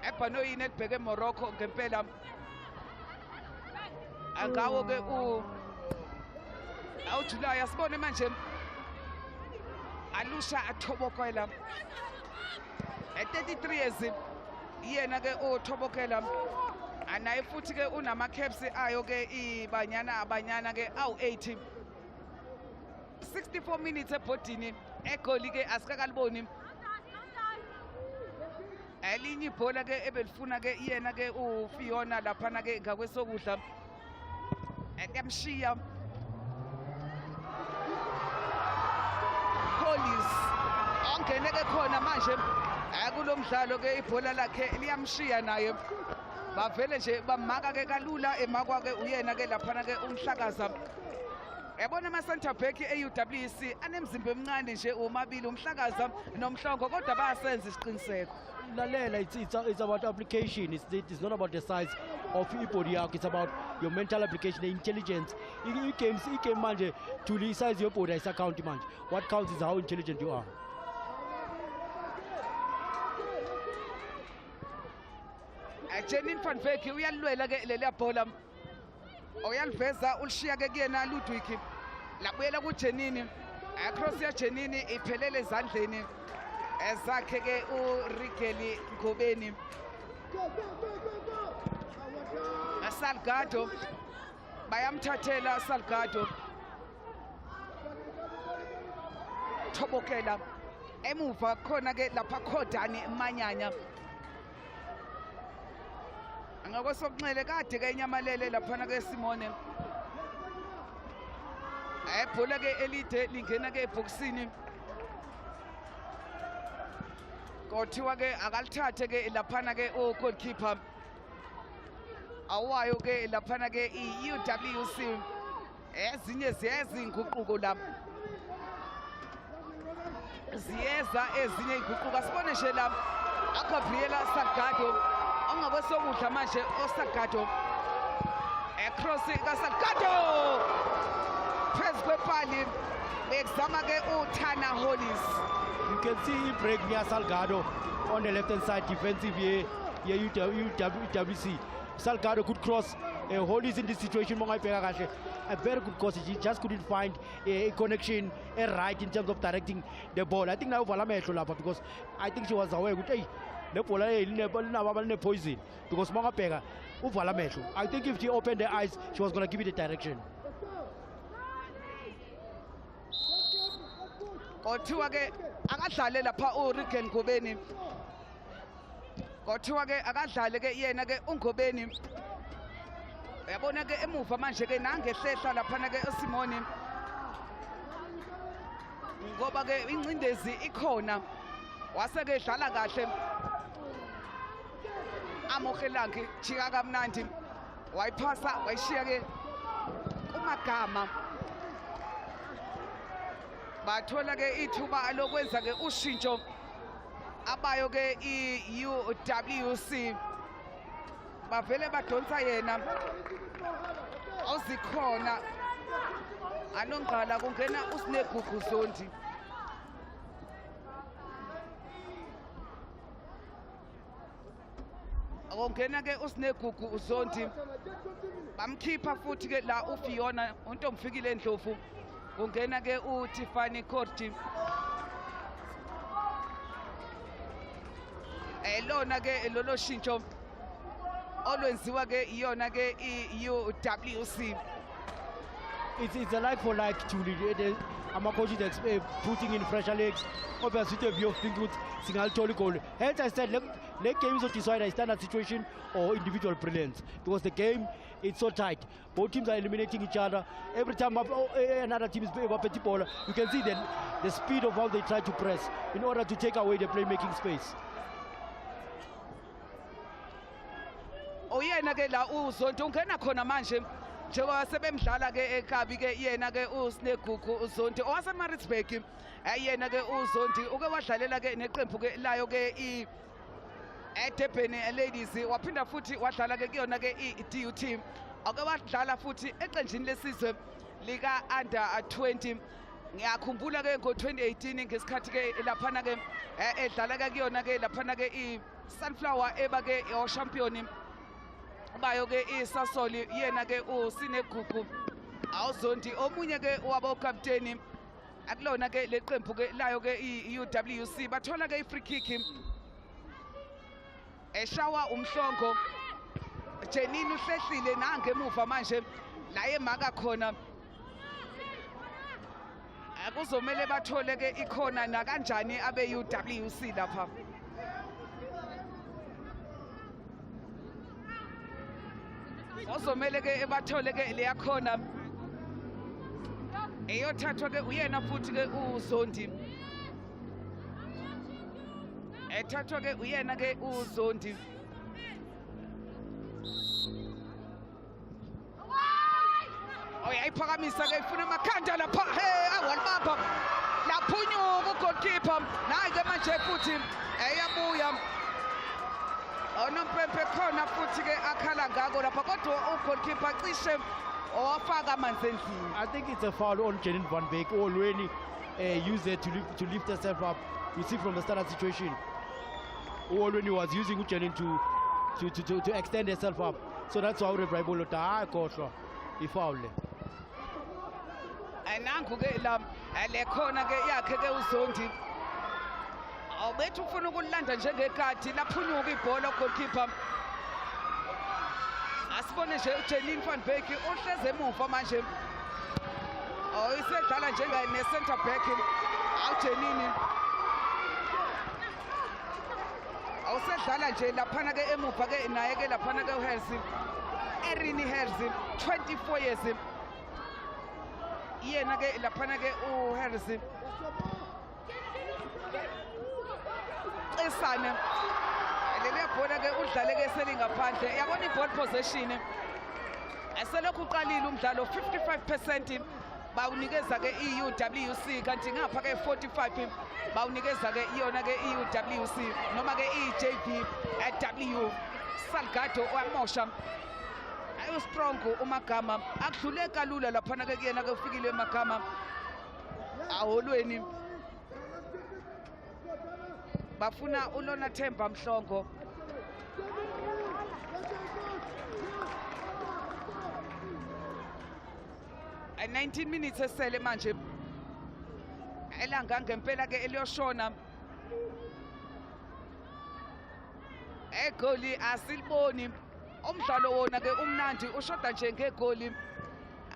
ebhanoyini elibheke eMorocco ngempela angawo ke awuJuly asibone manje Alusha Athobokela 33 years yena ke uThobokela anaye futhi ke unama caps ayo ke abanyana ke awu80 64 minutes ebhodini egoli ke asikakaliboni elinye ibhola ke ebelifuna ke yena ke uFiona laphana ke ngakwesokudla ekuyamshiya Collins ongene ke khona manje kulomdlalo ke ibhola lakhe liyamshiya naye bavele nje bamaka ke kalula emakwa ke uyena ke laphana ke umhlakaza yabona ama-center back e-UWC anemzimba emncane nje umabili umhlakaza nomhlongo kodwa bayasenza isiqiniseko. Lalela, it's about application. It's not about the size of your body. It's about your mental application, the intelligence. It came manje to the size of your body. It's account manje. What counts is how intelligent you are. Janine van Veek uyalwela ke leli bhola. Uyaliveza ulishiya ke kuyena Ludwig. Labuyela ku Janine. Across ya Janine iphelele ezandleni. Ezakhe ke uRigeli Ngobeni. Salgado bayamthathela Salgado. Thobokela emuva khona ke lapha Khodani Manyanya. Ngakwesokunxele kade ke inyamalele laphana ke Simone. Ebhola ke elide lingena ke eboxini. Kothiwa ke akalithathe ke laphana ke goalkeeper. Awayo ke laphana ke i-UWC. Ezinye ziyezinguquko la. Ziyeza ezinye izinguquko asibone nje la aGabriela Salgado. Ongakwesokudla manje oSalgado. Cross kaSalgado. Phezu kwepali bekuzama ke uThana Hollis. You can see he break near Salgado on the left hand side defensive here UWC. Salgado could cross. Hollis in this situation. A very good course. He just couldn't find a connection right in terms of directing the ball. I think now Valameh because I think she was aware. Poison because I think if she opened her eyes, she was going to give it a direction. Kothiwa ke akadlale lapha uRigel Ngobeni. Kothiwa ke akadlale ke yena ke uNgobeni. Uyabona ke emuva manje ke nangehlehla laphana ke uSimone. Ngoba ke incindezi ikhona. Wase ke dlala kahle. Amokelanki chika kamnandi. Wayiphasa wayishiya ke kumagama. Bathola ke ithuba lokwenza ke ushintsho abayo ke i-UWC bavele badonsa yena ozikhona anongqala kungena uSinegugu Zondi. Akungena ke uSinegugu Zondi bamkhipha futhi ke la uFiona uNtomfikile Ndlovu. Kungena ke uTiffany Korti. Elona ke lolo shintsho olwenziwa ke iyona ke i-UWC. It's a like for like to the coaches putting in fresher legs. Obviously the view of things single goal. Hence I said let games of decide a standard situation or individual brilliance because the game is so tight. Both teams are eliminating each other. Every time another team is a petit ball, you can see the speed of how they try to press in order to take away the playmaking space. Oyena ke la uZonto ungena khona manje njengoba sebemdlala ke eKabi ke yena ke uSinegugu uZonto owaseMaritzburg ayena ke uZondi uke wadlalela ke neqembu ke layo ke eDurban Ladies waphinda futhi wadlala ke kuyona ke iDUT ake wadlala futhi eqenjini lesizwe lika under 20. Ngiyakhumbula ke ngo2018 ngesikhathi ke laphana ke edlala ke kuyona ke laphana ke iSunflower eba ke champion bayo ke iSasoli yena ke uSinegugu awuZondi omunye ke wabo captain akulona ke leqembu ke layo ke iUWC bathola ke ifree kick eshawa umhlongo. Janine uhlehlile nangemuva manje la emaka khona akuzomela bathole ke ikhona na kanjani abe UWC lapha. Ozomele ke ebathole ke le yakhona eyothathwa ke uyena futhi ke uZondi. Ethathwa ke uyena ke uZondi. Oyayiphakamisa ke ifuna amakhanda lapha. Hey, awalibamba. Laphunyuka ugoalkeeper. Nayi ke manje futhi eyabuya. Onompempe khona futhi ke akhala ngako lapha kodwa ugoalkeeper cishe owafaka amanzi endlini. I think it's a foul on Janine van Beek. Already used it to lift herself up. You see from the start of the situation. Already was using Janine to extend herself up. So that's how the Bribolo he fouled. Nangu ke la le khona ke yakhe ke uZondi. Awubethu ufuna ukulanda njengekati laphunyuka ibhola goalkeeper. Asibone nje uJanine van Beek uhleze emuva manje. Isedlala njengane center back awuJanine. Awusedlala nje laphana ke emuva ke naye ke laphana ke uHersi. Erini Hersi 24 years. Yena ke laphana ke uHersi. Esane. Lele bhola ke udlale ke selingaphandle. Yabona iball possession. Eselokhu uqalile umdlalo 55% bawunikeza ke iUWC kanti ngapha ke 45 bawunikeza ke iyona ke iUWC noma ke iJVW. Salgado wamosha. Ayo strong uMagama akudlule kalula laphana ke kuyena ke ufikile eMagama aholweni bafuna uLona Themba Mhlongo. A 19 minutes esele manje elanga ngempela ke eliyoshona egoli asiliboni umdlalo wona ke umnandi ushoda nje ngegoli.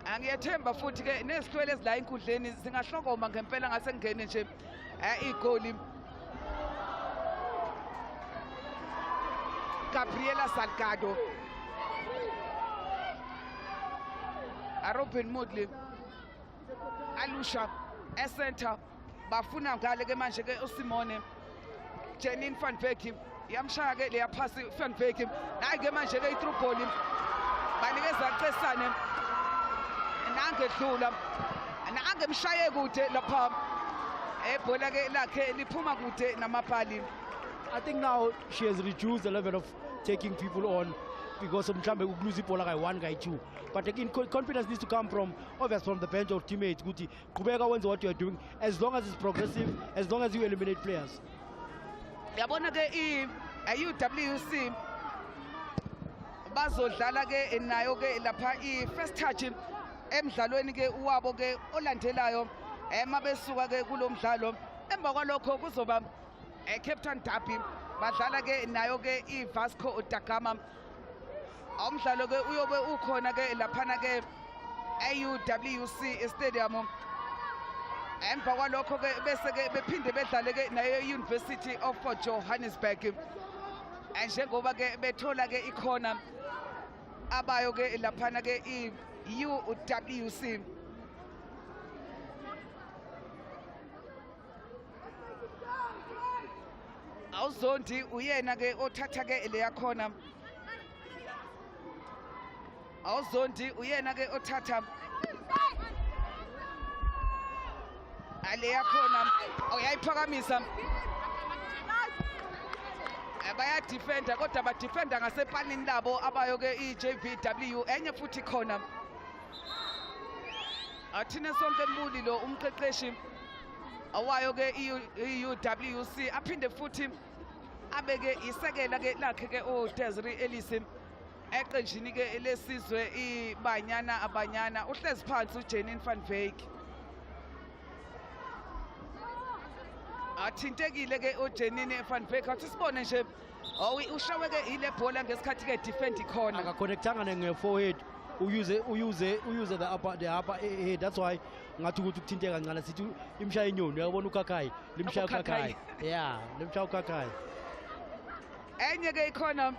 Angiyethemba futhi ke nesitwele ezila inkundleni singahlokoma ngempela ngase ngene nje igoli. Gabriela Salgado, Robin Mudley, Alusha center bafuna ngale ke manje ke uSimone. Janine van Beek yamshaya ke leya pass van Beek nayi ke manje ke i-through ball banikeza Cesane nangedlula nangemshaye kude lapha ebhola ke lakhe liphuma kude namapali. I think now she has reduced the level of taking people on because of Mhlambe lose ball guy 1 guy 2. But again, confidence needs to come from the bench or teammates. Guti, Kubeka wins what you are doing as long as it's progressive, as long as you eliminate players. Yabona ke iUWC bazodlala ke nayo ke lapha i-first touch emdlalweni ke uwabo ke olandelayo mabesuka ke kulomdlalo. Emva kwalokho kuzoba Captain Derby badlala ke nayo ke iVasco da Gama. Umdlalo ke uyobe ukhona ke laphana ke eUWC stadium. Emva kwalokho ke bese ke bephinde bedlale ke nayo University of Johannesburg. Njengoba ke bethola ke ikhona abayo ke laphana ke iUWC. Awuzondi uyena ke othatha ke leya khona. Awuzondi uyena ke othatha aleya khona uyayiphakamisa. Baya defender kodwa ba defender ngasepalini labo abayo ke iJVW enye futhi khona. Athina sonke mbuli lo umqeqeshi awayo ke iUWC aphinde futhi abeke isekela ke lakhe ke uDesiree Ellis eqenjini ke lesizwe ibanyana abanyana uhlezi phansi uJanine van Beek. Athintekile ke uJanine van Beek athi sibone nje ushawe ke ile bhola ngesikhathi ke defend ikhona akaconnectanga nge-forehead uyuze the upper head. That's why ngathi ukuthi ukuthinte kancane sithi imshaya inyoni uyabona uKhakhai limshaya uKhakhai. Yeah, limshaya uKhakhai. Enye ke ikhona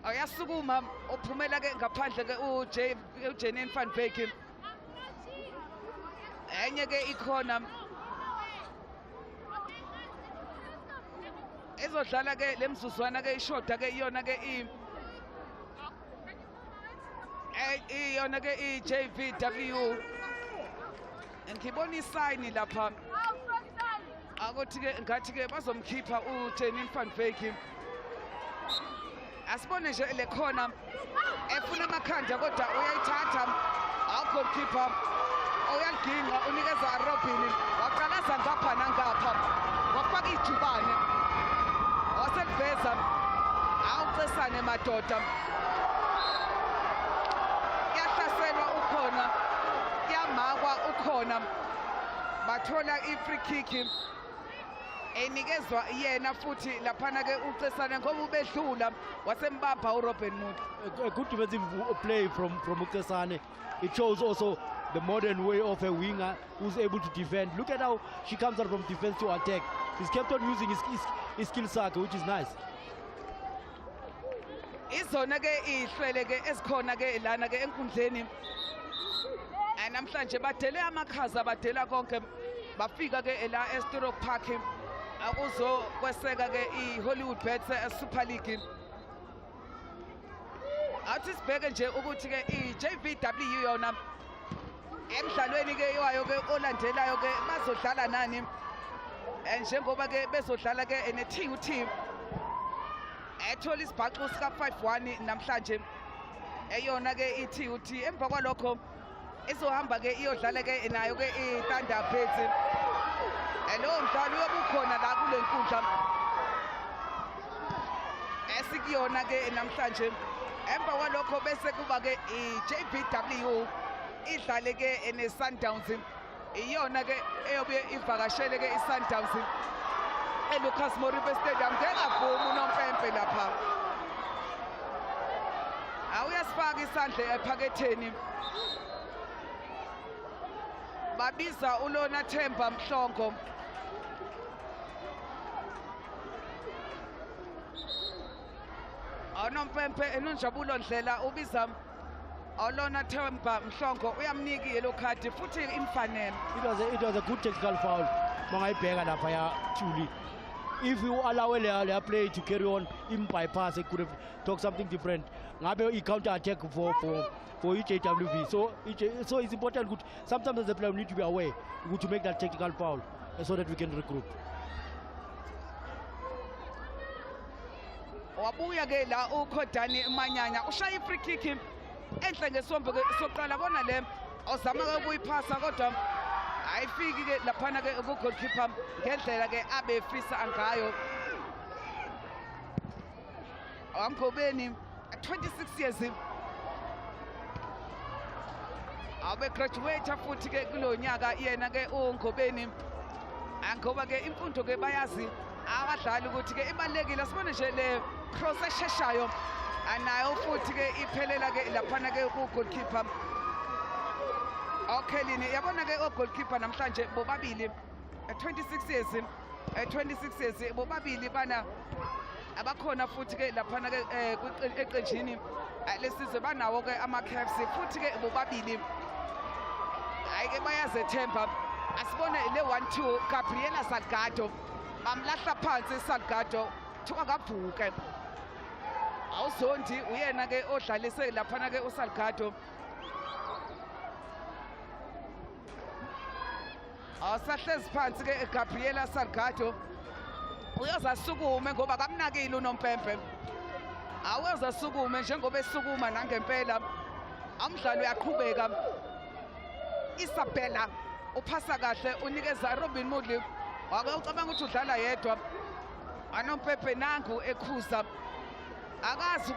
ayasukuma uphumela ke ngaphandle ke uJanine van Beek. Enye ke ikhona ezodlala ke lemzuzwana ke ishoda ke iyona ke iyona ke i-JVW ngibona isayini lapha akuthi ke ngathi ke bazomkhipha uJanine van Wyk. Asibone nje le khona efuna amakhanda kodwa uyayithatha goalkeeper oyalinga unikeza Robin waqalaza ngapha nangapha wafaka ijubane waseliveza awucesane madoda yahlaselwa ukhona yamakwa ukhona bathola i-free kick enikezwa yena futhi laphana ke ucesane ngoba ubedlula wasembamba uRobin Mood. A good defensive play from Ucesane. It shows also the modern way of a winger who's able to defend. Look at how she comes out from defense to attack. He's kept on using his skill circle, which is nice. Izona ke ihlele ke esikhona ke lana ke enkundleni namhlanje badele amakhaza badela konke bafika ke la eStorock Park akuzo kweseka ke iHollywood Bets Super League. Athi sibheke nje ukuthi ke iJVW yona emidlalweni ke yayo ke olandelayo ke bazodlala nani njengoba ke bezodlala ke neTUT ethola isibhaxu sika 5-1 namhlanje eyona ke iTUT emva kwalokho izohamba ke iyodlala ke nayo ke iThunder Birds. Lo mdlalo yobukhona la kule nkundla esikuyona ke namhlanje emva kwalokho bese kuba ke iJVW idlale ke neSundowns iyona ke eyobe ivakashele ke iSundowns eLucas Moribe Stadium ngekavumi unompempe lapha awuyasifaka isandla ephaketheni babiza uLona Themba Mhlongo awunompempe enonjabulo Ndlela ubiza uLona Themba Mhlongo uyamnika yellow card futhi imfanele. It was a good tactical foul. Mangayibheka lapha ya Thuli. If you allow their play to carry on in bypass, it could have talked something different. Ngabe counter attack for EJWV. So it's important. Good. Sometimes as a player we need to be aware to make that tactical foul so that we can recruit. Wabuya ke la uKhodani Manyanya ushaya i-free kick enhle ngesombe soqala bona le ozama ke ukuyiphasa kodwa ayifiki ke laphana ke ku-goalkeeper ngendlela ke abefisa ngayo. Ngobeni 26 years abe graduate futhi ke kulo nyaka yena ke uNgobeni ngoba ke imfundo ke bayazi abadlali ukuthi ke ibalekile sibone nje le cross esheshayo anayo futhi ke iphelela ke laphana ke ku-goalkeeper Kelini yabona ke o-goalkeeper namhlanje bobabili 26 years 26 years bobabili bana abakhona futhi ke laphana ke eqenjini lesizwe banawo ke ama-caps futhi ke bobabili hayi ke bayazethemba. Asibone le 1-2 Gabriela Salgado bamlahla phansi Salgado thuka kabhuke awuzondi uyena ke odlalise laphana ke uSalgado asahlezi phansi ke Gabriela Salgado uyoza sukume ngoba kamnakile unompempe awoza sukume njengoba esukuma nangempela amdlalo uyaqhubeka. Isabella uphasa kahle unikeza Robin Moodley wake ucabanga ukuthi udlala yedwa anompempe nangu ekhuza akazi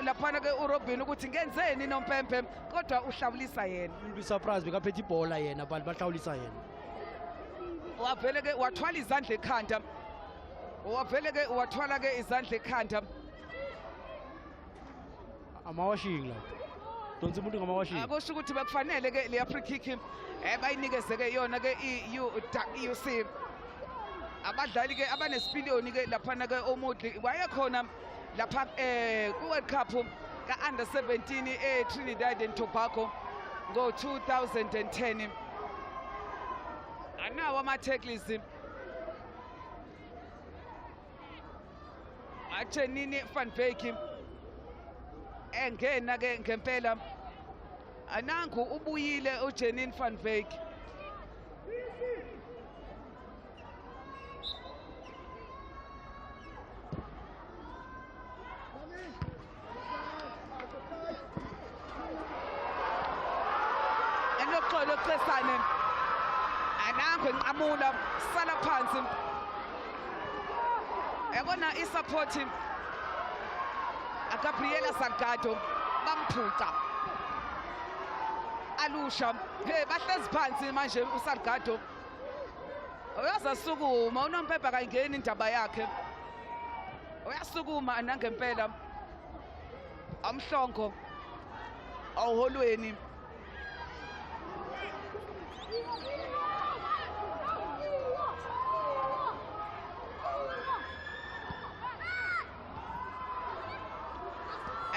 laphana ke uRobin ukuthi ngenzeni nompempe kodwa uhlawulisa yena. You'll be surprised bekaphethe ibhola yena abantu bahlawulisa yena. Wavele ke wathwala izandla ekhanda wavele ke wathwala ke izandla ekhanda amawashing lapho donse umuntu ngamawashing akusho ukuthi bekufanele ke le free kick bayinikeze ke yona ke iUC abadlali ke abanesipiliyoni ke laphana ke oMudli wayekhona lapha ku-World Cup ka-under 17 eTrinidad and Tobago ngo-2010 anawo ama-tackles Janine van Wyk engena ke ngempela Anangu ubuyile uJanine van Wyk. Enoxolo Xesane. Anangu nqamula sala phansi. Yabona isupport Gabriela Salgado bamphuca. Alusha hey bahlezi phansi manje uSalgado uyaza sukuma unompepha kayingeni indaba yakhe uyasukuma nangempela amhlongo awuholweni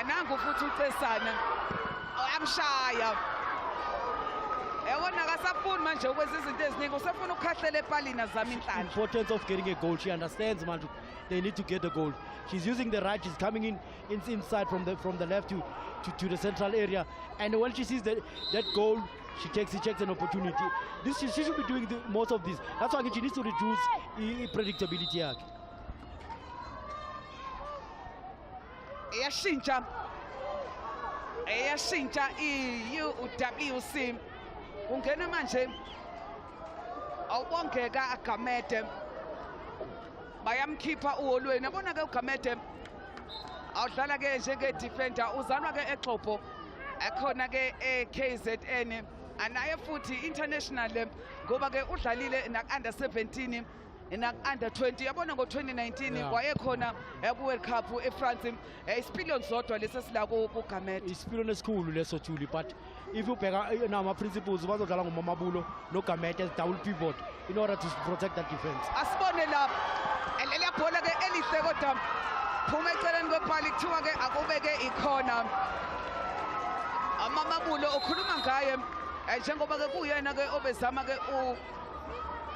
anangu futhi uCesana ayamshaya yabona akasafuni manje ukwenza izinto eziningi usafuna ukukhahlela epalini azama inhlanhla. Importance of getting a goal. She understands, man. They need to get the goal. She's using the right. She's coming inside from the left to the central area. And when she sees that goal, she checks an opportunity. She should be doing most of this. That's why she needs to reduce predictability. Eyashintsha UWC. Ungena manje awubongeka aGamede bayamkhipha uholweni yabona ke uGamede awudlala ke njenge defender uzalwa ke eXhopo ekhona ke eKZN anaye futhi international ngoba ke udlalile na under 17 na under 20 yabona ngo2019 wayekhona ku World Cup eFrance isipiliyoni sodwa lesesila kuGamede isipiliyoni esikhulu leso Julie but if you bheka nama principles bazodlala ngoMamabulo noGamede as double pivot in order to protect that defense. Asibone la leya bhola ke elihle kodwa phuma eceleni kwepali kuthiwa ke akube ke ikhona amaMabulo okhuluma ngaye njengoba ke kuyena ke obezama ke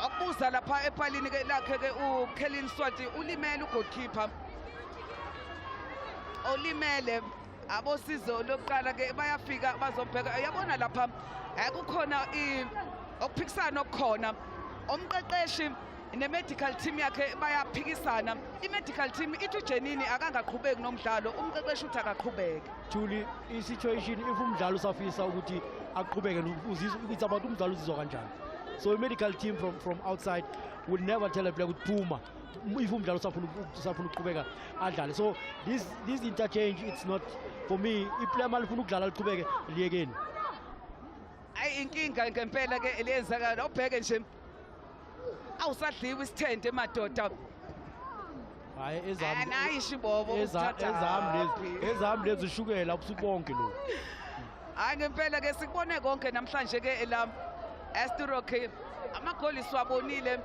akubuza lapha epalini ke lakhe ke uKelin Swati ulimele ugoalkeeper olimele abosizo lokuqala ke bayafika bazobheka yabona lapha kukhona okuphikisana okukhona umqeqeshi ne-medical team yakhe bayaphikisana i-medical team ithi uJanine akangaqhubeki nomdlalo umqeqeshi uthi akaqhubeke. Julie i-situation if umdlalo usafisa ukuthi aqhubeke it's about umdlalo uzizwa kanjani. So a medical team from outside will never tell a player ukuthi phuma if umdlalo usafuna ukuqhubeka adlale. So this interchange it's not for me iplayer malifuna ukudlala liqhubeke liyekeni. Ayi inkinga ngempela ke eliyenzakala ubheke nje awusadliwa isithende emadoda. Hayi ezami nayi shibobo ezami lezi shukela ubusubonke lo. Hayi ngempela ke sikubone konke namhlanje ke la Esturok amagoli siwabonile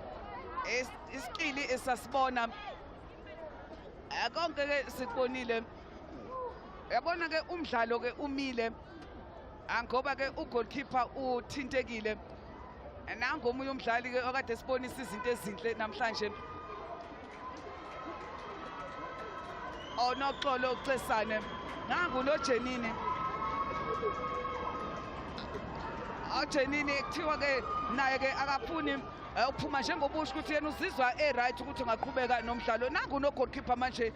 iskili esasibona konke ke sikubonile yabona ke umdlalo ke umile angoba ke ugoalkeeper uthintekile nangomunye umdlali ke okade sibonisa izinto ezinhle namhlanje onoxolo uCesane nangu noJanine uJanine kuthiwa ke naye ke akafuni uphuma njengobusho ukuthi yena uzizwa right ukuthi ungaqhubeka nomdlalo nangu no goalkeeper manje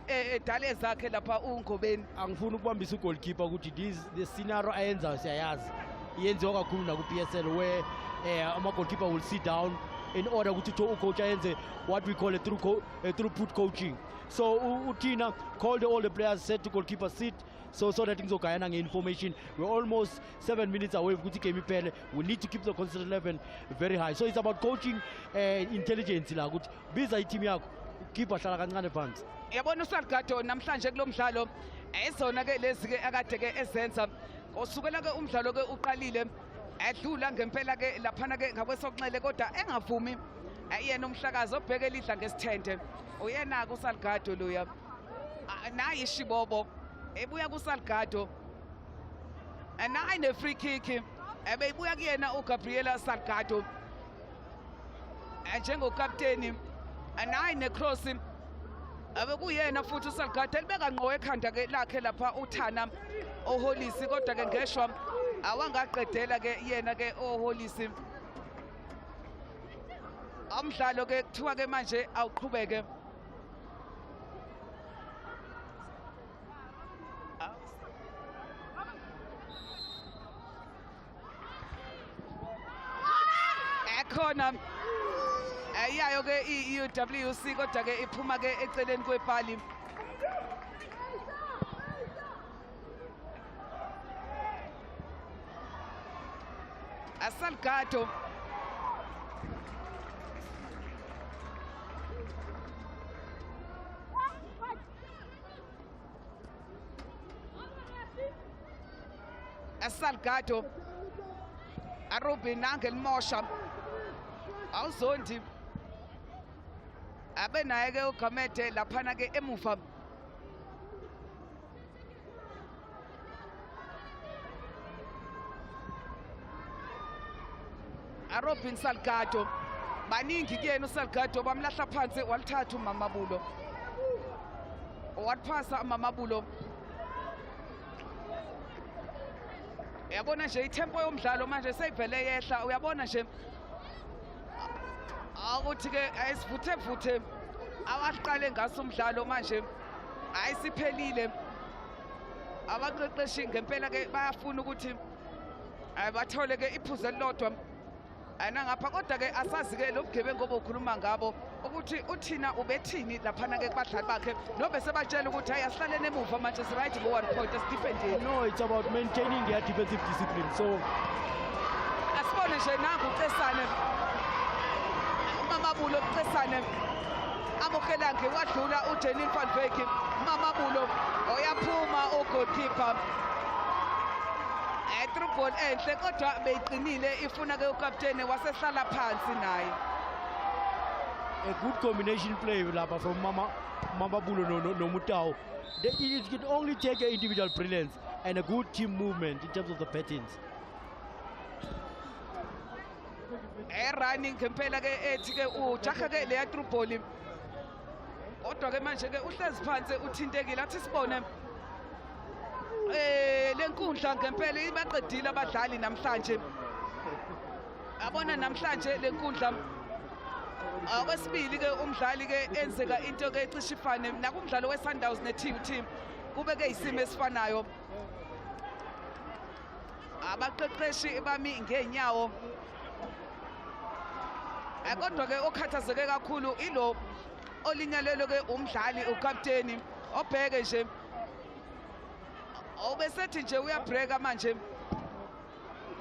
edale zakhe lapha uNgobeni angifuni ukubambisa ugoalkeeper ukuthi the scenario ayenza siyayazi iyenziwa kakhulu na ku PSL where ama goalkeeper will sit down in order ukuthi ucoach ayenze what we call a throughput coaching. So uTina called all the players, said to goalkeeper sit so that things okay information. We're almost 7 minutes away from game iphele. We need to keep the constant level very high. So it's about coaching intelligence la ukuthi biza team yakho keep ahlala kancane phansi. Yabona uSalgado namhlanje kulomdlalo ezona ke lezi ke akade ke ezenza osukela ke umdlalo ke uqalile edlula ngempela ke laphana ke ngakwesokunxele kodwa engavumi yena umhlakazi obheke lidla ngesithende uyena ku Salgado loya nayi ishibobo ebuya ku Salgado nayi ne free kick ebeyibuya kuyena uGabriela Salgado njengokapteni nayi ne cross abekuyena futhi uSalgado elibeka ngqo ekhanda ke lakhe lapha uThana oholisi kodwa ke ngeshwa awangaqedela ke yena ke oholisi umdlalo ke kuthiwa ke manje awuqhubeke ekhona ayayo ke i-UWC kodwa ke iphuma ke eceleni kwepali Salgado Salgado Arubin Angel Mosha awuzondi abenaye ke uGamede laphana ke emuva Robin Salgado baningi kuyena uSalgado bamlahla phansi walithatha uMamabulo waphasa uMamabulo uyabona nje itempo yomdlalo manje seyivele yehla uyabona nje ukuthi ke ayisivuthe awaqale ngaso umdlalo manje ayisiphelile abaqeqeshi ngempela ke bayafuna ukuthi bathole ke iphuzu elilodwa anangapha kodwa ke asazi ke lobugebengu obukhuluma ngabo ukuthi uthina ubethini laphana ke kubadlali bakhe nobe sebatshela ukuthi hayi asihlalene emuva manje si right ngo 1 point asdefendeni. No, it's about maintaining their defensive discipline. So asibone nje nangu uCesane uMamabulo uCesane amokelange wadlula uJenil van Wyk uMamabulo oyaphuma ugoalkeeper Trubon enhle kodwa beyiqinile ifuna ke ukapteni wasehlala phansi naye. A good combination play lapha from Mamabulo no Mutau. It can only take an individual brilliance and a good team movement in terms of the patterns. Running ngempela ke ethi ke ujaha ke leya Trubon kodwa ke manje ke uhlezi phansi uthintekile athi sibone lenkundla ngempela ibaqedile abadlali namhlanje abona namhlanje lenkundla okwesibili ke umdlali ke enzeka into ke ecishe ifane nakumdlalo weSundowns neTUT kube ke isimo esifanayo abaqeqeshi bami ngenyawo kodwa ke okhathazeke kakhulu ilo olinyalelo ke umdlali ukapteni obheke nje obesethi nje uyabreaka manje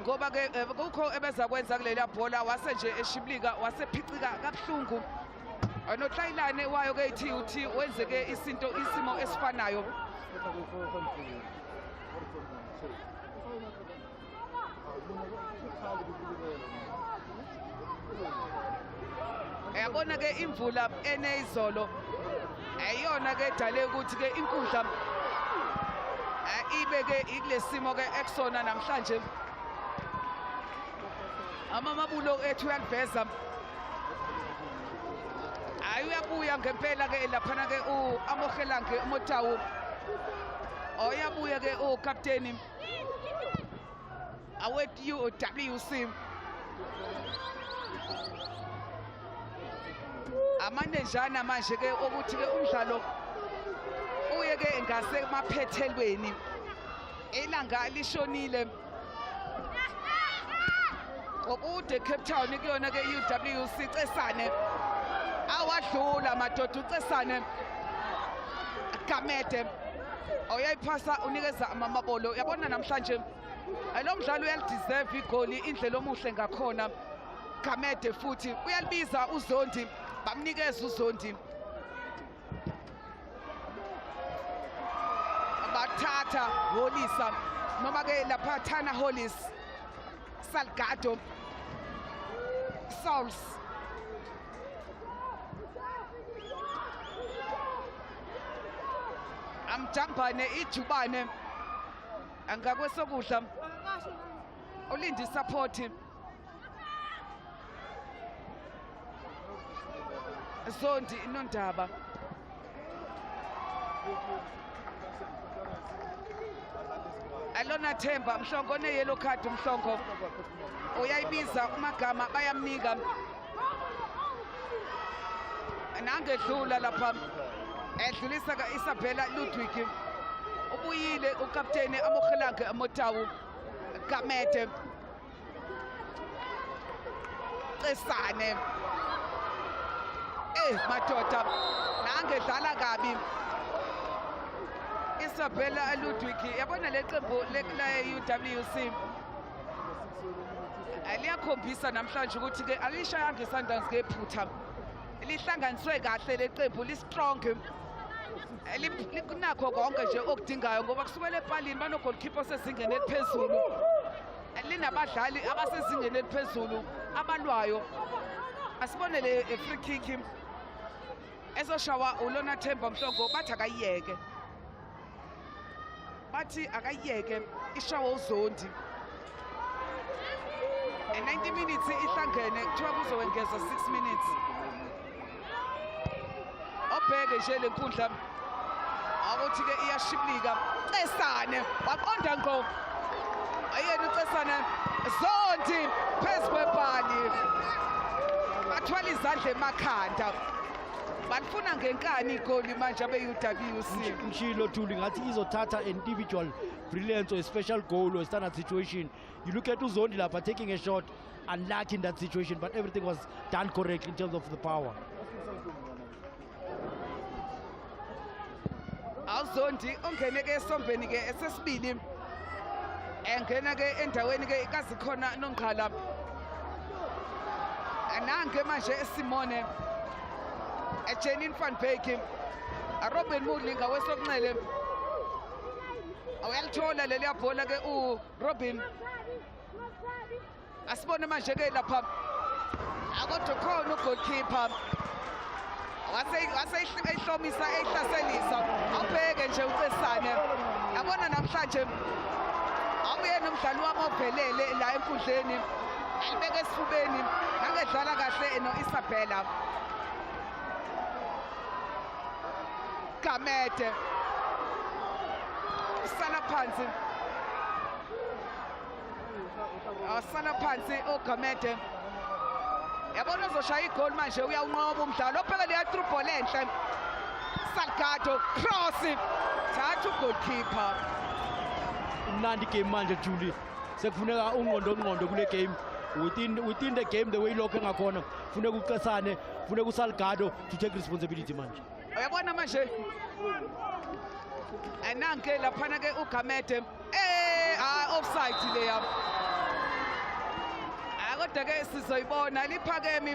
ngoba ke kukho ebeza kwenza kulela bhola wase nje eshiblika wasephicika kabuhlungu noTlailane wayo ke iTUT wenzeke isimo esifanayo yabona ke imvula enezolo ayona ke edale ukuthi ke inkundla ibeke ikulesimo ke eksona namhlanje amaMabulo ethu uyaliveza uyabuya ngempela ke laphana ke uAmogelange uMotawu oyabuya ke ukapteni awethu UWC amanenjana manje ke ukuthi ke umdlalo uye ke ngase maphethelweni ilanga lishonile ngokude Cape Town kuyona ke UWC Cesane awadlula madoda uCesane Gamede oyayiphasa unikeza amamabolo yabona namhlanje lo mdlalo uyalideserve igoli indlela omuhle ngakhona Gamede futhi uyalibiza uZondi bamnikeza uZondi bathatha Holisa noma ke lapha Thana Hollis Salgado Sauls amjambane ijubane angakwesokudla ulindi support Zondi inondaba alona Themba Mhlongo ne yellow card Mhlongo uyayibiza umagama bayamnika nangedlula lapha edlulisa Isabella Ludwig ubuyile ukapteni Amogelange Amotawu Gamete Cesane madoda nangedlala kabi Isabella Ludwig yabona leqembu la UWC aliyakhombisa namhlanje ukuthi ke alishayanga iSundowns ngephutha lihlanganiswe kahle leqembu li strong likunakho konke nje okudingayo ngoba kusukela epalini bano goalkeeper sezingeni eliphezulu linabadlali abasezingeni eliphezulu abalwayo asibone le free kick ezoshawa uLona Themba Mhlongo bathi akayiyeke ishawa uZondi 90 minutes ihlangene kuthiwa kuzowengeza 6 minutes obheke nje lenkundla ukuthi ke iyashiblika Cesane waqonda ngqo ayena uCesane Zondi phezu kwebhali bathwala izandla emakhanda balifuna ngenkani igoli manje abe-UWC Mshilo Thuli ngathi izothatha individual brilliance or a special goal or a standard situation. You look at Uzondi lapha taking a shot, unlucky in that situation, but everything was done correctly in terms of the power. Uzondi ongene ke esombeni ke esesibili engena ke endaweni ke ikazi khona noNgqala nange manje eSimone Janine van Beek Robin Mudlinga wesokunxele awuyalithola leliya bhola ke uRobin asibone manje ke lapha akodwa khona ugoalkeeper waseyihlomisa eyihlaselisa awubheke nje uCesane yabona namhlanje awuyena umdlali wami ovelele la enkundleni ayibeke esifubeni nangedlala kahle noIsabella Gamete sala phansi uGamete yabona uzoshaya igoli manje uyawunqoba umdlalo ophela leya through ball enhle Salgado cross thatha ugoalkeeper Umnandi game manje Julie sekufuneka ungqondo kule game within the game the way lokho ngakhona funeka uCesane funeka uSalgado to take responsibility manje uyabona manje nanke laphana ke uGamete offside leya kodwa ke sizoyibona liphakeme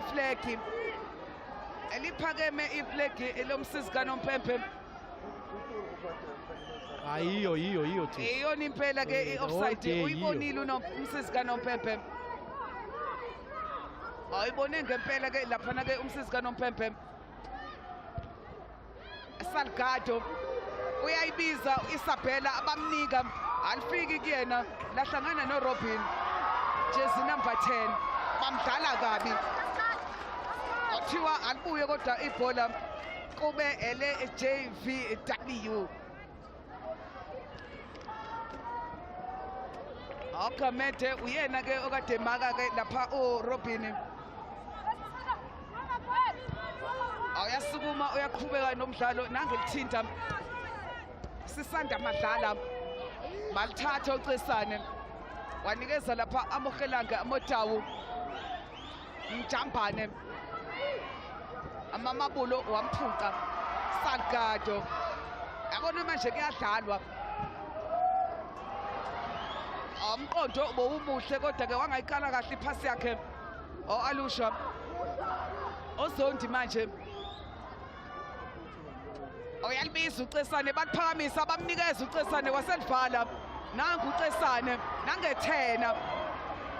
iflag elomsisi kaNompempe ayiyo thi iyona impela ke offside uyibonile umsisi kaNompempe ayibone ngempela ke laphana ke umsisi kaNompempe Salgado uyayibiza Isabella abamnika alifiki kuyena lahlangana noRobin jersey number 10 bamdlala kabi kuthiwa alibuye kodwa ibhola kube ele JVW Gamete uyena ke okade maka ke lapha uRobin awuyasukuma uyaqhubeka nomdlalo nangelithinta sisanda madlala balithatha uCesane wanikeza lapha Amogelange Amotawu Mjambane amamabulo wamphuca Salgado yabona manje kuyadlalwa umqondo bowumuhle kodwa ke wangayikala kahle iphasi yakhe Alusha Ozondi manje uyalibiza uCesane baliphakamisa bamnikeza uCesane waselivala nangu uCesane nangethena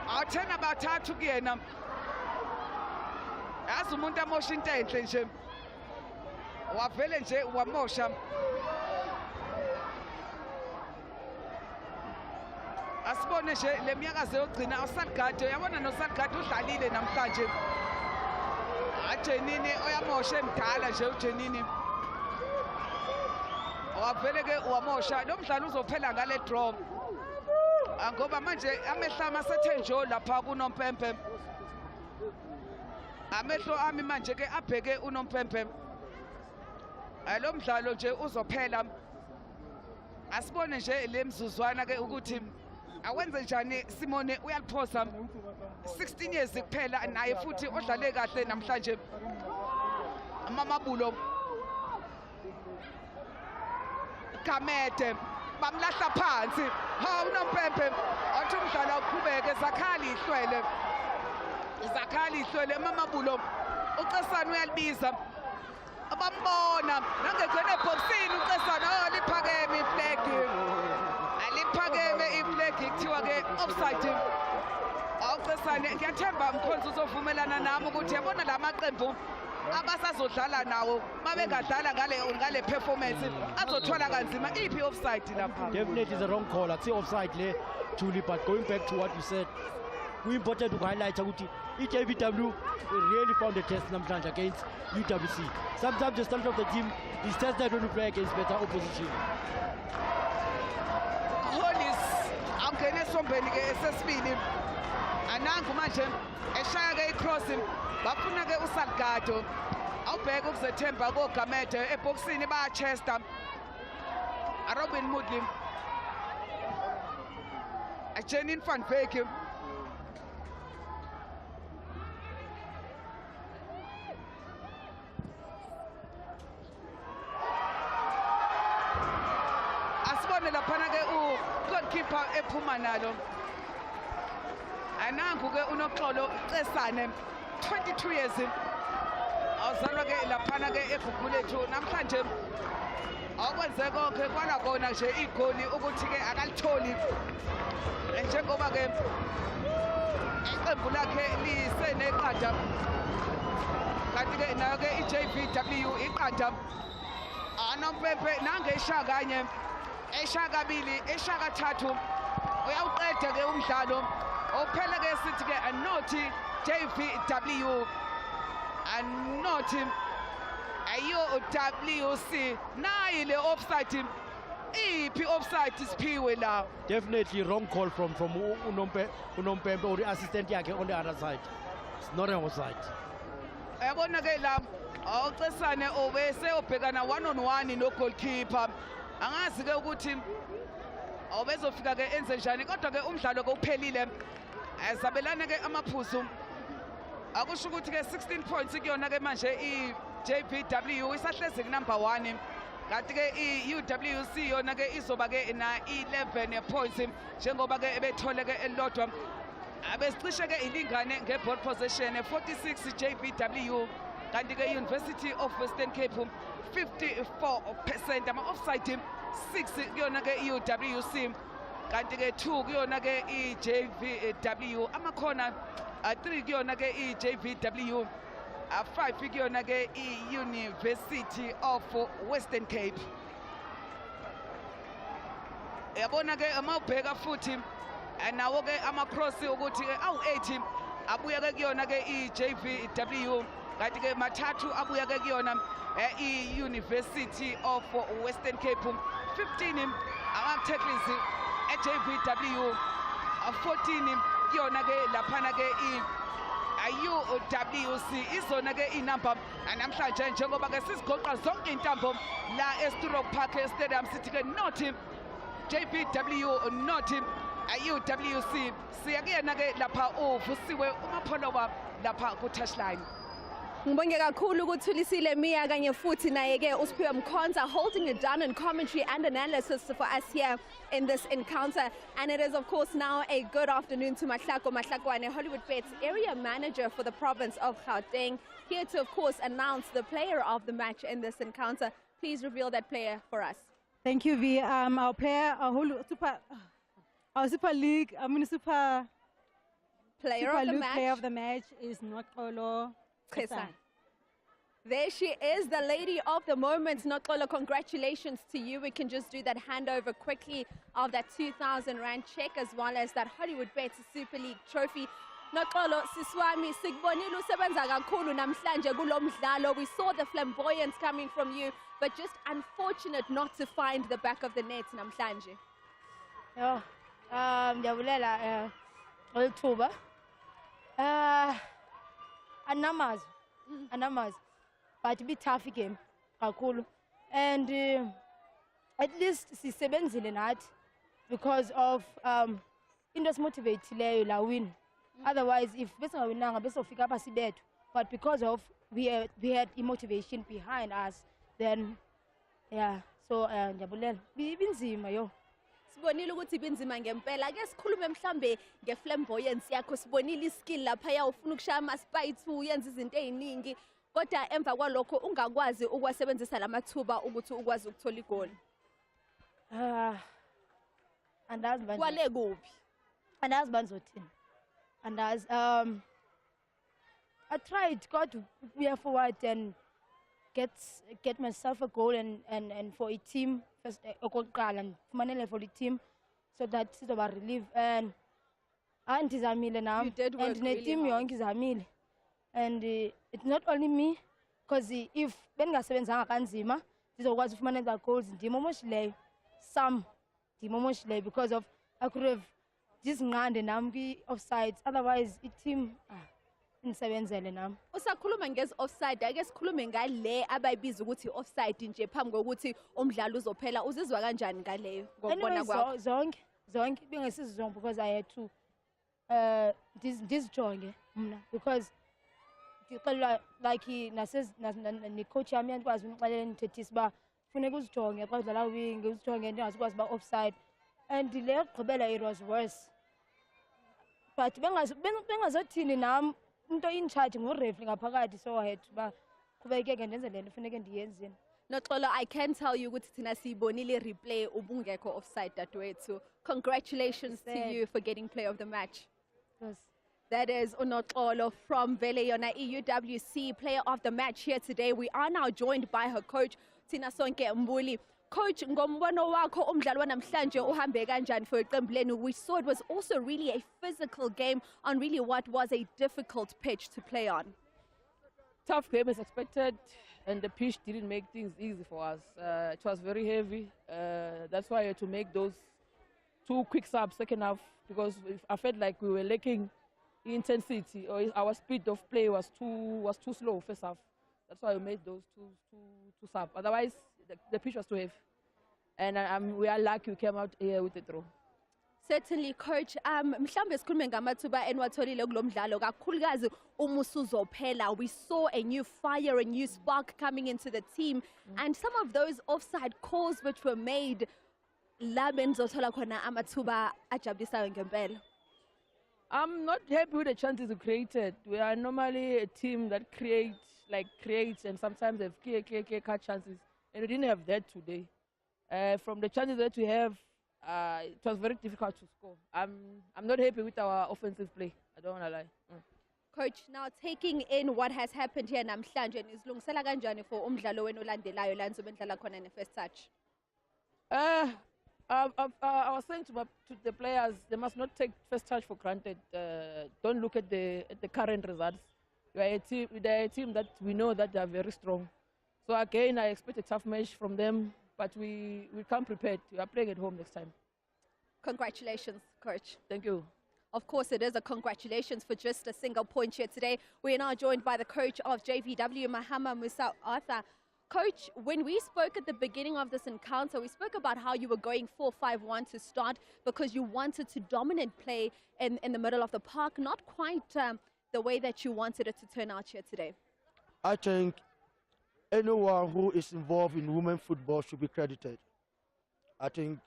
awuthena bathathu kuyena yazi umuntu amosha into enhle nje wavele nje wamosha asibone nje leminyakazo yokugcina uSalgado yabona noSalgado udlalile namhlanje Jenini oyamosha emdala nje uJenini wavele ke wamosha lo mdlalo uzophela ngale draw ngoba manje amehlama sethe njo lapha kunompempe amehlo ami manje ke abheke unompempe lo mdlalo nje uzophela asibone nje lemzuzwana ke ukuthi awenze njani Simone uyaliphosa 16 years kuphela naye futhi odlale kahle namhlanje Mamabulo Kamete bamlahla phansi ha unompempe athi umdlalo uqhubeke Zakhali Ihlwele Mamabulo uCesana uyalibiza abambona nangegcene eboxini uCesana liphakeme iflag kuthiwa ke offside awuCesana ngiyathemba Mkhonzi uzovumelana nami ukuthi yabona lamaqembu abasazodlala nawo mabengadlala ngale performance azothwala kanzima iphi offside lapha. Definitely is a wrong call. I'd say offside le Julie, but going back to what you said, we important to highlight ukuthi JVW really found a test namhlanje against UWC. Sometimes the strength of the team is tested when you play against better opposition. Hollis angene esombeni ke esesibili anangu manje eshaya ke icross bafuna ke uSalgado awubheka ukuzethemba koGamede eboxini ba Chester Robin Mudlim Janine van Beek asibone laphana ke goalkeeper ephuma nalo anangu ke unoxolo Cesane 22 years awuzalwa ke laphana ke eGugulethu namhlanje akwenze konke kwalakona nje igoli ukuthi ke akalitholi njengoba ke iqembu lakhe liseneqanda kanti ke nayo ke iJVW iqanda anompempe nange ishakanye eshakabili eshakathathu uyawuqeda ke umdlalo ophela ke sithi ke anothi JVW anothi UWC nayi le offside iphi offside siphiwe la. Definitely wrong call from Unompempe or the assistant yakhe on the other side. It's not an offside. Yabona ke la awuCesane obese obhekana 1-on-1 no goalkeeper angazi ke ukuthi obezofika ke enze njani kodwa ke umdlalo ke uphelile zabelana ke amaphuzu akusho ukuthi ke 16 points kuyona ke manje iJVW isahlezi number 1 kanti ke iUWC yona ke izoba ke na 11 points njengoba ke ebethole ke elodwa abesicishe ke ilingane ngeball possession 46 JVW kanti ke University of Western Cape 54% ama offside 6 kuyona ke iUWC kanti ke 2 kuyona ke iJVW amakhona 3 kuyona ke iJVW 5 kuyona ke iUniversity of Western Cape. Yabona ke amawubheka futhi nawo ke ama-cross ukuthi awu-8 abuya ke kuyona ke iJVW kanti ke mathathu abuya ke kuyona iUniversity of Western Cape 15 ama-tackles eJVW 14 kuyona ke laphana ke UWC izona ke inamba namhlanje njengoba ke sizigoqa zonke intambo la eSturrock Park Stadium sithi ke not JVW not UWC siyakuyena ke lapha uvusiwe uMapholova lapha ku touchline. Ngibonge kakhulu ukuthulisile Mia kanye futhi naye ke uSphiwe Mkhonza holding it down in commentary and analysis for us here in this encounter. And it is of course now a good afternoon to Mahlako Mahlakwane, Hollywood Bets area manager for the province of Gauteng, here to of course announce the player of the match in this encounter. Please reveal that player for us. Thank you, V. Our player, our Super League, Super player of the match is Noxolo Cesane. There she is, the lady of the moment. Noxolo, congratulations to you. We can just do that handover quickly of that 2,000 Rand check as well as that Hollywood Bets Super League trophy. Noxolo, siswami, sikubonile usebenza kakhulu namhlanje kulo mdlalo. We saw the flamboyance coming from you, but just unfortunate not to find the back of the net namhlanje. Yeah. Ndiyabulela olithuba. Anamazi. But be tough game kakhulu. And at least sisebenzile nathi because of into esimotivatekileyo la win. Otherwise, if besingawinanga besofika apha sibethu. But because of we had motivation behind us, then yeah. So ndiyabulela. Ibinzima yo. Sibonile ukuthi ibinzima ngempela. Ake sikhulume mhlambe ngeflamboyance yakho. Sibonile iskill lapha ya ufuna ukushaya ama spikes uyenza izinto eziningi. Kodwa emva kwalokho ungakwazi ukwasebenzisa lamathuba ukuthi ukwazi ukuthola igoli. Andazi manje. Kwale kuphi? Andazi banzothini. Andazi I tried God to move forward and get myself a goal and for a team first okokuqala ngifumane for the team so that sizoba relief and andizamile now and ne team yonke izamile and it's not only me because if bengasebenzanga kanzima ndizokwazi ufumana the goals ndimomoshileyo because of I could have just nqande nami kwi offsides otherwise I team nisebenzele nami. Usakhuluma ngezi offside ake sikhulume ngale abayibiza ukuthi offside nje phambi kokuthi umdlalo uzophela uzizwa kanjani ngaleyo ngokubona kwakho? Zonke bengesizonke because I had to ndizijonge mna because ngixela like ne coach yami yakwazi umxelela nithethisa ba kufuneka uzijonge xa udlala wing uzijonge ndingazikwazi ba offside and le yokugqibela it was worse but bengazothini nami into in charge ngorefli ngaphakathi so I had ba qhubekeke ndenze le nto funeke ndiyenzile. Noxolo, I can tell you ukuthi thina siyibonile replay ubungekho offside dadwethu. Congratulations to you for getting player of the match. Yes. That is Unoxolo from Vele Yona EUWC player of the match here today. We are now joined by her coach Tina Sonke Mbuli. Coach, ngombono wakho umdlalo wanamhlanje uhambe kanjani for iqembu lenu? We saw it was also really a physical game on really what was a difficult pitch to play on. Tough game as expected, and the pitch didn't make things easy for us. It was very heavy. That's why I had to make those 2 quick subs second half because I felt like we were lacking intensity or our speed of play was too slow first half. That's why we made those two subs. Otherwise, the pitch was too heavy. And we are lucky we came out here with the draw. Certainly, coach. Mhlambe sikhulume ngamathuba enwatholile kulomdlalo kakhulukazi uma usuzophela. We saw a new fire, a new spark coming into the team, and some of those offside calls which were made la benzothola khona amathuba ajabulisayo ngempela. I'm not happy with the chances we created. We are normally a team that creates and sometimes have clear cut chances, and we didn't have that today. From the chances that we have, it was very difficult to score. I'm not happy with our offensive play. I don't want to lie. Coach, now taking in what has happened here namhlanje nizilungisela kanjani for umdlalo wenu olandelayo la nizobe nidlala khona ne-first touch? I was saying to the players, they must not take first touch for granted. Don't look at the current results. They're a team that we know that they are very strong. So again, I expect a tough match from them, but we come prepared. We are playing at home next time. Congratulations, coach. Thank you. Of course, it is a congratulations for just a single point here today. We are now joined by the coach of JVW, Mahama Musa Arthur. Coach, when we spoke at the beginning of this encounter, we spoke about how you were going 4-5-1 to start because you wanted to dominate play in the middle of the park, not quite the way that you wanted it to turn out here today. I think anyone who is involved in women's football should be credited. I think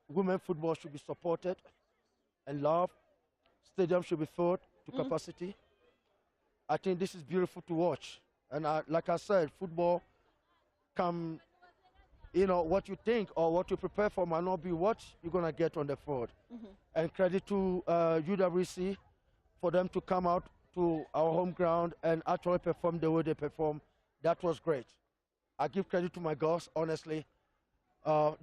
women's football should be supported and loved. Stadium should be filled to capacity. I think this is beautiful to watch. And like I said, football can, what you think or what you prepare for might not be what you're going to get on the field. And credit to UWC for them to come out to our home ground and actually perform the way they perform. That was great. I give credit to my girls, honestly.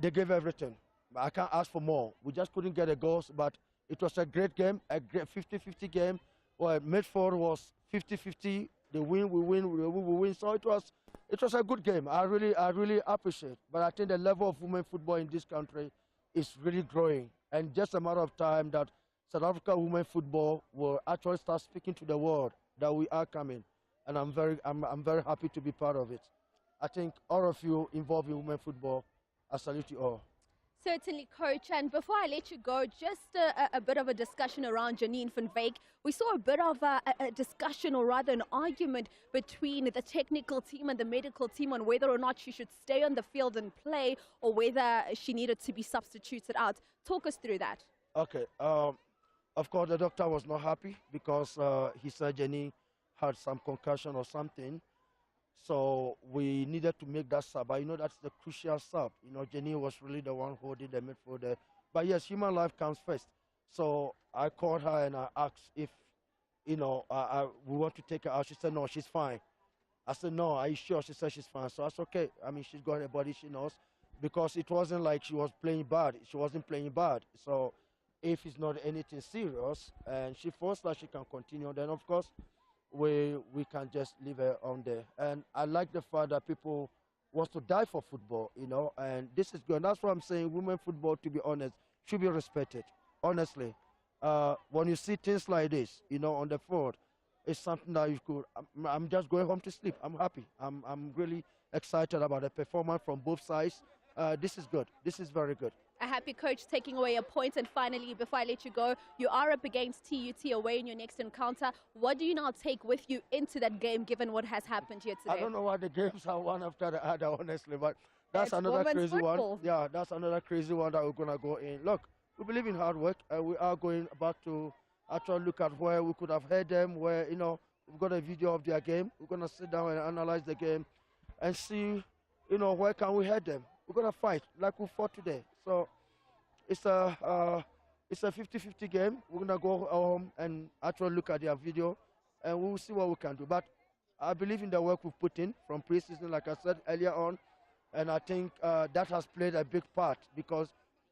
They gave everything. I can't ask for more. We just couldn't get a goal, but it was a great game, a great 50-50 game. Well, midfield was 50-50. They win, we win, we win. So it was a good game. I really appreciate. But I think the level of women football in this country is really growing, and just a matter of time that South Africa women football will actually start speaking to the world that we are coming, and I'm very happy to be part of it. I think all of you involved in women football, I salute you all. Certainly, Coach. And before I let you go, just a bit of a discussion around Janine van Wyk. We saw a bit of a discussion, or rather an argument, between the technical team and the medical team on whether or not she should stay on the field and play, or whether she needed to be substituted out. Talk us through that. Okay. Of course, the doctor was not happy because he said Janine had some concussion or something. So we needed to make that sub. But, that's the crucial sub. Janine was really the one holding the midfield there. But yes, human life comes first. So I called her and I asked if, we want to take her out. She said, no, she's fine. I said, no, are you sure? She said she's fine. So I said, okay. I mean, she's got a body, she knows. Because it wasn't like she was playing bad. She wasn't playing bad. So if it's not anything serious and she feels that she can continue, then of course, we can just leave her on there. And I like the fact that people want to die for football, and this is good. And that's why I'm saying women football, to be honest, should be respected, honestly. When you see things like this, on the field, it's something that you could, I'm just going home to sleep. I'm happy. I'm really excited about the performance from both sides. This is good. This is very good. A happy coach taking away a point. And finally, before I let you go, you are up against TUT away in your next encounter. What do you now take with you into that game, given what has happened here today? I don't know what the games are one after the other, honestly, but that's It's another women's crazy football. one. Yeah, that's another crazy one that we're going to go in. Look, we believe in hard work, and we are going back to actually look at where we could have heard them, where, we've got a video of their game. We're going to sit down and analyze the game and see, where can we head them. We're going to fight like we fought today. So it's a 50-50 game. We're going to go home and actually look at their video, and we'll see what we can do. But I believe in the work we've put in from pre-season, like I said earlier on, and I think that has played a big part because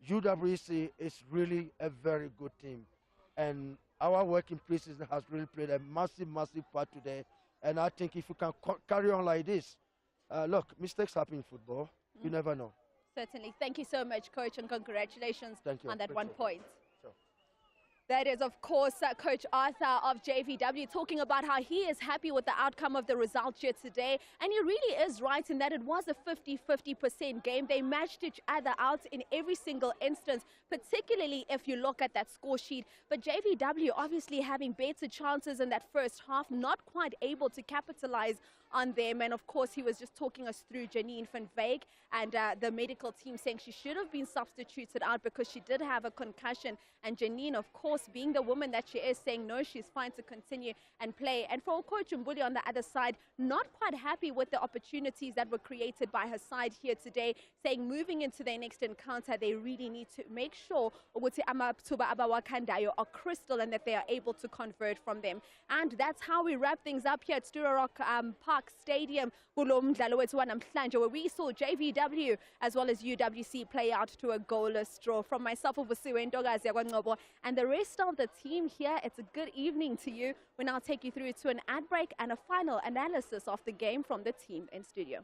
UWC is really a very good team. And our work in pre-season has really played a massive, massive part today. And I think if we can carry on like this, look, mistakes happen in football. You never know. Certainly. Thank you so much, Coach, and congratulations Thank you. on that Thank 1 you. point. Sure. That is, of course, Coach Arthur of JVW talking about how he is happy with the outcome of the result here today. And he really is right in that it was a 50-50% game. They matched each other out in every single instance, particularly if you look at that score sheet. But JVW obviously having better chances in that first half, not quite able to capitalize on them. And of course, he was just talking us through Janine van Wyk and the medical team saying she should have been substituted out because she did have a concussion. And Janine, of course, being the woman that she is, saying no, she's fine to continue and play. And for Coach Mbuli on the other side, not quite happy with the opportunities that were created by her side here today, saying moving into their next encounter, they really need to make sure ukuthi amaphuthuba abawakhandayo are crystal and that they are able to convert from them. And that's how we wrap things up here at Stuart Rock Park Stadium kulo mdlalo wethu wanamhlanje, where we saw JVW as well as UWC play out to a goalless draw. From myself, Uvusiwe Ntokazi yakwaNgcobo, and the rest of the team here, it's a good evening to you. We now take you through to an ad break and a final analysis of the game from the team in studio.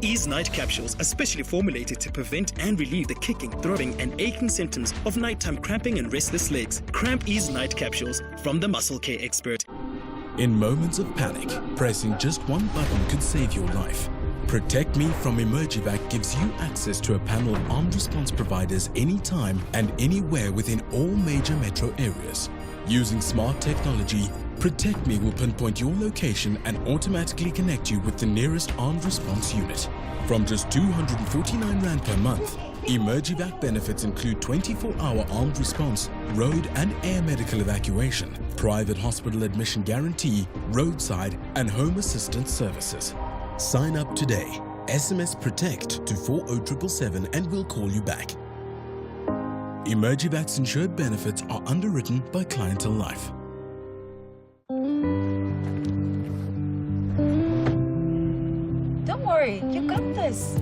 Ease Night Capsules are specially formulated to prevent and relieve the kicking, throbbing, and aching symptoms of nighttime cramping and restless legs. Cramp Ease Night Capsules from the Muscle Care expert. In moments of panic, pressing just one button could save your life. Protect Me from Emergivac gives you access to a panel of armed response providers anytime and anywhere within all major metro areas. Using smart technology, Protect Me will pinpoint your location and automatically connect you with the nearest armed response unit. From just 249 Rand per month, Emergivac benefits include 24-hour armed response, road and air medical evacuation, private hospital admission guarantee, roadside and home assistance services. Sign up today. SMS PROTECT to 40777 and we'll call you back. Emergivac's insured benefits are underwritten by Clientele Life. Don't worry, you got this.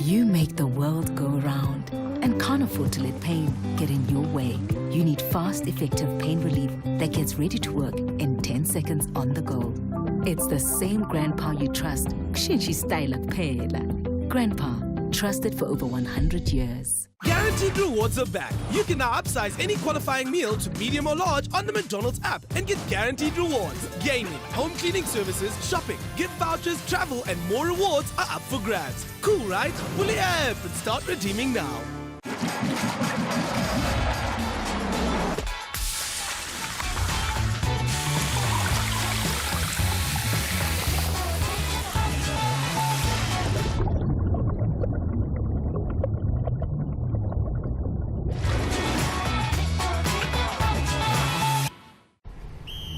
You make the world go round. and can't afford to let pain get in your way. You need fast, effective pain relief that gets ready to work in 10 seconds on the go. It's the same Grandpa you trust. Kushintsha style kuphela. Grandpa, trusted for over 100 years. Guaranteed rewards are back. You can now upsize any qualifying meal to medium or large on the McDonald's app and get guaranteed rewards. Gaming, home cleaning services, shopping, gift vouchers, travel, and more rewards are up for grabs. Cool, right? Pull the app and start redeeming now.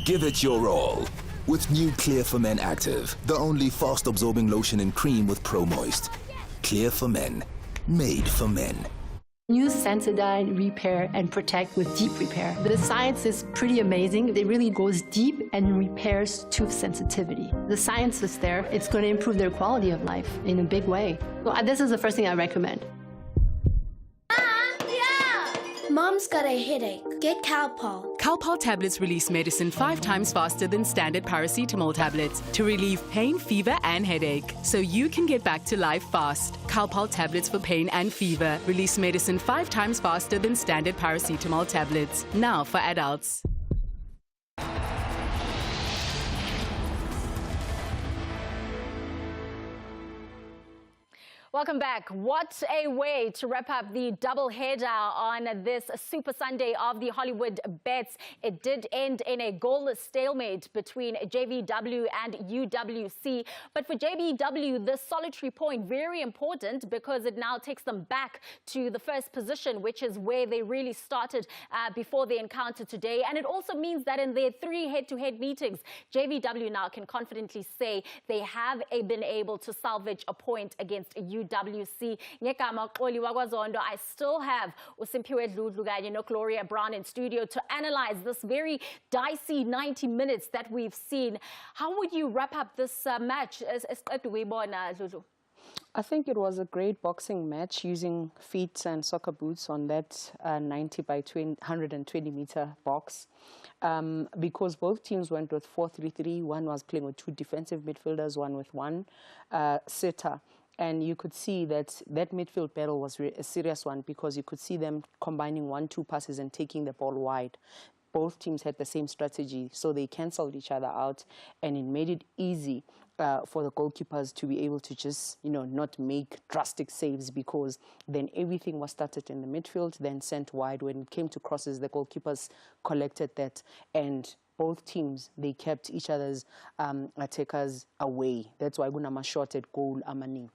Give it your all with new Clear for Men Active, the only fast-absorbing lotion and cream with Pro Moist. Clear for Men, made for men. Use Sensodyne Repair and Protect with Deep Repair. The science is pretty amazing. It really goes deep and repairs tooth sensitivity. The science is there. It's going to improve their quality of life in a big way. So this is the first thing I recommend. Mom's got a headache. Get Calpol. Calpol tablets release medicine 5 times faster than standard paracetamol tablets to relieve pain, fever, and headache, so you can get back to life fast. Calpol tablets for pain and fever release medicine 5 times faster than standard paracetamol tablets. Now for adults. Welcome back. What a way to wrap up the double header on this Super Sunday of the Hollywood Bets. It did end in a goalless stalemate between JVW and UWC. But for JVW, the solitary point, very important because it now takes them back to the first position, which is where they really started before the encounter today. And it also means that in their 3 head-to-head meetings, JVW now can confidently say they have been able to salvage a point against UWC. I still have Usimpiwe Dludlu kanye noGloria Brown in studio to analyze this very dicey 90 minutes that we've seen. How would you wrap up this match? I think it was a great boxing match using feet and soccer boots on that 90 by 120-meter box because both teams went with 4-3-3. One was playing with 2 defensive midfielders, one with 1 sitter. And you could see that midfield battle was a serious one because you could see them combining 1-2 passes and taking the ball wide. Both teams had the same strategy, so they cancelled each other out, and it made it easy for the goalkeepers to be able to just, not make drastic saves because then everything was started in the midfield, then sent wide. When it came to crosses, the goalkeepers collected that, and both teams, they kept each other's attackers away. That's why Gunama shot at goal Amani.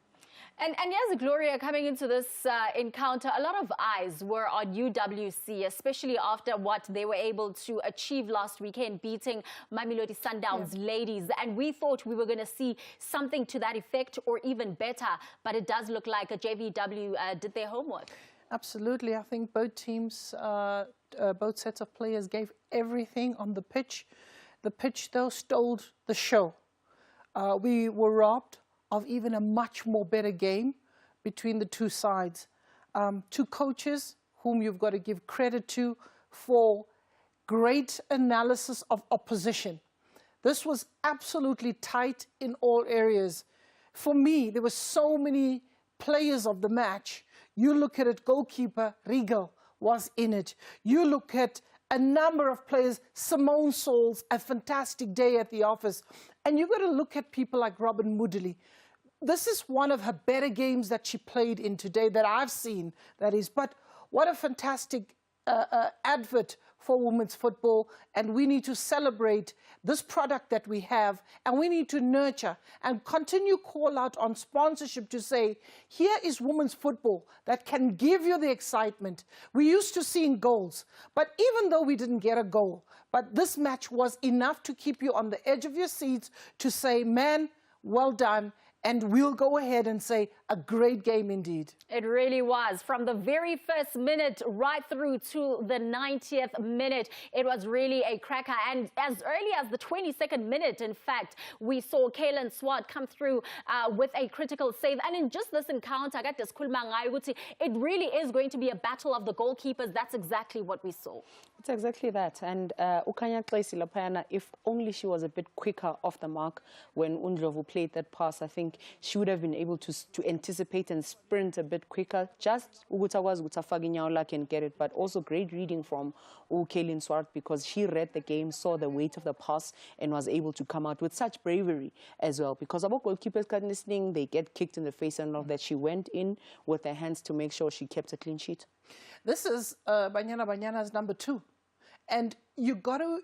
And yes, Gloria, coming into this encounter, a lot of eyes were on UWC, especially after what they were able to achieve last weekend, beating Mamelodi Sundowns ladies. And we thought we were going to see something to that effect or even better. But it does look like a JVW did their homework. Absolutely. I think both teams, both sets of players gave everything on the pitch. The pitch, though, stole the show. We were robbed of even a much more better game between the 2 sides. 2 coaches whom you've got to give credit to for great analysis of opposition. This was absolutely tight in all areas. For me, there were so many players of the match. You look at it, goalkeeper Riegel was in it. You look at a number of players, Simone Souls, a fantastic day at the office. And you've got to look at people like Robin Moodley. This is one of her better games that she played in today that I've seen, that is. But what a fantastic advert for women's football. And we need to celebrate this product that we have. And we need to nurture and continue call out on sponsorship to say, here is women's football that can give you the excitement. We used to seeing goals. But even though we didn't get a goal, but this match was enough to keep you on the edge of your seats to say, man, well done. And we'll go ahead and say a great game indeed. It really was. From the very first minute right through to the 90th minute, it was really a cracker. And as early as the 22nd minute, in fact, we saw Kaylin Swart come through with a critical save. And in just this encounter, it really is going to be a battle of the goalkeepers. That's exactly what we saw. It's exactly that. And Ukanya Tracy Lapayana, if only she was a bit quicker off the mark when Undlovu played that pass, I think she would have been able to anticipate and sprint a bit quicker. Just Ugutawaz Gutafaginyaula can get it, but also great reading from Kaylin Swart, because she read the game, saw the weight of the pass, and was able to come out with such bravery as well. Because our goalkeepers got listening, they get kicked in the face and all that. She went in with her hands to make sure she kept a clean sheet. This is Banyana's number 2. And you got to,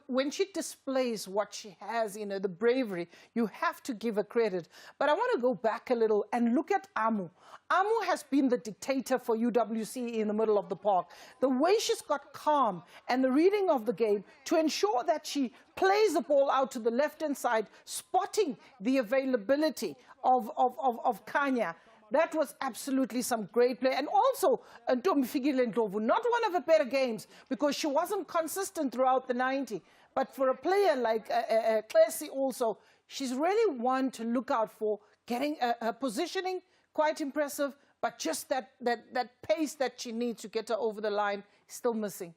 when she displays what she has, you know, the bravery, you have to give her credit. But I want to go back a little and look at Amu. Amu has been the dictator for UWC in the middle of the park. The way she's got calm and the reading of the game to ensure that she plays the ball out to the left-hand side, spotting the availability of Kanya. That was absolutely some great play. And also, Ntombi Ndlovu, not one of her better games, because she wasn't consistent throughout the 90. But for a player like Klesi also, she's really one to look out for, getting her positioning quite impressive, but just that pace that she needs to get her over the line still missing.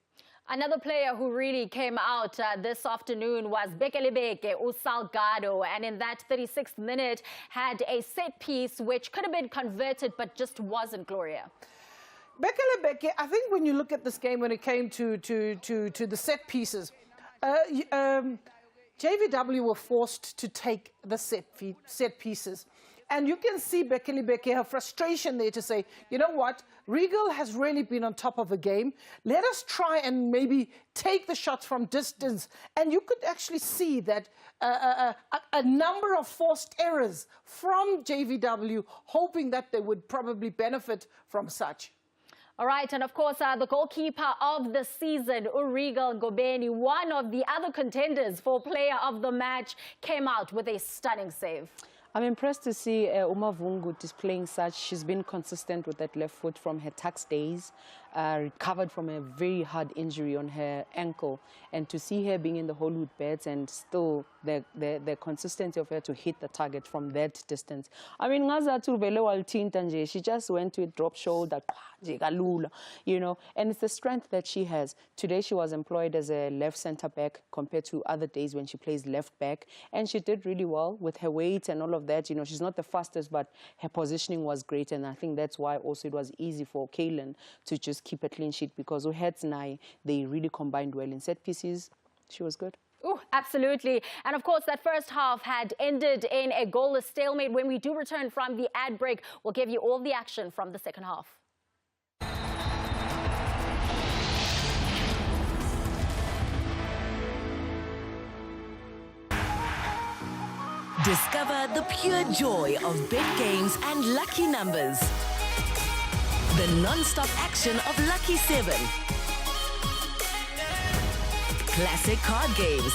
Another player who really came out this afternoon was Bekelebeke Usalgado, and in that 36th minute had a set piece which could have been converted but just wasn't, Gloria. Bekelebeke, I think when you look at this game, when it came to the set pieces, JVW were forced to take the set pieces. And you can see Bekelebeke, her frustration there to say, you know what, Regal has really been on top of the game. Let us try and maybe take the shots from distance. And you could actually see that a number of forced errors from JVW, hoping that they would probably benefit from such. All right, and of course, the goalkeeper of the season, Urigal Ngobeni, one of the other contenders for player of the match, came out with a stunning save. I'm impressed to see Umavungu displaying such. She's been consistent with that left foot from her tax days, recovered from a very hard injury on her ankle. And to see her being in the Hollywood Bets and still the consistency of her to hit the target from that distance. I mean, she just went to it, drop shoulder, you know, and it's the strength that she has. Today she was employed as a left center back compared to other days when she plays left back. And she did really well with her weight and all of that. You know, she's not the fastest, but her positioning was great. And I think that's why also it was easy for Kaylin to just keep a clean sheet, because Uhetznai, they really combined well in set pieces. She was good. Oh, absolutely. And of course, that first half had ended in a goalless stalemate. When we do return from the ad break, we'll give you all the action from the second half. Discover the pure joy of bet games and lucky numbers. The non-stop action of Lucky 7. Classic card games.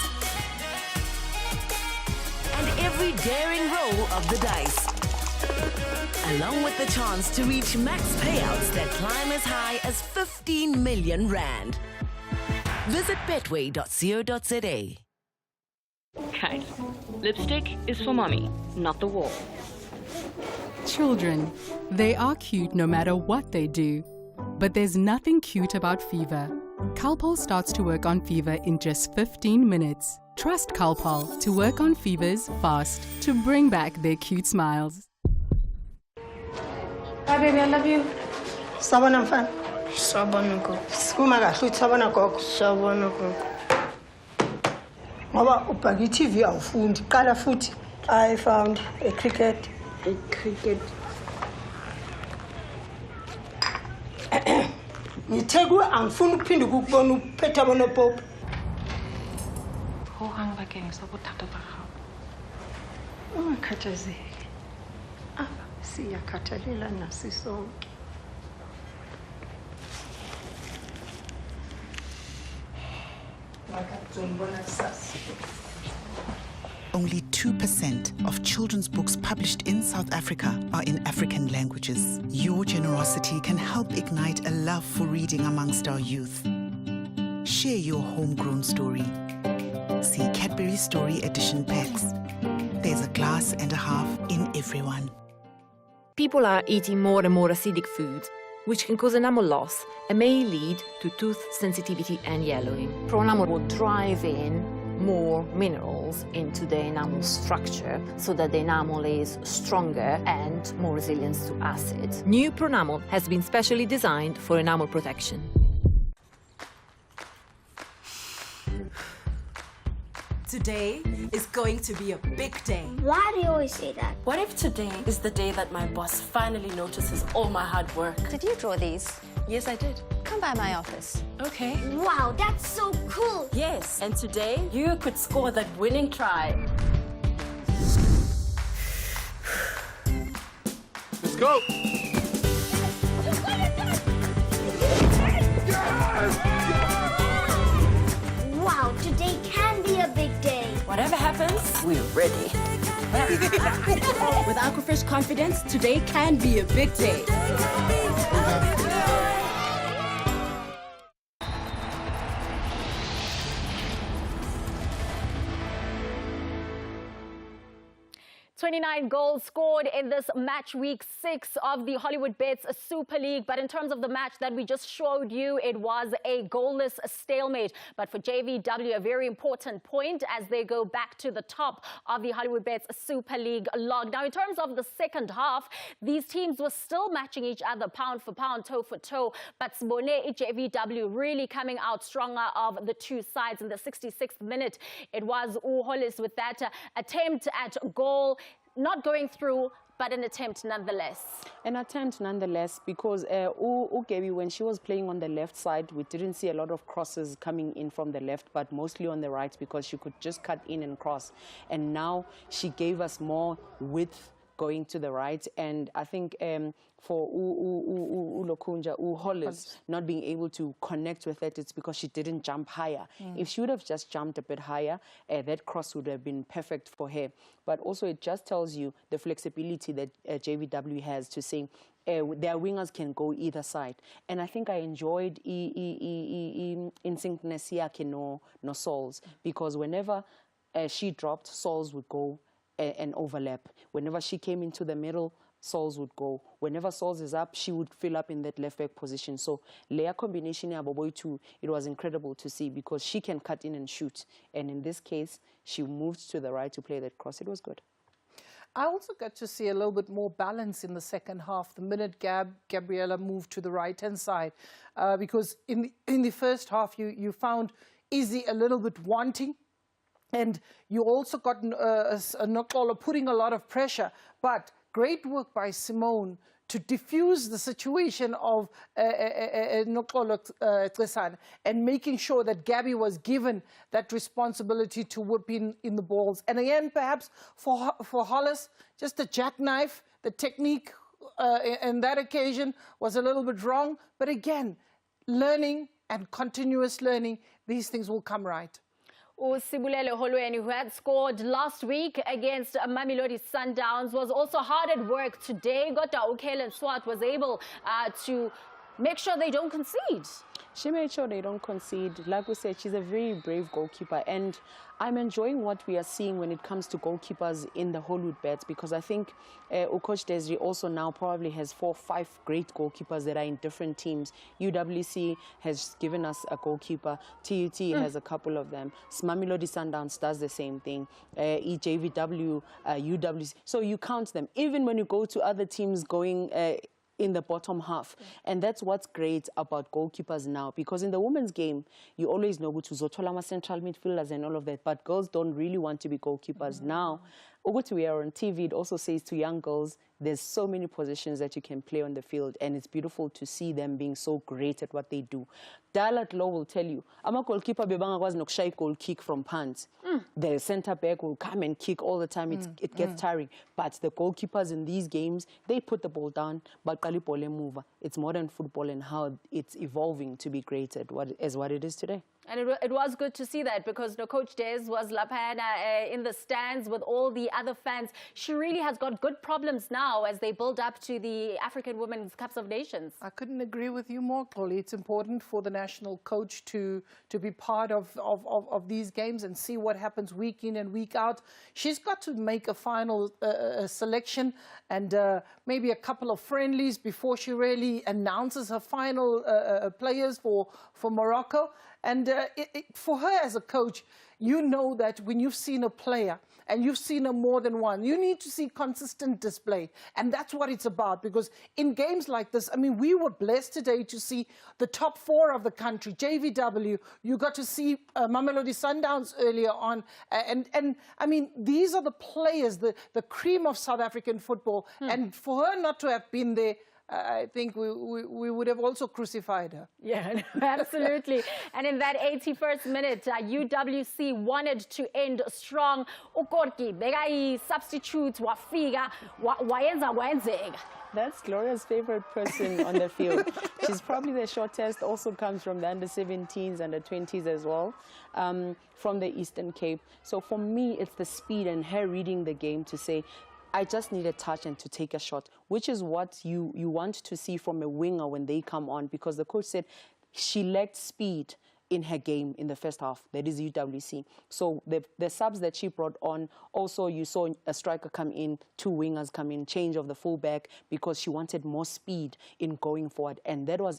And every daring roll of the dice. Along with the chance to reach max payouts that climb as high as 15 million rand. Visit betway.co.za. Okay, lipstick is for mommy, not the wall. Children, they are cute no matter what they do. But there's nothing cute about fever. Calpol starts to work on fever in just 15 minutes. Trust Calpol to work on fevers fast to bring back their cute smiles. Hi baby, I love you. Sabona mfana. Sabona go. Sikuma kahle sabona gogo. Sabona gogo. Ngoba ubhaka iTV awufundi. Qala futhi. I found a cricket. A cricket. Ngithekwe angifuni ukuphinde ukubona uphetha bona pop. Ho hang bakeng sa bothata ba gago. Ungakhathazeki. Siyakhathalela nasi sonke. Only 2% of children's books published in South Africa are in African languages. Your generosity can help ignite a love for reading amongst our youth. Share your homegrown story. See Cadbury Story Edition packs. There's a glass and a half in everyone. People are eating more and more acidic foods, which can cause enamel loss and may lead to tooth sensitivity and yellowing. Pronamel will drive in more minerals into the enamel structure so that the enamel is stronger and more resilient to acid. New Pronamel has been specially designed for enamel protection. Today is going to be a big day. Why do you always say that? What if today is the day that my boss finally notices all my hard work? Did you draw these? Yes, I did. Come by my office. Okay. Wow, that's so cool. Yes, and today you could score that winning try. Let's go. Wow, today can be a big day. Whatever happens, we're ready. With Aquafresh confidence, today can be a big day. 29 goals scored in this match week 6 of the Hollywood Bets Super League. But in terms of the match that we just showed you, it was a goalless stalemate. But for JVW, a very important point as they go back to the top of the Hollywood Bets Super League log. Now, in terms of the second half, these teams were still matching each other pound for pound, toe for toe. But Sibone JVW really coming out stronger of the two sides in the 66th minute. It was Uholis with that attempt at goal. Not going through, but an attempt nonetheless. An attempt nonetheless, because Ugebi, when she was playing on the left side, we didn't see a lot of crosses coming in from the left, but mostly on the right because she could just cut in and cross. And now she gave us more width going to the right. And I think for Ulokunja, Hollis not being able to connect with it, it's because she didn't jump higher. If she would have just jumped a bit higher, that cross would have been perfect for her. But also it just tells you the flexibility that JVW has to say their wingers can go either side. And I think I enjoyed instinctness yake no Souls, because whenever she dropped, Souls would go and overlap. Whenever she came into the middle, Souls would go. Whenever Souls is up, she would fill up in that left back position. So layer combination ya Boboy too, it was incredible to see because she can cut in and shoot. And in this case, she moved to the right to play that cross. It was good. I also got to see a little bit more balance in the second half. The minute Gabriella moved to the right-hand side, because in the first half, you found Izzy a little bit wanting. And you also got Nokolo putting a lot of pressure. But great work by Simone to diffuse the situation of Nokolo Tsesan and making sure that Gabby was given that responsibility to whip in the balls. And again, perhaps for Hollis, just the jackknife, the technique in that occasion was a little bit wrong. But again, learning and continuous learning, these things will come right. Sibulele Holweni, who had scored last week against Mamelodi Sundowns, was also hard at work today. Gota Okelen Swart was able to make sure they don't concede. She made sure they don't concede. Like we said, she's a very brave goalkeeper. And I'm enjoying what we are seeing when it comes to goalkeepers in the Hollywood Bets, because I think Coach Desri also now probably has 4 or 5 great goalkeepers that are in different teams. UWC has given us a goalkeeper. TUT has a couple of them. Mamelodi Sundowns does the same thing. EJVW, UWC. So you count them. Even when you go to other teams going in the bottom half. And that's what's great about goalkeepers now, because in the women's game, you always know to Zotolama central midfielders and all of that, but girls don't really want to be goalkeepers. Now, we are on TV, it also says to young girls, there's so many positions that you can play on the field, and it's beautiful to see them being so great at what they do. Dalat Law will tell you, I'm a goalkeeper, was no shy goal kick from pants. The centre back will come and kick all the time. It gets tiring. But the goalkeepers in these games, they put the ball down, but Kalipole move. It's modern football and how it's evolving to be great at what it is today. And it was good to see that because Coach Des was Lapana in the stands with all the other fans. She really has got good problems now as they build up to the African Women's Cups of Nations. I couldn't agree with you more, Chloe. It's important for the national coach to be part of these games and see what happens week in and week out. She's got to make a final selection and maybe a couple of friendlies before she really announces her final players for Morocco. And for her as a coach, you know that when you've seen a player and you've seen her more than one, you need to see consistent display. And that's what it's about, because in games like this, I mean, we were blessed today to see the top 4 of the country, JVW. You got to see Mamelodi Sundowns earlier on. And I mean, these are the players, the cream of South African football. And for her not to have been there, I think we would have also crucified her. Yeah, absolutely. And in that 81st minute, UWC wanted to end strong. Ukorki, begai substitute, wafika, wayenza wenzega. That's Gloria's favorite person on the field. She's probably the shortest, also comes from the under-17s, under-20s as well, from the Eastern Cape. So for me, it's the speed and her reading the game to say, I just need a touch and to take a shot, which is what you want to see from a winger when they come on, because the coach said she lacked speed in her game in the first half. That is UWC. So the subs that she brought on, also you saw a striker come in, 2 wingers come in, change of the fullback, because she wanted more speed in going forward. And that was